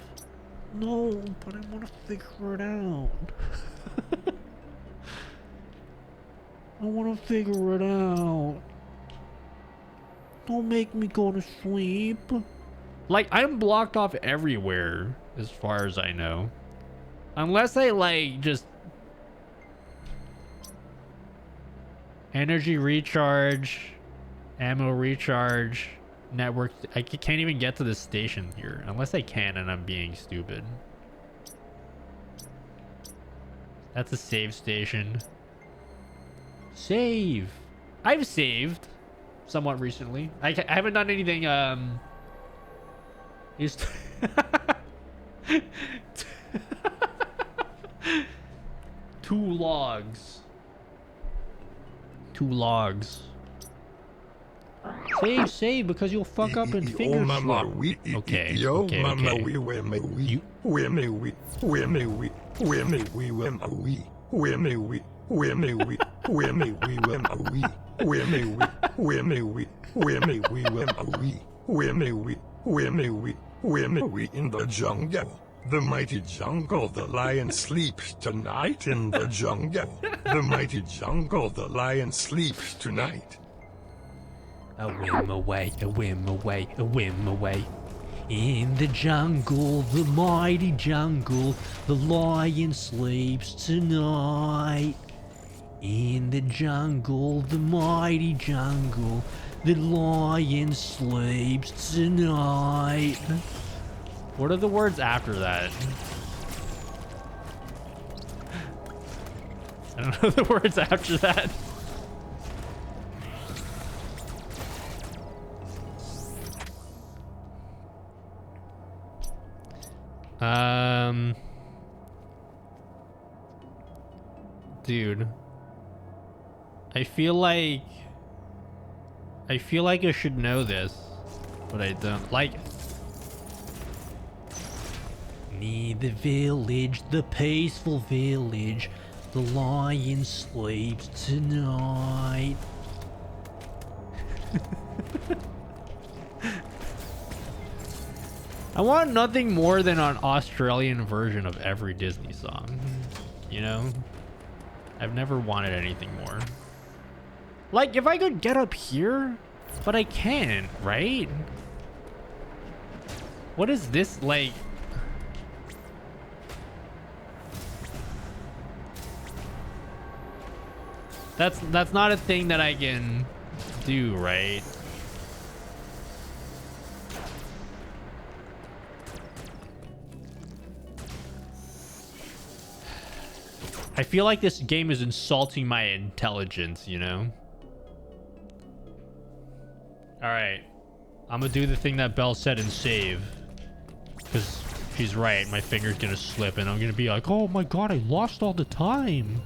[SPEAKER 1] No, but I want to figure it out. I want to figure it out. Don't make me go to sleep. Like, I'm blocked off everywhere, as far as I know. Unless I, like, just... Energy recharge, ammo recharge, network... I can't even get to the station here. Unless I can and I'm being stupid. That's a save station. Save! I've saved. Somewhat recently. I haven't done anything, Just... Two logs. Save, because you'll fuck up and finger slap. Okay,
[SPEAKER 5] We in the jungle. The mighty jungle, the lion sleeps tonight in the jungle. The mighty jungle, the lion sleeps tonight.
[SPEAKER 1] A whim away, a whim away, a whim away. In the jungle, the mighty jungle, the lion sleeps tonight. In the jungle, the mighty jungle, the lion sleeps tonight. What are the words after that? I don't know the words after that. Dude. I feel like I should know this, but I don't. Like, near the village, the peaceful village, the lion sleeps tonight. I want nothing more than an Australian version of every Disney song, you know? I've never wanted anything more. Like, if I could get up here, but I can't, right? What is this, like? That's not a thing that I can do, right? I feel like this game is insulting my intelligence, you know? Alright. I'm gonna do the thing that Belle said and save. Because she's right. My finger's gonna slip and I'm gonna be like, oh my god, I lost all the time.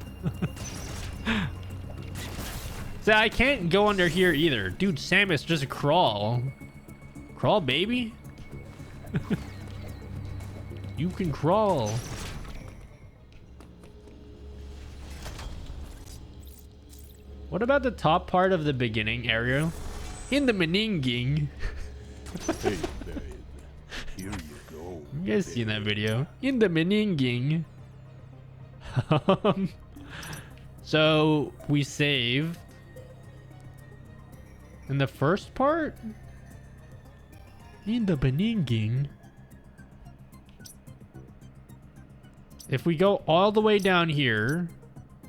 [SPEAKER 1] See, I can't go under here either. Dude, Samus, just crawl. Crawl, baby. You can crawl. What about the top part of the beginning area? In the meninging.
[SPEAKER 8] Hey, babe. Here you go.
[SPEAKER 1] You guys seen that video? In the meninging. So we save. In the first part? In the meninging. If we go all the way down here,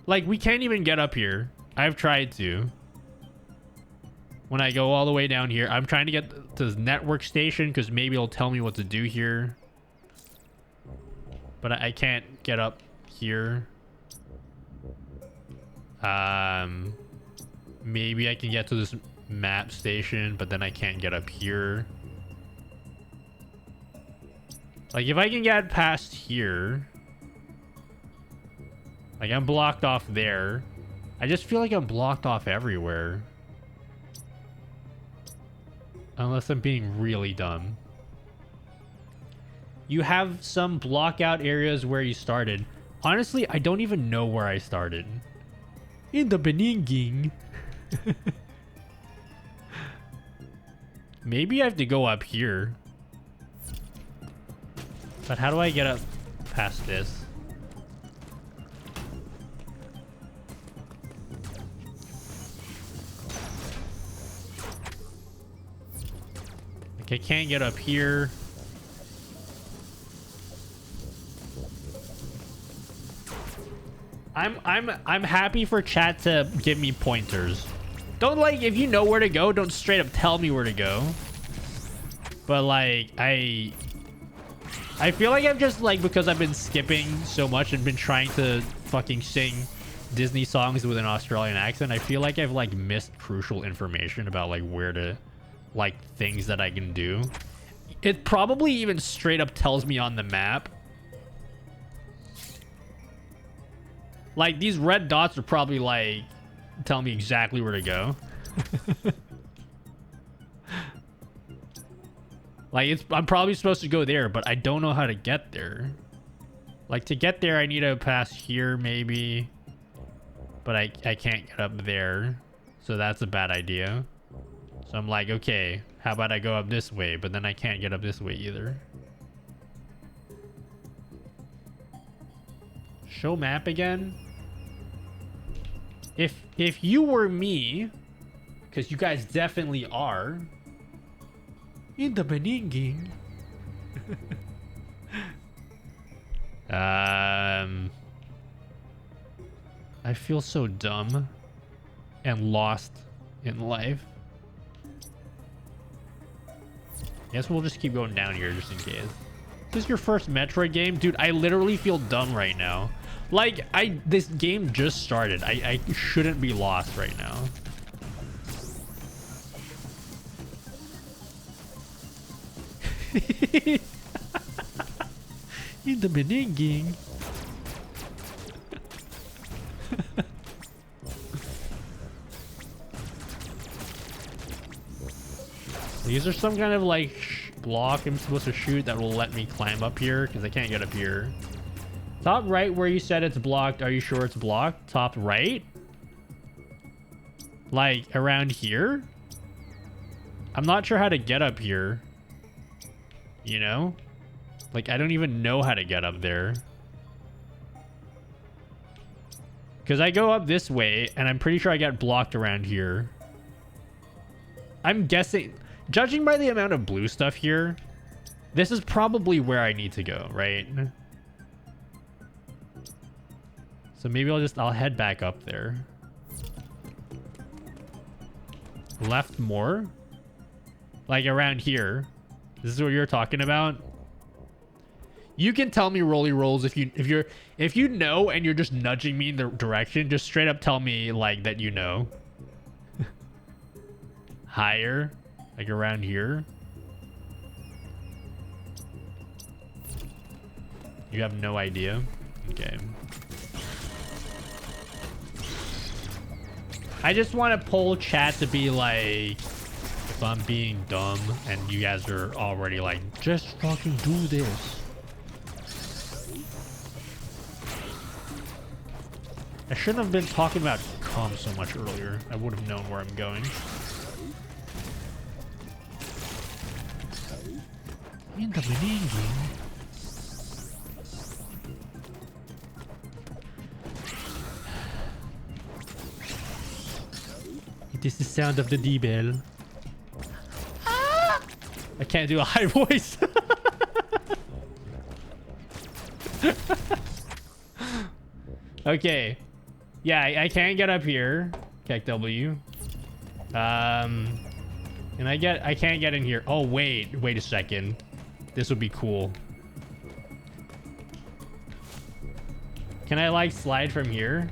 [SPEAKER 1] like we can't even get up here. I've tried to. when I go all the way down here. I'm trying to get to the network station because maybe it'll tell me what to do here. But I can't get up here. Maybe I can get to this map station, but then I can't get up here. Like, if I can get past here... Like, I'm blocked off there. I just feel like I'm blocked off everywhere. Unless I'm being really dumb. You have some block out areas where you started. Honestly, I don't even know where I started. In the beginning. Maybe I have to go up here. But how do I get up past this? Like, I can't get up here. I'm happy for chat to give me pointers. Don't, like, if you know where to go, don't straight up tell me where to go. But like, I feel like I've just, like, because I've been skipping so much and been trying to fucking sing Disney songs with an Australian accent, I feel like I've, like, missed crucial information about, like, where to, like, things that I can do. It probably even straight up tells me on the map. Like, these red dots are probably, like, telling me exactly where to go. Like, I'm probably supposed to go there, but I don't know how to get there. Like, to get there, I need to pass here, maybe. But I can't get up there. So that's a bad idea. So I'm like, okay, how about I go up this way? But then I can't get up this way either. Show map again? If you were me, because you guys definitely are, in the beginning. I feel so dumb and lost in life. Guess we'll just keep going down here just in case. This is your first Metroid game? Dude, I literally feel dumb right now. Like, this game just started. I shouldn't be lost right now. In the beginning. These are some kind of, like, block I'm supposed to shoot that will let me climb up here because I can't get up here. Top right where you said it's blocked. Are you sure it's blocked? Top right? Like, around here? I'm not sure how to get up here. You know? Like, I don't even know how to get up there. Because I go up this way, and I'm pretty sure I get blocked around here. I'm guessing... Judging by the amount of blue stuff here, this is probably where I need to go, right? So maybe I'll head back up there. Left more? Like around here. This is what you're talking about? You can tell me rolly rolls if you know and you're just nudging me in the direction, just straight up tell me like that you know. Higher? Like around here? You have no idea? Okay. I just want to poll chat to be like, if I'm being dumb and you guys are already like, just fucking do this. I shouldn't have been talking about calm so much earlier. I would have known where I'm going. In the beginning. It is the sound of the D-bell. Ah! I can't do a high voice. Okay. Yeah, I can't get up here. Check W. Can I get... I can't get in here. Oh, wait a second. This would be cool. Can I like slide from here?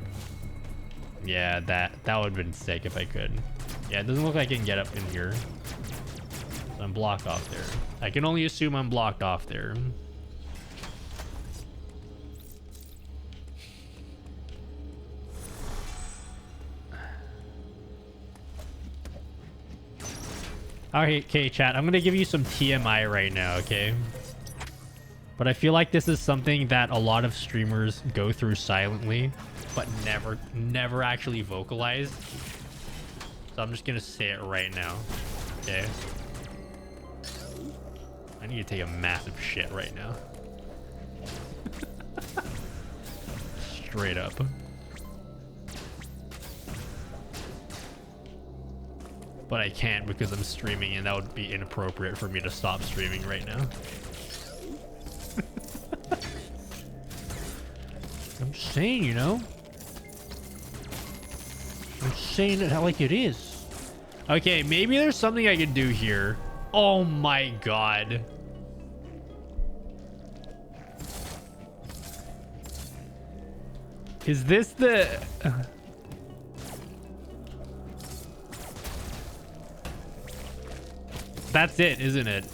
[SPEAKER 1] Yeah, that would have been sick if I could. Yeah, it doesn't look like I can get up in here. So I'm blocked off there. I can only assume I'm blocked off there. Okay, chat, I'm gonna give you some TMI right now, okay? But I feel like this is something that a lot of streamers go through silently, but never actually vocalize. So I'm just gonna say it right now, okay? I need to take a massive shit right now. Straight up. But I can't because I'm streaming, and that would be inappropriate for me to stop streaming right now. I'm just saying, you know? I'm saying it like it is. Okay, maybe there's something I can do here. Oh my god. Is this the... That's it, isn't it?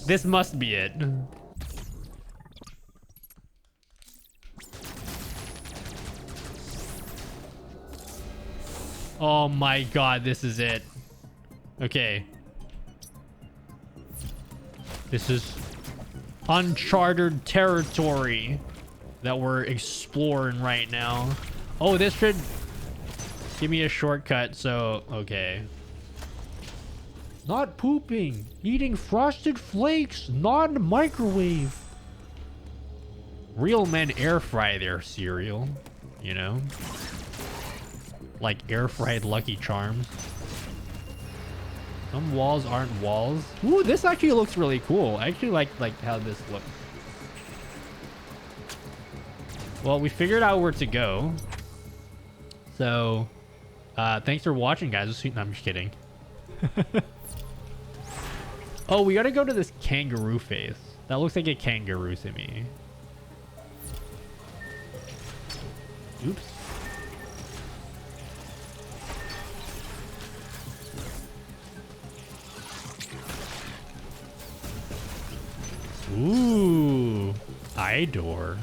[SPEAKER 1] This must be it. Oh my god, this is it. Okay. This is uncharted territory that we're exploring right now. Oh, this should give me a shortcut, so okay. Not pooping, eating frosted flakes, non-microwave. Real men air fry their cereal, you know? Like air fried Lucky Charms. Some walls aren't walls. Ooh, this actually looks really cool. I actually like how this looks. Well, we figured out where to go. So, thanks for watching, guys. No, I'm just kidding. Oh, we gotta go to this kangaroo face. That looks like a kangaroo to me. Oops. Ooh, eye door.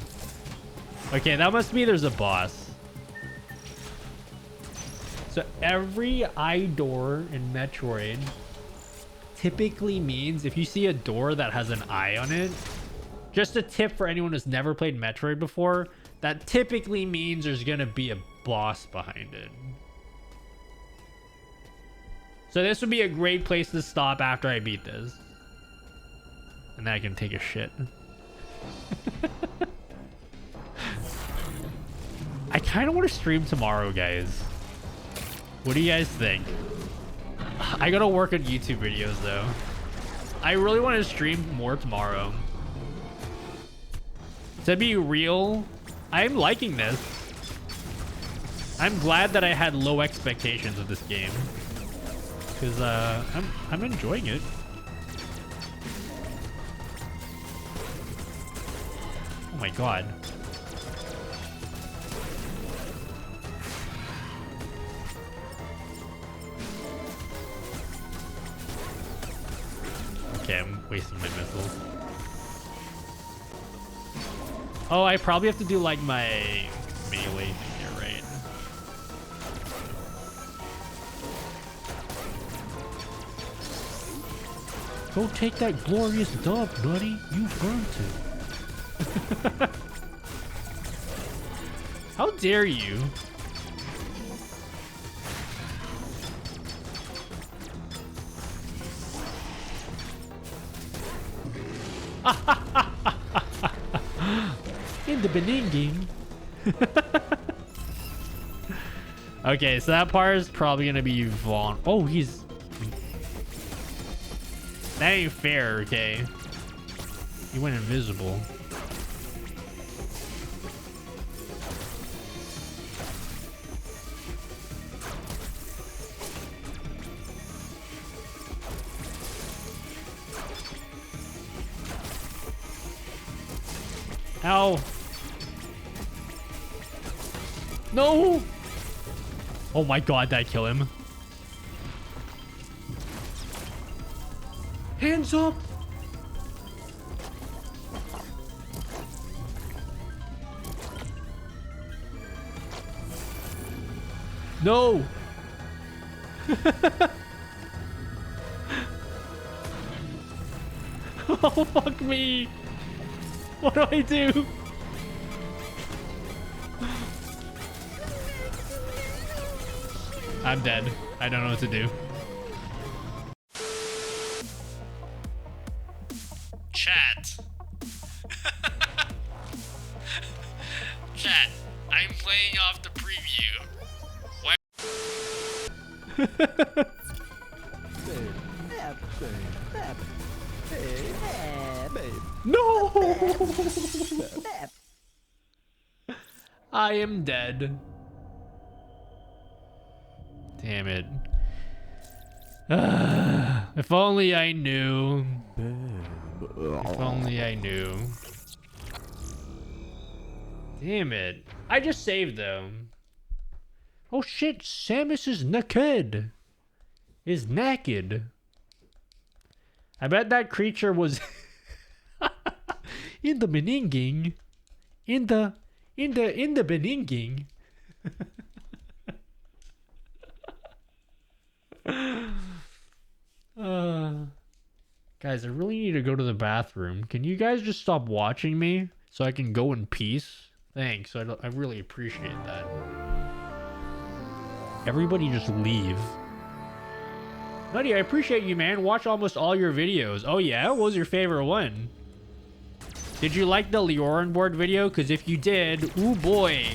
[SPEAKER 1] Okay, that must be there's a boss. So every eye door in Metroid typically means if you see a door that has an eye on it, just a tip for anyone who's never played Metroid before, that typically means there's gonna be a boss behind it. So this would be a great place to stop after I beat this. And then I can take a shit. I kind of want to stream tomorrow, guys. What do you guys think? I gotta work on YouTube videos, though. I really want to stream more tomorrow. To be real, I'm liking this. I'm glad that I had low expectations of this game. Because I'm enjoying it. Oh my god. Okay, I'm wasting my missiles. Oh, I probably have to do like my melee thing here, right? Go take that glorious dub, buddy. You've earned it. How dare you? In the beninging. Okay, so that part is probably gonna be Vaughn. Oh, he's... That ain't fair, okay? He went invisible. Ow. No. Oh my god, did I kill him? Hands up. No. Oh, fuck me. What do I do? I'm dead. I don't know what to do. Chat. Chat. I'm playing off the preview. Why? No! I am dead. Damn it. If only I knew. If only I knew. Damn it. I just saved them. Oh shit, Samus is naked. Is naked. I bet that creature was in the beninging. In the beninging. Guys, I really need to go to the bathroom. Can you guys just stop watching me so I can go in peace? Thanks. I really appreciate that. Everybody just leave. Nutty, I appreciate you, man. Watch almost all your videos. Oh yeah? What was your favorite one? Did you like the Leorin board video? Because if you did, ooh boy,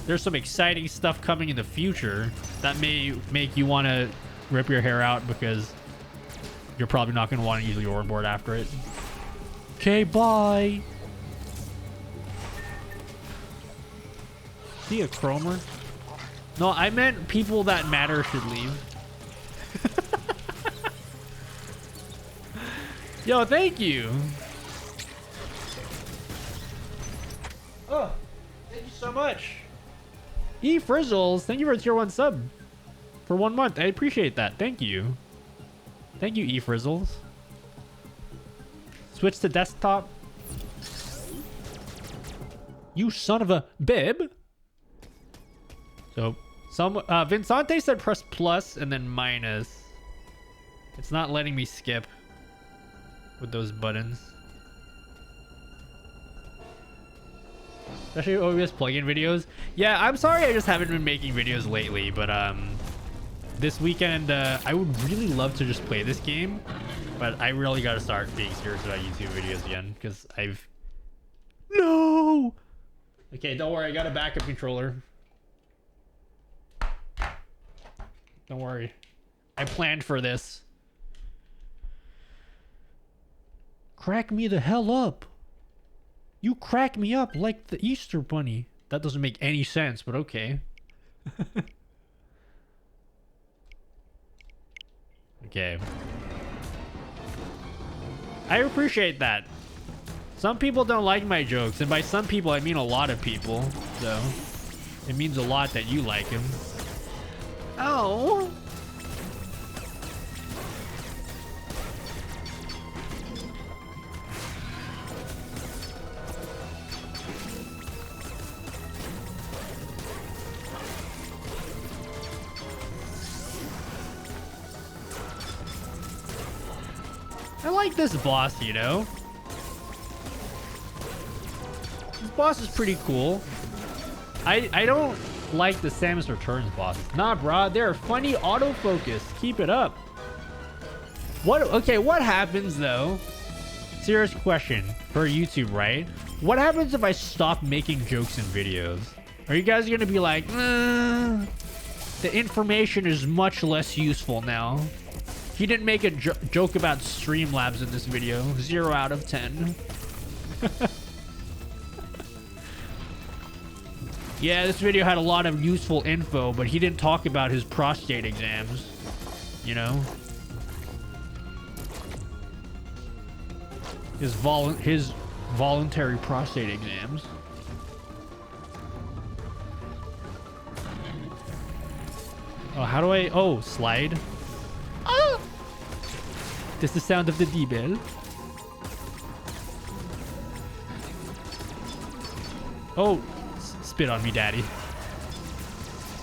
[SPEAKER 1] there's some exciting stuff coming in the future that may make you want to rip your hair out because you're probably not going to want to use the Leorin board after it. Okay, bye. See a chromer? No, I meant people that matter should leave. Yo, thank you. Oh, thank you so much. E Frizzles, thank you for a tier 1 sub for 1 month. I appreciate that. Thank you. Thank you, E Frizzles. Switch to desktop. You son of a bib. So, Vincente said press plus and then minus. It's not letting me skip with those buttons. Especially OBS plugin videos. Yeah, I'm sorry I just haven't been making videos lately, but this weekend I would really love to just play this game, but I really gotta start being serious about YouTube videos again because I've... No! Okay, don't worry, I got a backup controller. Don't worry. I planned for this. Crack me the hell up. You crack me up like the Easter Bunny. That doesn't make any sense, but okay. Okay. I appreciate that. Some people don't like my jokes, and by some people I mean a lot of people. So it means a lot that you like him. Oh. I like this boss, you know? This boss is pretty cool. I don't like the Samus Returns boss. Nah, brah, they're funny autofocus. Keep it up. Okay, what happens though? Serious question for YouTube, right? What happens if I stop making jokes in videos? Are you guys gonna be like, the information is much less useful now? He didn't make a joke about Streamlabs in this video. 0 out of 10. Yeah, this video had a lot of useful info, but he didn't talk about his prostate exams. You know? His Voluntary prostate exams. Oh, how do I... Oh, slide. Ah! This is the sound of the D-bell. Oh, spit on me, daddy.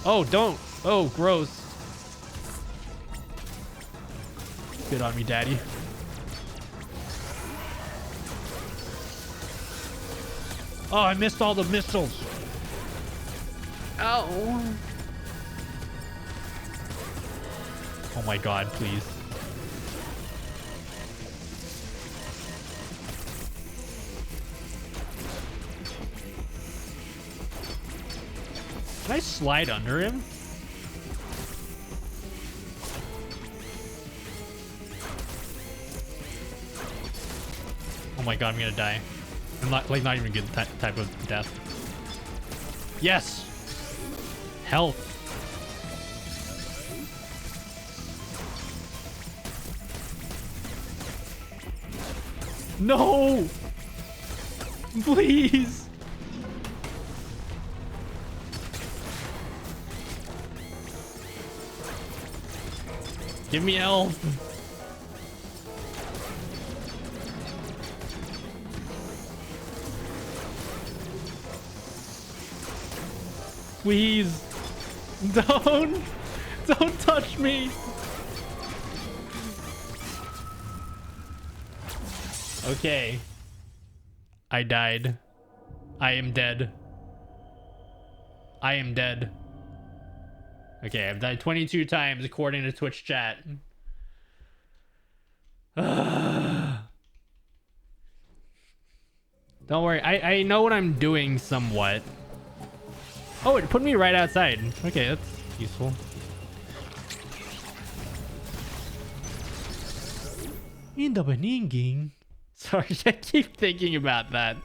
[SPEAKER 1] Oh, don't. Oh, gross. Spit on me, daddy. Oh, I missed all the missiles. Ow. Oh my god, please. Can I slide under him? Oh my god, I'm gonna die. I'm not even good type of death. Yes! Health. No! Please! Give me health. Please. Don't touch me. Okay. I died. I am dead. I am dead. Okay, I've died 22 times according to Twitch chat. Don't worry, I know what I'm doing somewhat. Oh, it put me right outside. Okay, that's useful. In the beginning. Sorry, I keep thinking about that.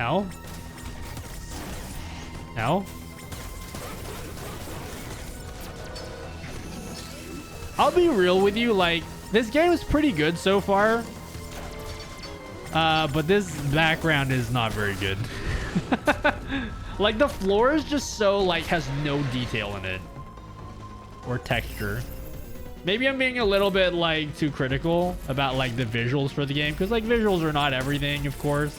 [SPEAKER 1] Ow. Ow. I'll be real with you, like, this game is pretty good so far. But this background is not very good. Like, the floor is just so, like, has no detail in it. Or texture. Maybe I'm being a little bit, like, too critical about, like, the visuals for the game. Because, like, visuals are not everything, of course.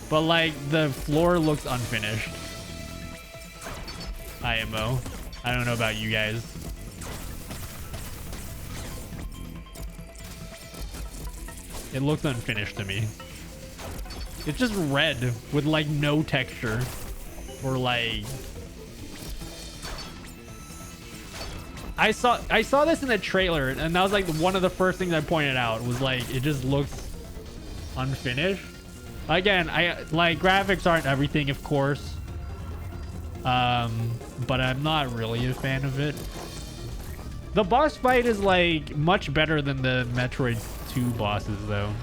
[SPEAKER 1] But, like, the floor looks unfinished. IMO. I don't know about you guys. It looks unfinished to me. It's just red with like no texture. Or like... I saw this in the trailer and that was like one of the first things I pointed out was like it just looks unfinished. Again, like graphics aren't everything, of course. But I'm not really a fan of it. The boss fight is like much better than the Metroid 2 bosses though.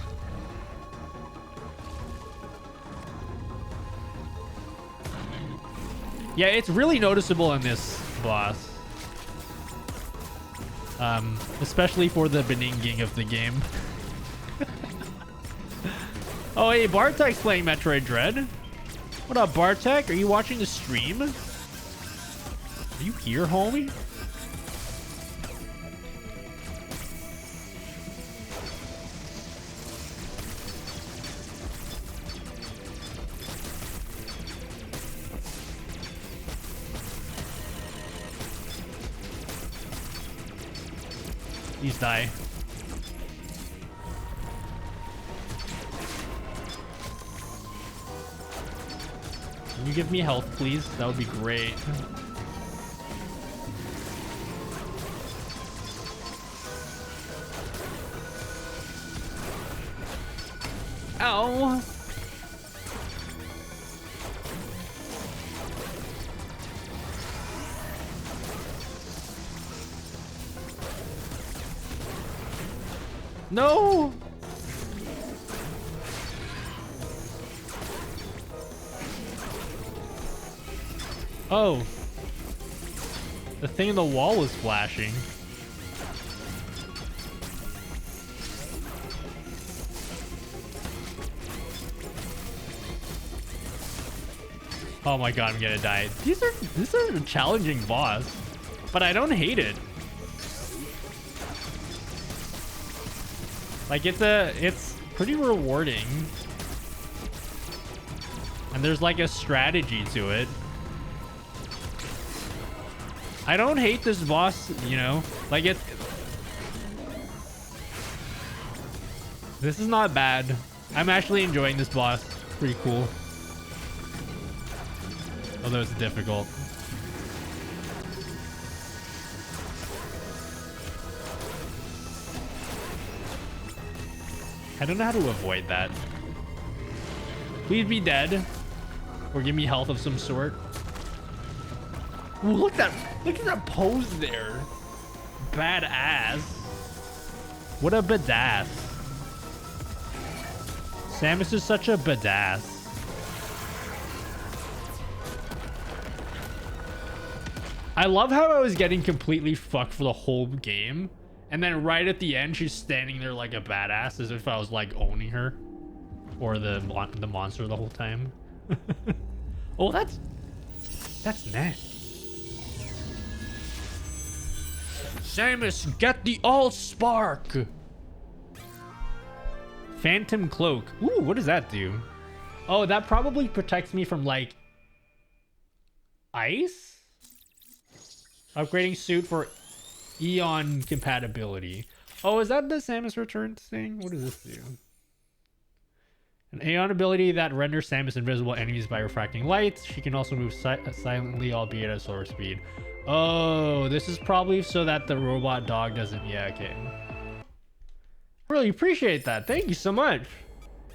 [SPEAKER 1] Yeah, it's really noticeable in this boss. Especially for the beninging of the game. Oh, hey, Bartek's playing Metroid Dread. What up, Bartek? Are you watching the stream? Are you here, homie? Please die. Can you give me health, please? That would be great. Ow! No! Oh. The thing in the wall was flashing. Oh my god, I'm gonna die. This is a challenging boss, but I don't hate it. Like it's pretty rewarding. And there's like a strategy to it. I don't hate this boss, you know, like this is not bad. I'm actually enjoying this boss. Pretty cool. Although it's difficult. I don't know how to avoid that. Please be dead. Or give me health of some sort. Ooh, look at that pose there. Badass. What a badass. Samus is such a badass. I love how I was getting completely fucked for the whole game. And then right at the end, she's standing there like a badass as if I was like owning her. Or the monster the whole time. Oh, that's nasty. Samus, get the all-spark. Phantom Cloak. Ooh, what does that do? Oh, that probably protects me from like ice? Upgrading suit for Eon compatibility. Oh, is that the Samus Returns thing? What does this do? An Aeon ability that renders Samus invisible enemies by refracting lights. She can also move silently, albeit at slower speed. Oh, this is probably so that the robot dog doesn't... Yeah, okay. Really appreciate that. Thank you so much.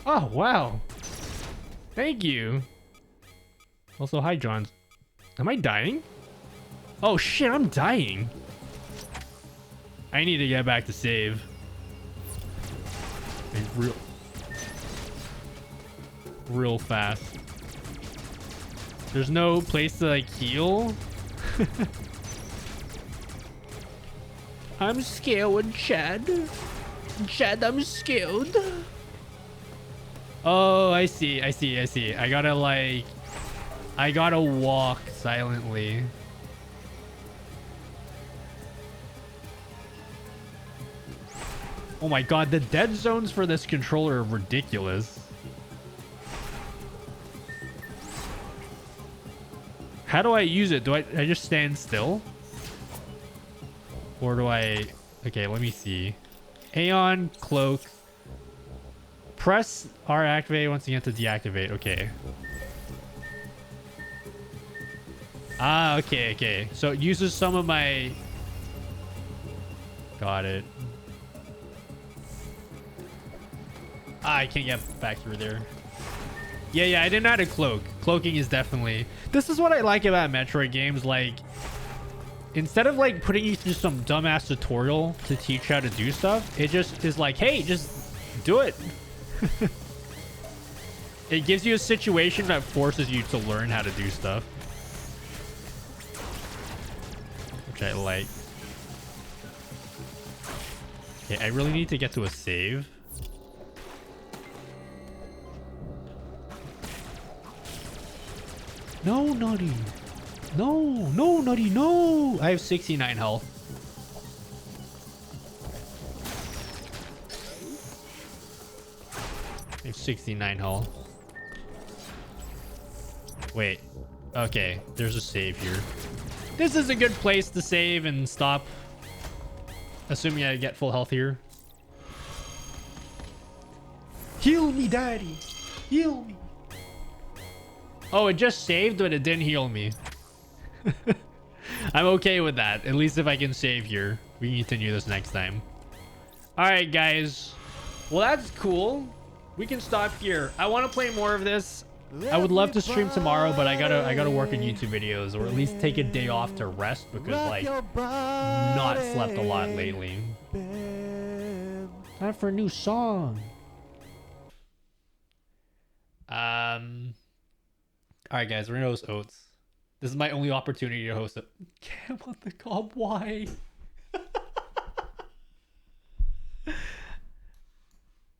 [SPEAKER 1] Oh, wow. Thank you. Also, hi, John. Am I dying? Oh, shit, I'm dying. I need to get back to save. Real fast. There's no place to like heal. I'm scared, Chad. Chad, I'm scared. Oh, I see. I gotta walk silently. Oh my god, the dead zones for this controller are ridiculous. How do I use it? Do I just stand still? Or do I... Okay, let me see. Aeon Cloak. Press R activate once again to deactivate. Okay. Ah, okay. So it uses some of my... Got it. Ah, I can't get back through there. Yeah, I didn't know how to cloak. Cloaking is definitely... This is what I like about Metroid games. Like, instead of like putting you through some dumbass tutorial to teach how to do stuff, it just is like, hey, just do it. It gives you a situation that forces you to learn how to do stuff. Which I like. Okay, I really need to get to a save. No, Nutty. No, Nutty, no. I have 69 health. I have 69 health. Wait. Okay, there's a save here. This is a good place to save and stop. Assuming I get full health here. Heal me, Daddy. Heal me. Oh, it just saved, but it didn't heal me. I'm okay with that. At least if I can save here. We can continue this next time. Alright, guys. Well, that's cool. We can stop here. I want to play more of this. I would love to stream tomorrow, but I gotta work on YouTube videos, or at least take a day off to rest, because like not slept a lot lately. Time for a new song. Alright guys, we're gonna host Oats. This is my only opportunity to host it. Cam on the cob, why? Okay,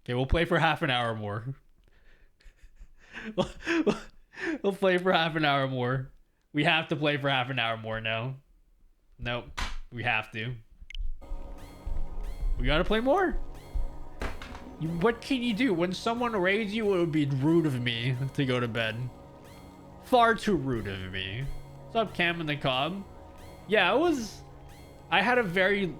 [SPEAKER 1] we'll play for half an hour more. We'll play for half an hour more. We have to play for half an hour more now. Nope. We have to. We gotta play more. What can you do? When someone raids you, it would be rude of me to go to bed. Far too rude of me. What's up, Cam in the Cob? Yeah, I had a very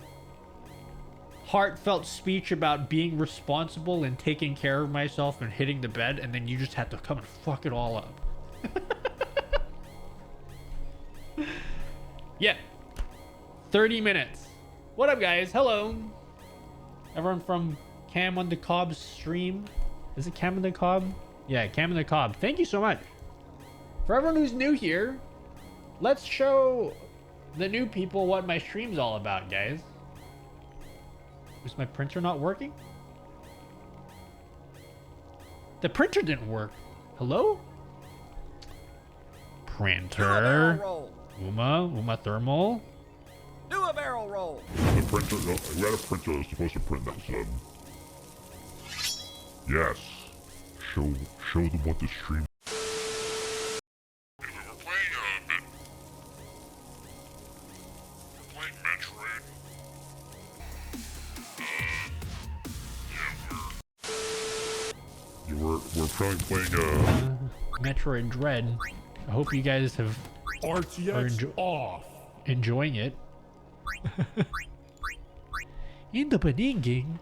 [SPEAKER 1] heartfelt speech about being responsible and taking care of myself and hitting the bed, and then you just had to come and fuck it all up. Yeah. 30 minutes. What up, guys? Hello. Everyone from Cam on the Cob's stream. Is it Cam on the Cob? Yeah, Cam on the Cob. Thank you so much. For everyone who's new here, let's show the new people what my stream's all about, guys. Is my printer not working? The printer didn't work. Hello? Printer. Uma thermal.
[SPEAKER 7] Do a barrel roll.
[SPEAKER 8] The printer, we had a printer that's supposed to print that said. Yes. Show them what the stream. Anyway, we're playing Metroid. We're probably playing
[SPEAKER 1] Metroid Dread. I hope you guys have
[SPEAKER 8] RTX off.
[SPEAKER 1] enjoying it. In the beginning.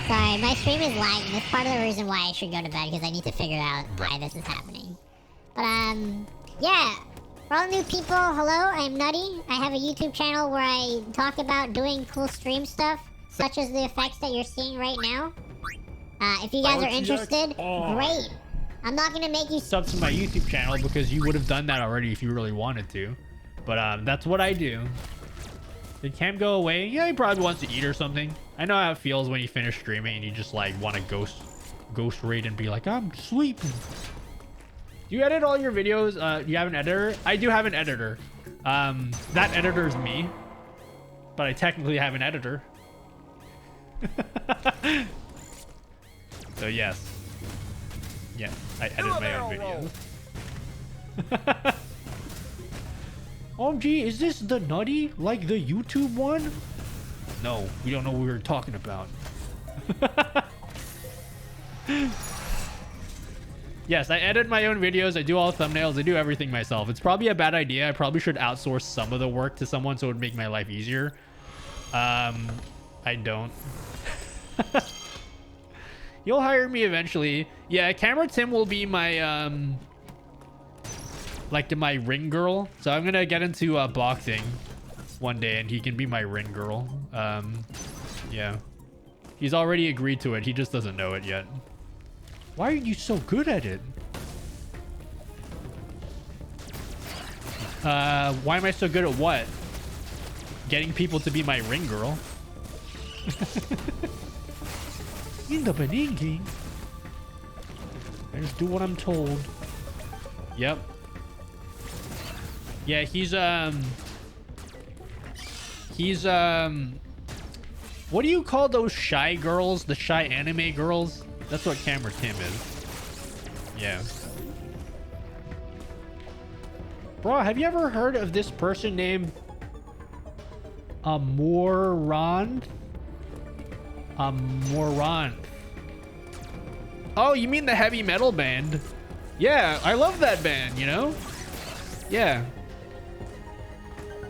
[SPEAKER 2] Sorry, my stream is lagging. That's part of the reason why I should go to bed, because I need to figure out why this is happening. But, yeah. For all new people, hello, I'm Nutty. I have a YouTube channel where I talk about doing cool stream stuff, such as the effects that you're seeing right now. If you guys are interested, great. I'm not gonna make you
[SPEAKER 1] Sub to my YouTube channel because you would have done that already if you really wanted to. But that's what I do. Did Cam go away? Yeah, he probably wants to eat or something. I know how it feels when you finish streaming and you just like want to ghost raid and be like, I'm sleeping. Do you edit all your videos? Do you have an editor? I do have an editor. That editor is me, but I technically have an editor. So yes. Yeah, I edit my own videos. OMG, is this the Nutty? Like the YouTube one? No, we don't know what we were talking about. Yes, I edit my own videos. I do all the thumbnails. I do everything myself. It's probably a bad idea. I probably should outsource some of the work to someone so it would make my life easier. I don't. You'll hire me eventually. Yeah, Camera Tim will be my like my ring girl. So I'm gonna get into boxing one day and he can be my ring girl. Yeah, he's already agreed to it. He just doesn't know it yet. Why are you so good at it? Why am I so good at what? Getting people to be my ring girl. In the beginning, I just do what I'm told. Yep. Yeah, he's what do you call those shy girls? The shy anime girls? That's what Camera Tim is. Yeah. Bro, have you ever heard of this person named Amorant? Amorant. Oh, you mean the heavy metal band? Yeah, I love that band, you know? Yeah.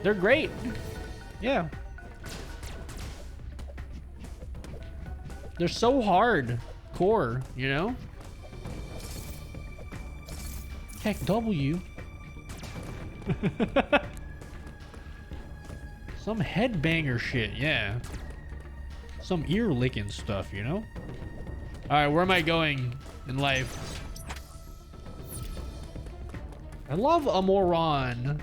[SPEAKER 1] They're great. Yeah. They're so hard core, you know? Heck W. Some headbanger shit, yeah. Some ear licking stuff, you know? Alright, where am I going in life? I love Amoron.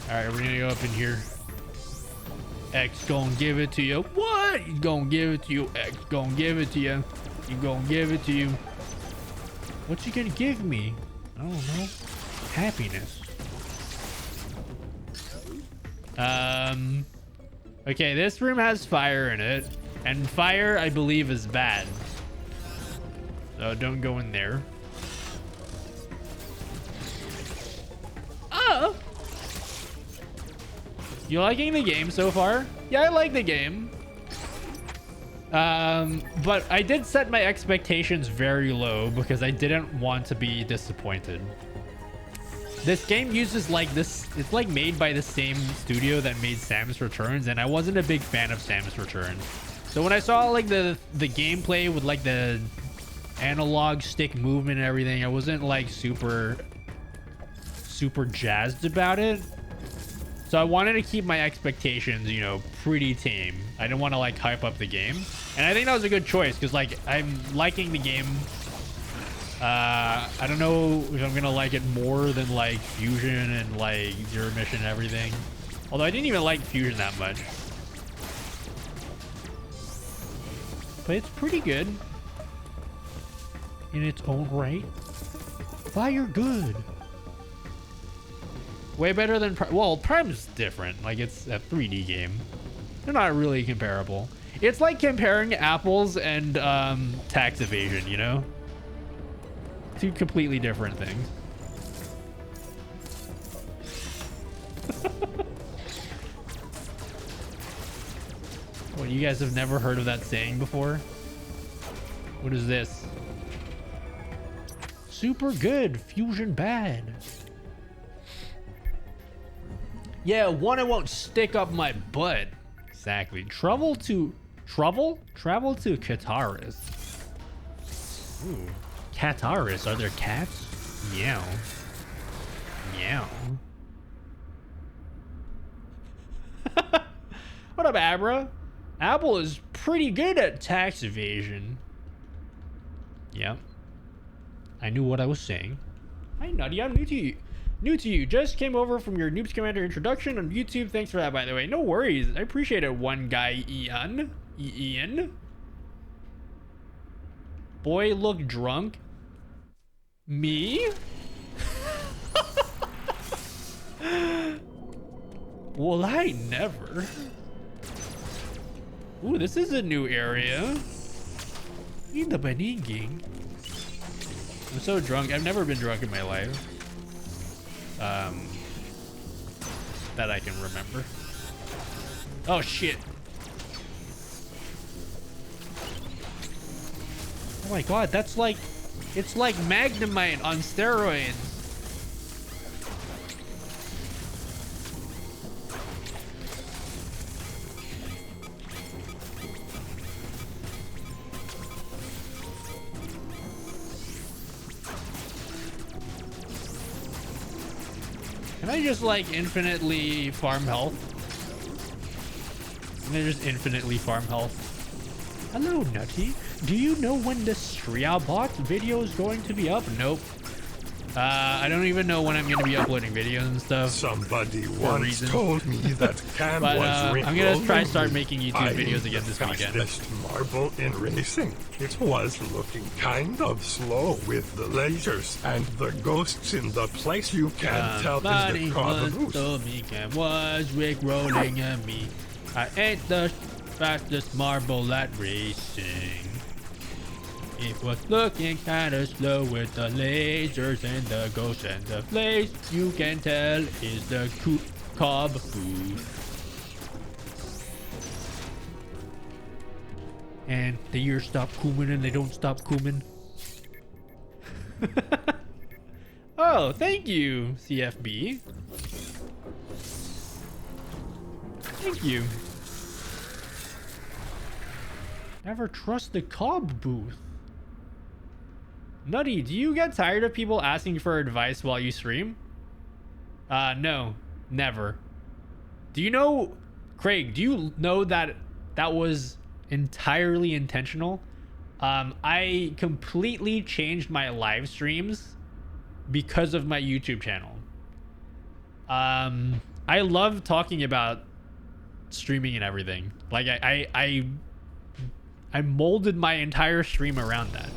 [SPEAKER 1] Alright, we're gonna go up in here. X gonna give it to you. What? He's gonna give it to you. X gonna give it to you. He gonna give it to you. What's he gonna give me? I don't know. Happiness. Okay, this room has fire in it. And fire, I believe, is bad. So don't go in there. Oh! You liking the game so far? Yeah, I like the game. But I did set my expectations very low because I didn't want to be disappointed. This game uses like this, it's like made by the same studio that made Samus Returns, and I wasn't a big fan of Samus Returns. So when I saw like the gameplay with like the analog stick movement and everything, I wasn't like super jazzed about it. So I wanted to keep my expectations, you know, pretty tame. I didn't want to like hype up the game. And I think that was a good choice because like I'm liking the game. I don't know if I'm gonna like it more than like Fusion and like Zero Mission and everything. Although I didn't even like Fusion that much. But it's pretty good in its own right. Fire good. Way better than well, Prime's different. Like it's a 3D game. They're not really comparable. It's like comparing apples and tax evasion, you know? Two completely different things. What, you guys have never heard of that saying before? What is this? Super good, Fusion bad. Yeah, one I won't stick up my butt. Exactly. Travel to Kataris. Ooh. Kataris, are there cats? Meow. Meow. What up, Abra? Apple is pretty good at tax evasion. Yep. I knew what I was saying. Hi, Nutty, I'm new to you. New to you. Just came over from your Noobs Commander introduction on YouTube. Thanks for that, by the way. No worries. I appreciate it, one guy, Ian. Ian? Boy look drunk. Me? Well, I never. Ooh, this is a new area. In the Beninging. I'm so drunk. I've never been drunk in my life. That I can remember. Oh shit. Oh my god, that's like, it's like Magnemite on steroids. Can I just like infinitely farm health? Can I just infinitely farm health? Hello, Nutty. Do you know when the Striabot video is going to be up? Nope. I don't even know when I'm going to be uploading videos and stuff.
[SPEAKER 5] Somebody once told me that Cam
[SPEAKER 1] but,
[SPEAKER 5] was
[SPEAKER 1] I'm going to start making YouTube videos again this weekend.
[SPEAKER 5] Fastest marble in racing. It was looking kind of slow with the lasers and the ghosts in the place you can't tell is the
[SPEAKER 1] once told me Cam was Rick rolling at me. I ain't the fastest marble at racing. It was looking kinda slow with the lasers and the ghosts and the place you can tell is the cob booth. And the years stop cooming and they don't stop cooming. Oh, thank you, CFB. Thank you. Never trust the cob booth. Nutty, do you get tired of people asking for advice while you stream? No, never. Do you know, Craig, do you know that that was entirely intentional? I completely changed my live streams because of my YouTube channel. I love talking about streaming and everything. Like I molded my entire stream around that.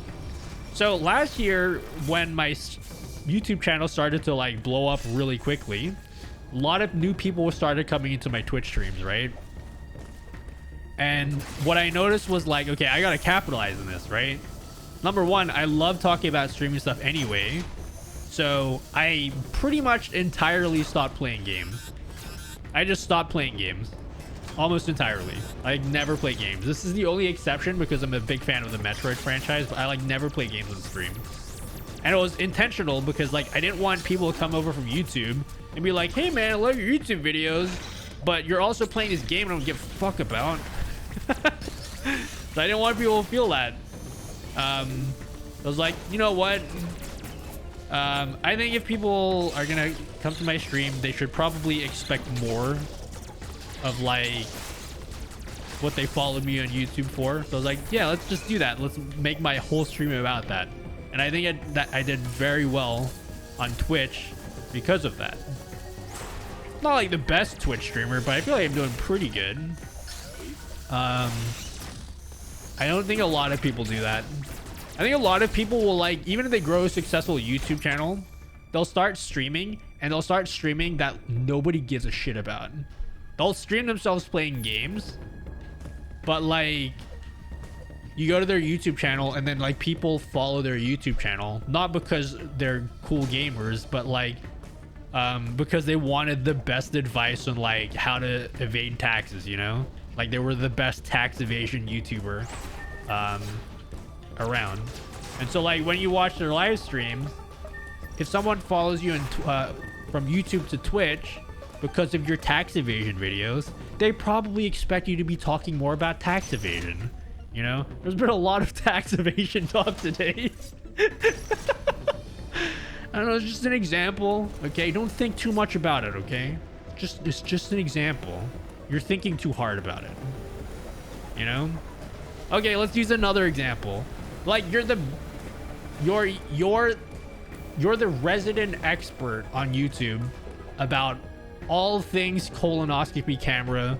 [SPEAKER 1] So last year when my YouTube channel started to like blow up really quickly, a lot of new people started coming into my Twitch streams, right? And what I noticed was like, okay, I gotta capitalize on this, right? Number one, I love talking about streaming stuff anyway. So I pretty much entirely stopped playing games. I just stopped playing games. Almost entirely. I never play games. This is the only exception because I'm a big fan of the Metroid franchise, but I like never play games on stream. And it was intentional because like I didn't want people to come over from YouTube and be like, hey man, I love your YouTube videos, but you're also playing this game I don't give a fuck about. So I didn't want people to feel that. I was like, you know what? I think if people are gonna come to my stream, they should probably expect more of like what they followed me on YouTube for. So I was like, yeah, let's just do that. Let's make my whole stream about that. And I think that I did very well on Twitch because of that. Not like the best Twitch streamer, but I feel like I'm doing pretty good. I don't think a lot of people do that. I think a lot of people will like, even if they grow a successful YouTube channel, they'll start streaming and they'll start streaming that nobody gives a shit about. They'll stream themselves playing games, but like you go to their YouTube channel and then like people follow their YouTube channel, not because they're cool gamers, but like because they wanted the best advice on like how to evade taxes, you know? Like they were the best tax evasion YouTuber around. And so like when you watch their live streams, if someone follows you from YouTube to Twitch because of your tax evasion videos, they probably expect you to be talking more about tax evasion. You know, there's been a lot of tax evasion talk today. I don't know, it's just an example. Okay, don't think too much about it. Okay, it's just an example. You're thinking too hard about it. You know? Okay, let's use another example. Like you're the resident expert on YouTube about all things colonoscopy camera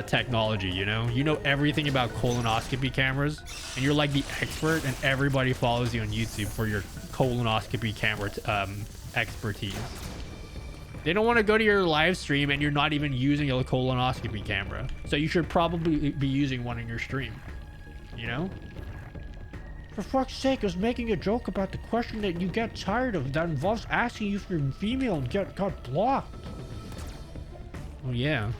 [SPEAKER 1] technology. You know everything about colonoscopy cameras, and you're like the expert, and everybody follows you on YouTube for your colonoscopy camera expertise. They don't want to go to your live stream and you're not even using a colonoscopy camera, so you should probably be using one in your stream. You know? For fuck's sake, I was making a joke about the question that you get tired of that involves asking if you're female and got blocked. Oh yeah.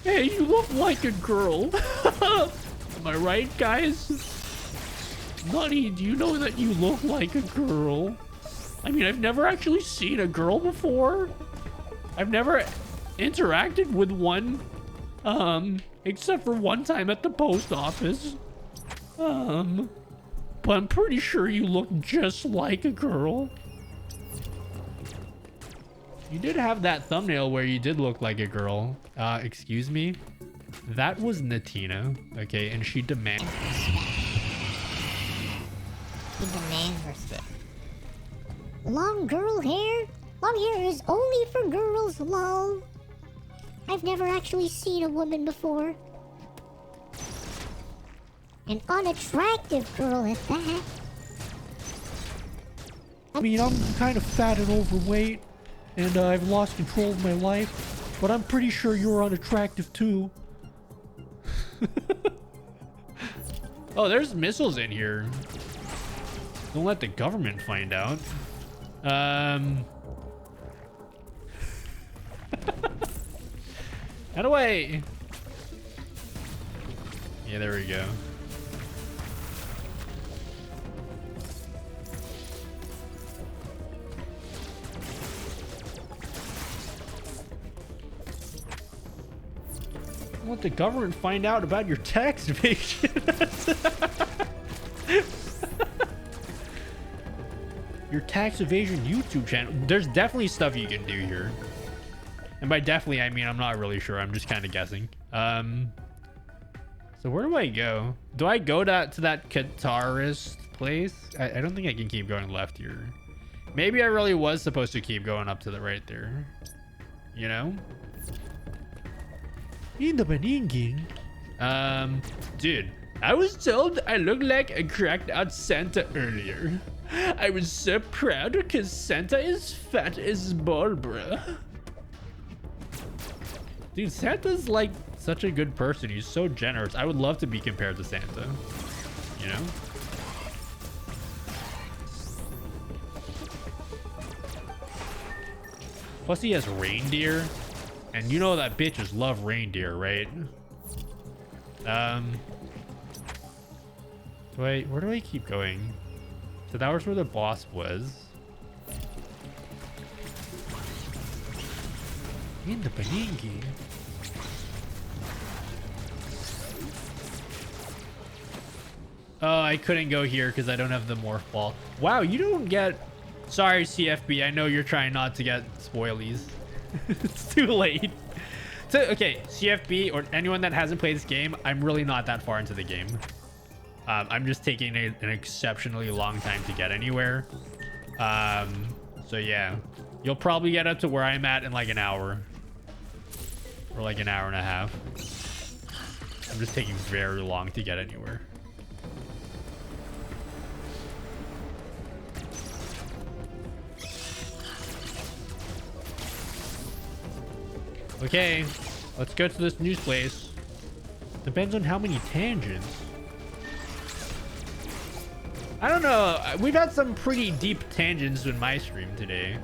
[SPEAKER 1] Hey, you look like a girl. Am I right, guys? Nutty, do you know that you look like a girl? I mean, I've never actually seen a girl before. I've never interacted with one, except for one time at the post office. But I'm pretty sure you look just like a girl. You did have that thumbnail where you did look like a girl. Excuse me? That was Natina, okay, and she demands...
[SPEAKER 2] He demands respect. Long girl hair? Long hair is only for girls, lol. I've never actually seen a woman before. An unattractive girl at that.
[SPEAKER 1] I mean, I'm kind of fat and overweight, and I've lost control of my life, but I'm pretty sure you're unattractive too. Oh, there's missiles in here. Don't let the government find out. How do I... Yeah, there we go. Don't let the government find out about your tax evasion. Your tax evasion YouTube channel. There's definitely stuff you can do here. And by definitely, I mean, I'm not really sure. I'm just kind of guessing. So where do I go? Do I go to that guitarist place? I don't think I can keep going left here. Maybe I really was supposed to keep going up to the right there. you know? In the beginning. Dude, I was told I looked like a cracked out Santa earlier. I was so proud because Santa is fat as ball, bruh. Dude, Santa's like such a good person. He's so generous. I would love to be compared to Santa, you know? Plus he has reindeer, and you know that bitches love reindeer, right? Wait, where do I keep going? So that was where the boss was. In the Panigi. Oh, I couldn't go here because I don't have the morph ball. Wow, you don't get... Sorry, CFB. I know you're trying not to get spoilies. It's too late. So, okay, CFB or anyone that hasn't played this game, I'm really not that far into the game. I'm just taking an exceptionally long time to get anywhere. So yeah, you'll probably get up to where I'm at in like an hour. Or like an hour and a half. I'm just taking very long to get anywhere. Okay, let's go to this news place. Depends on how many tangents. I don't know. We've had some pretty deep tangents in my stream today.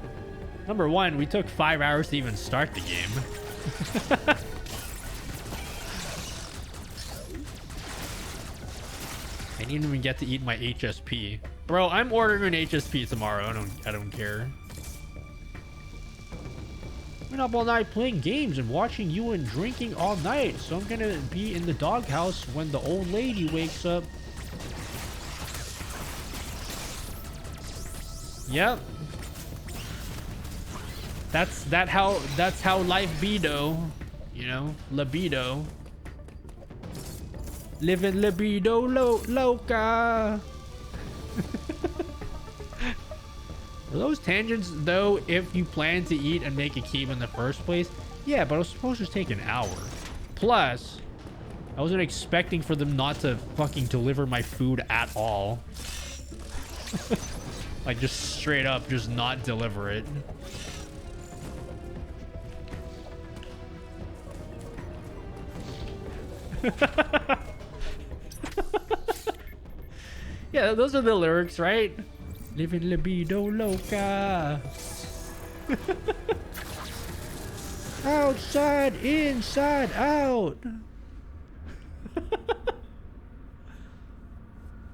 [SPEAKER 1] Number one, we took 5 hours to even start the game. I didn't even get to eat my HSP. Bro, I'm ordering an HSP tomorrow. I don't care. Been up all night playing games and watching you and drinking all night, so I'm gonna be in the doghouse when the old lady wakes up. Yep. That's how life be though, you know, libido. Living libido loca. Are those tangents though if you plan to eat and make a keep in the first place? Yeah, but it was supposed to take an hour. Plus, I wasn't expecting for them not to fucking deliver my food at all. Like just straight up just not deliver it. Yeah, those are the lyrics, right? Living libido loca. Outside, inside, out.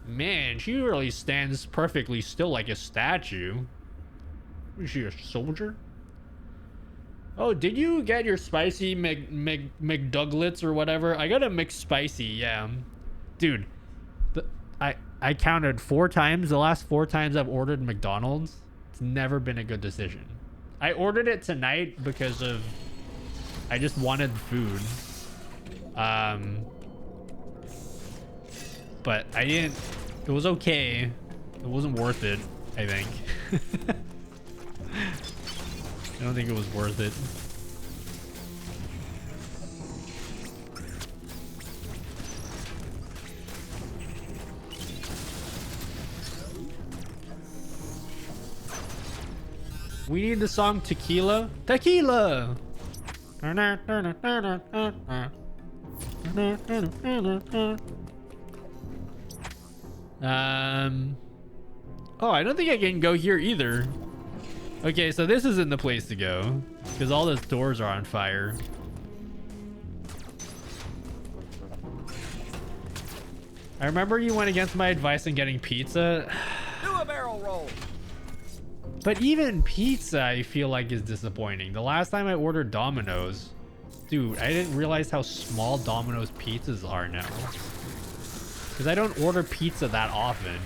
[SPEAKER 1] Man, she really stands perfectly still like a statue. Is she a soldier? Oh, did you get your spicy McDouglets or whatever? I got a McSpicy, yeah. Dude, I counted 4 times. The last 4 times I've ordered McDonald's, it's never been a good decision. I ordered it tonight because of... I just wanted food. But I didn't... It was okay. It wasn't worth it, I think. I don't think it was worth it. We need the song Tequila. Tequila! Oh, I don't think I can go here either. Okay, so this isn't the place to go because all those doors are on fire. I remember you went against my advice in getting pizza.
[SPEAKER 7] Do a barrel roll.
[SPEAKER 1] But even pizza, I feel like, is disappointing. The last time I ordered Domino's, dude, I didn't realize how small Domino's pizzas are now. Because I don't order pizza that often.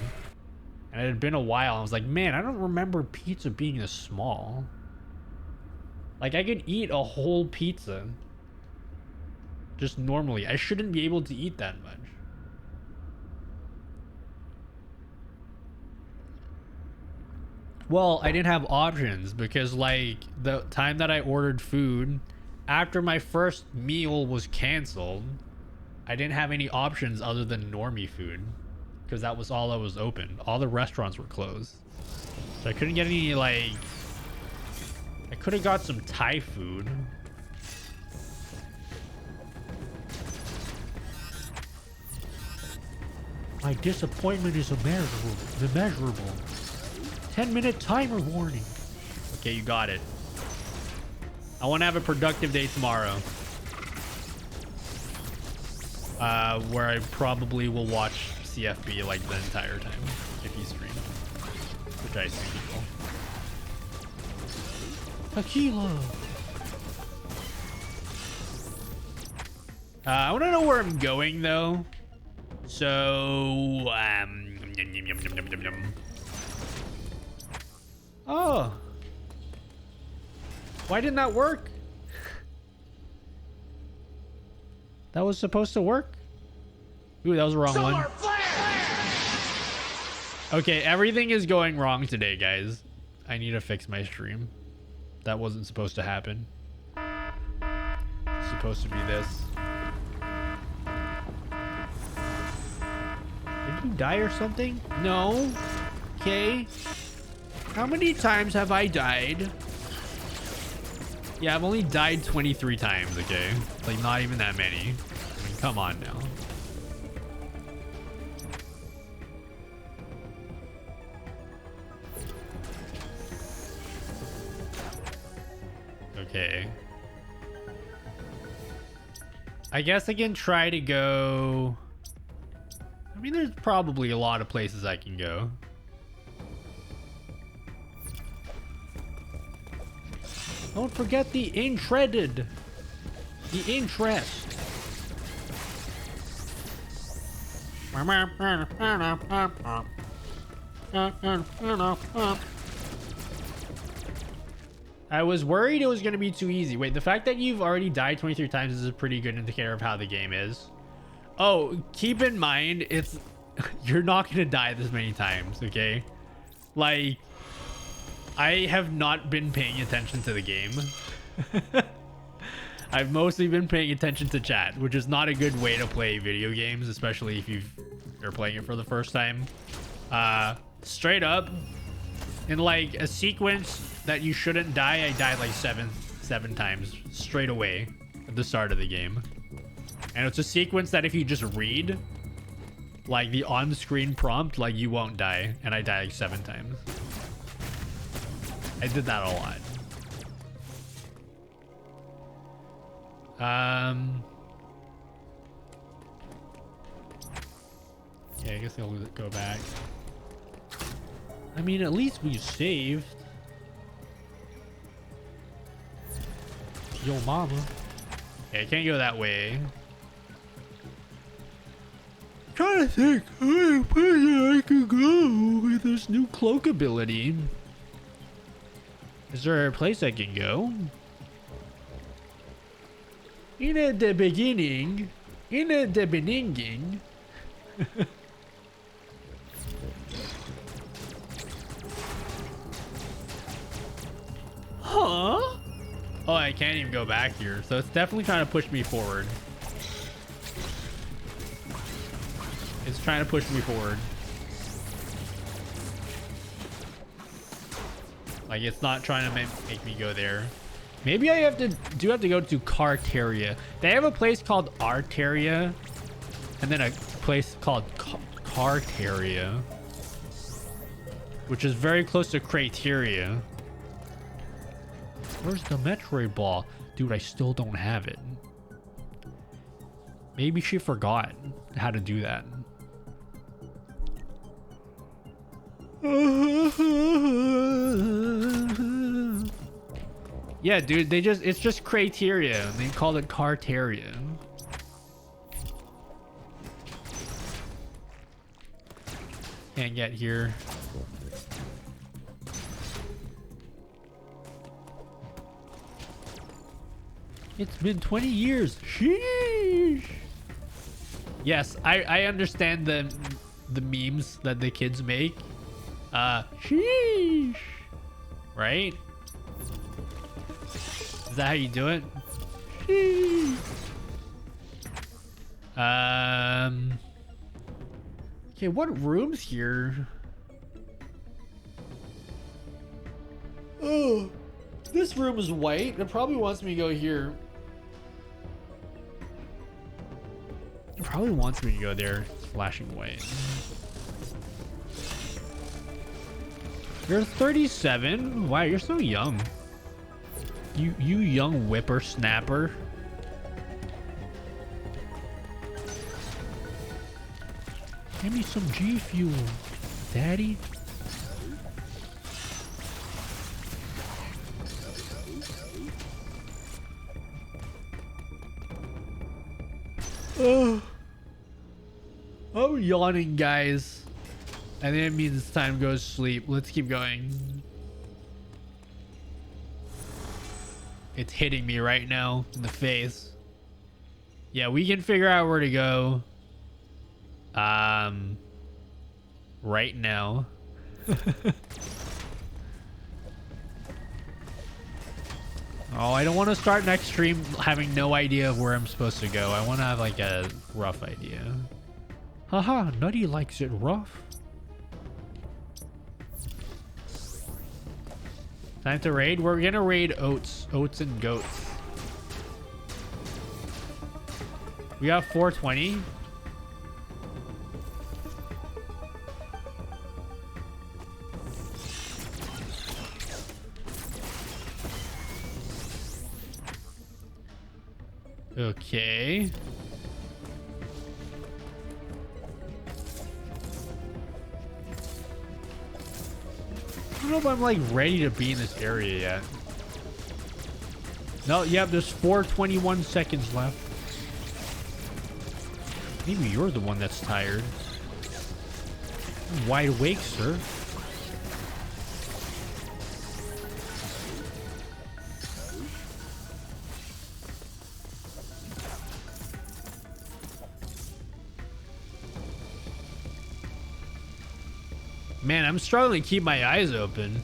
[SPEAKER 1] And it had been a while. I was like, man, I don't remember pizza being this small. Like, I could eat a whole pizza. Just normally. I shouldn't be able to eat that much. Well, I didn't have options because like the time that I ordered food after my first meal was canceled, I didn't have any options other than normie food because that was all that was open. All the restaurants were closed. So I couldn't get any like I could have got some Thai food. My disappointment is immeasurable. 10-minute timer warning. Okay, you got it. I want to have a productive day tomorrow. Where I probably will watch CFB like the entire time if he streams. Which I assume he will. Tequila. I want to know where I'm going though. So, oh. Why didn't that work? That was supposed to work? Ooh, that was the wrong one. Okay, everything is going wrong today, guys. I need to fix my stream. That wasn't supposed to happen. It's supposed to be this. Did you die or something? No. Okay. How many times have I died? Yeah, I've only died 23 times, okay? Like, not even that many. I mean, come on now. Okay. I guess I can try to go... I mean, there's probably a lot of places I can go. Don't forget the intreaded. The interest. I was worried it was going to be too easy. Wait, the fact that you've already died 23 times is a pretty good indicator of how the game is. Oh, keep in mind, it's you're not going to die this many times, okay? Like, I have not been paying attention to the game. I've mostly been paying attention to chat, which is not a good way to play video games, especially if you're playing it for the first time. Straight up, in like a sequence that you shouldn't die, I died like seven times straight away at the start of the game. And it's a sequence that if you just read like the on-screen prompt, like you won't die, and I died like 7 times. I did that a lot. Yeah, I guess I'll go back. I mean, at least we saved. Yo, mama. Yeah, I can't go that way. I'm trying to think where I could go with this new cloak ability. Is there a place I can go? In the beginning. Huh? Oh, I can't even go back here. So it's definitely trying to push me forward. It's trying to push me forward. Like, it's not trying to make me go there. Maybe I have to go to Carteria. They have a place called Arteria, and then a place called Carteria, which is very close to Crateria. Where's the Metroid ball? Dude, I still don't have it. Maybe she forgot how to do that. Yeah, dude, it's just Crateria, and they called it Carteria. Can't get here. It's been 20 years. Sheesh. Yes, I understand the memes that the kids make. Sheesh. right? Is that how you do it? Okay, what room's here? Oh, this room is white. It probably wants me to go here. It probably wants me to go there. It's flashing white. You're 37? Wow, you're so young. You young whippersnapper. Give me some G Fuel, Daddy. Oh, I'm yawning, guys. I think it means it's time to go to sleep. Let's keep going. It's hitting me right now in the face. Yeah, we can figure out where to go. Right now. Oh, I don't want to start next stream having no idea of where I'm supposed to go. I want to have like a rough idea. Haha, Nutty likes it rough. Time to raid? We're gonna raid oats and goats. We got 420. Okay. I don't know if I'm like ready to be in this area yet. No, yep, there's 421 seconds left. Maybe you're the one that's tired. I'm wide awake, sir. Man, I'm struggling to keep my eyes open.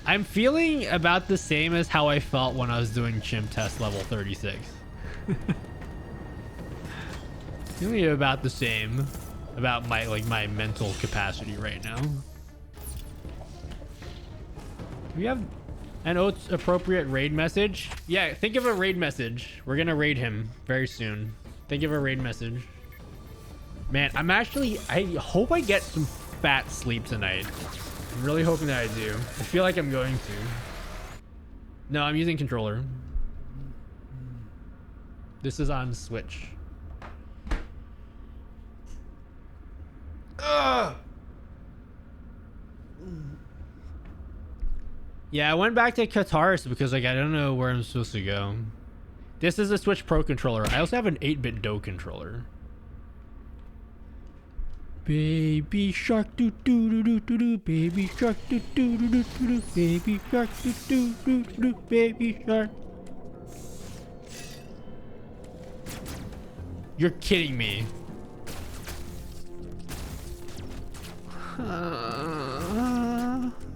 [SPEAKER 1] I'm feeling about the same as how I felt when I was doing chimp test level 36. Feeling about the same about my mental capacity right now. We have an oats appropriate raid message. Yeah, think of a raid message. We're gonna raid him very soon. Think of a raid message. Man, I hope I get some fat sleep tonight. I'm really hoping that I do. I feel like I'm going to. No, I'm using controller. This is on Switch. Ugh. Yeah, I went back to Qatar's because like I don't know where I'm supposed to go. This is a Switch Pro controller. I also have an 8-bit Doe controller. Baby shark doo doo doo doo doo doo, baby shark doo doo doo doo doo doo, baby shark doo doo doo doo doo, baby shark. You're kidding me.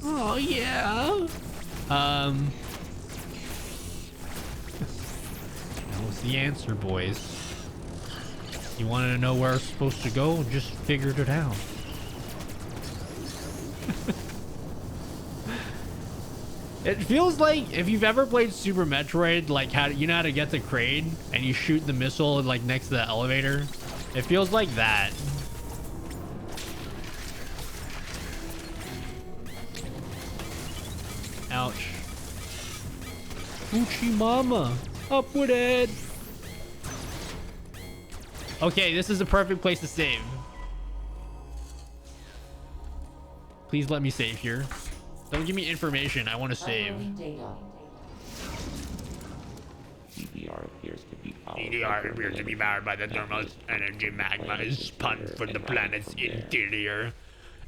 [SPEAKER 1] Oh yeah. That was the answer, boys. You wanted to know where I was supposed to go? Just figured it out. It feels like if you've ever played Super Metroid, like you know how to get the crane and you shoot the missile like next to the elevator. It feels like that. Ouch. Uchimama, up with it. Okay, this is a perfect place to save. Please let me save here. Don't give me information. I want to save.
[SPEAKER 3] Uploading data.
[SPEAKER 4] EDR appears to be powered.
[SPEAKER 1] EDR appears to be powered by the thermal energy magma is spun from the planet's interior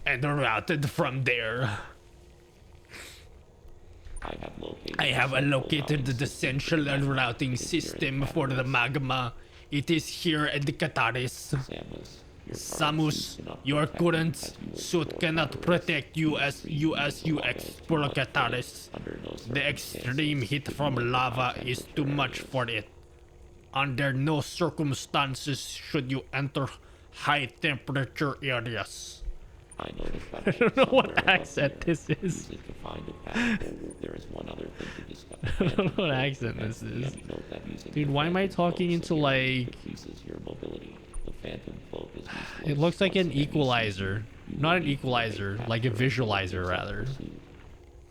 [SPEAKER 1] and routed from there. I have located the central routing system for the magma. It is here at the Qataris.
[SPEAKER 4] Samus,
[SPEAKER 1] Samus, your current suit cannot protect you as you exploratoris. The extreme heat from lava is too much for it. Under no circumstances should you enter high temperature areas.
[SPEAKER 4] I noticed that.
[SPEAKER 1] I don't know what
[SPEAKER 4] somewhere above
[SPEAKER 1] accent
[SPEAKER 4] there.
[SPEAKER 1] this is.
[SPEAKER 4] Use it to find a path. There is one other thing to discuss.
[SPEAKER 1] I don't know what accent this is. Dude, why am I talking into like...
[SPEAKER 4] Decreases your mobility. The phantom cloak is useless
[SPEAKER 1] It looks like
[SPEAKER 4] once
[SPEAKER 1] an
[SPEAKER 4] the enemy
[SPEAKER 1] equalizer.
[SPEAKER 4] sees you.
[SPEAKER 1] Not an
[SPEAKER 4] You will need to
[SPEAKER 1] equalizer,
[SPEAKER 4] make
[SPEAKER 1] like a
[SPEAKER 4] capture of
[SPEAKER 1] visualizer rather.
[SPEAKER 4] pursuit.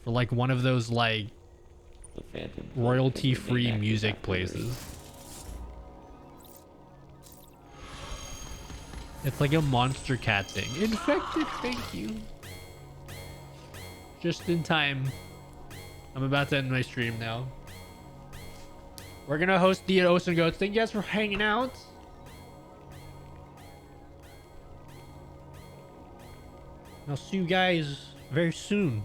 [SPEAKER 1] For like one of those like
[SPEAKER 4] The phantom cloak can
[SPEAKER 1] royalty-free
[SPEAKER 4] remain active
[SPEAKER 1] music
[SPEAKER 4] after
[SPEAKER 1] places. It's like a monster cat thing. Infected, thank you. Just in time. I'm about to end my stream now. We're gonna host the Ocean Goats. Thank you guys for hanging out. I'll see you guys very soon.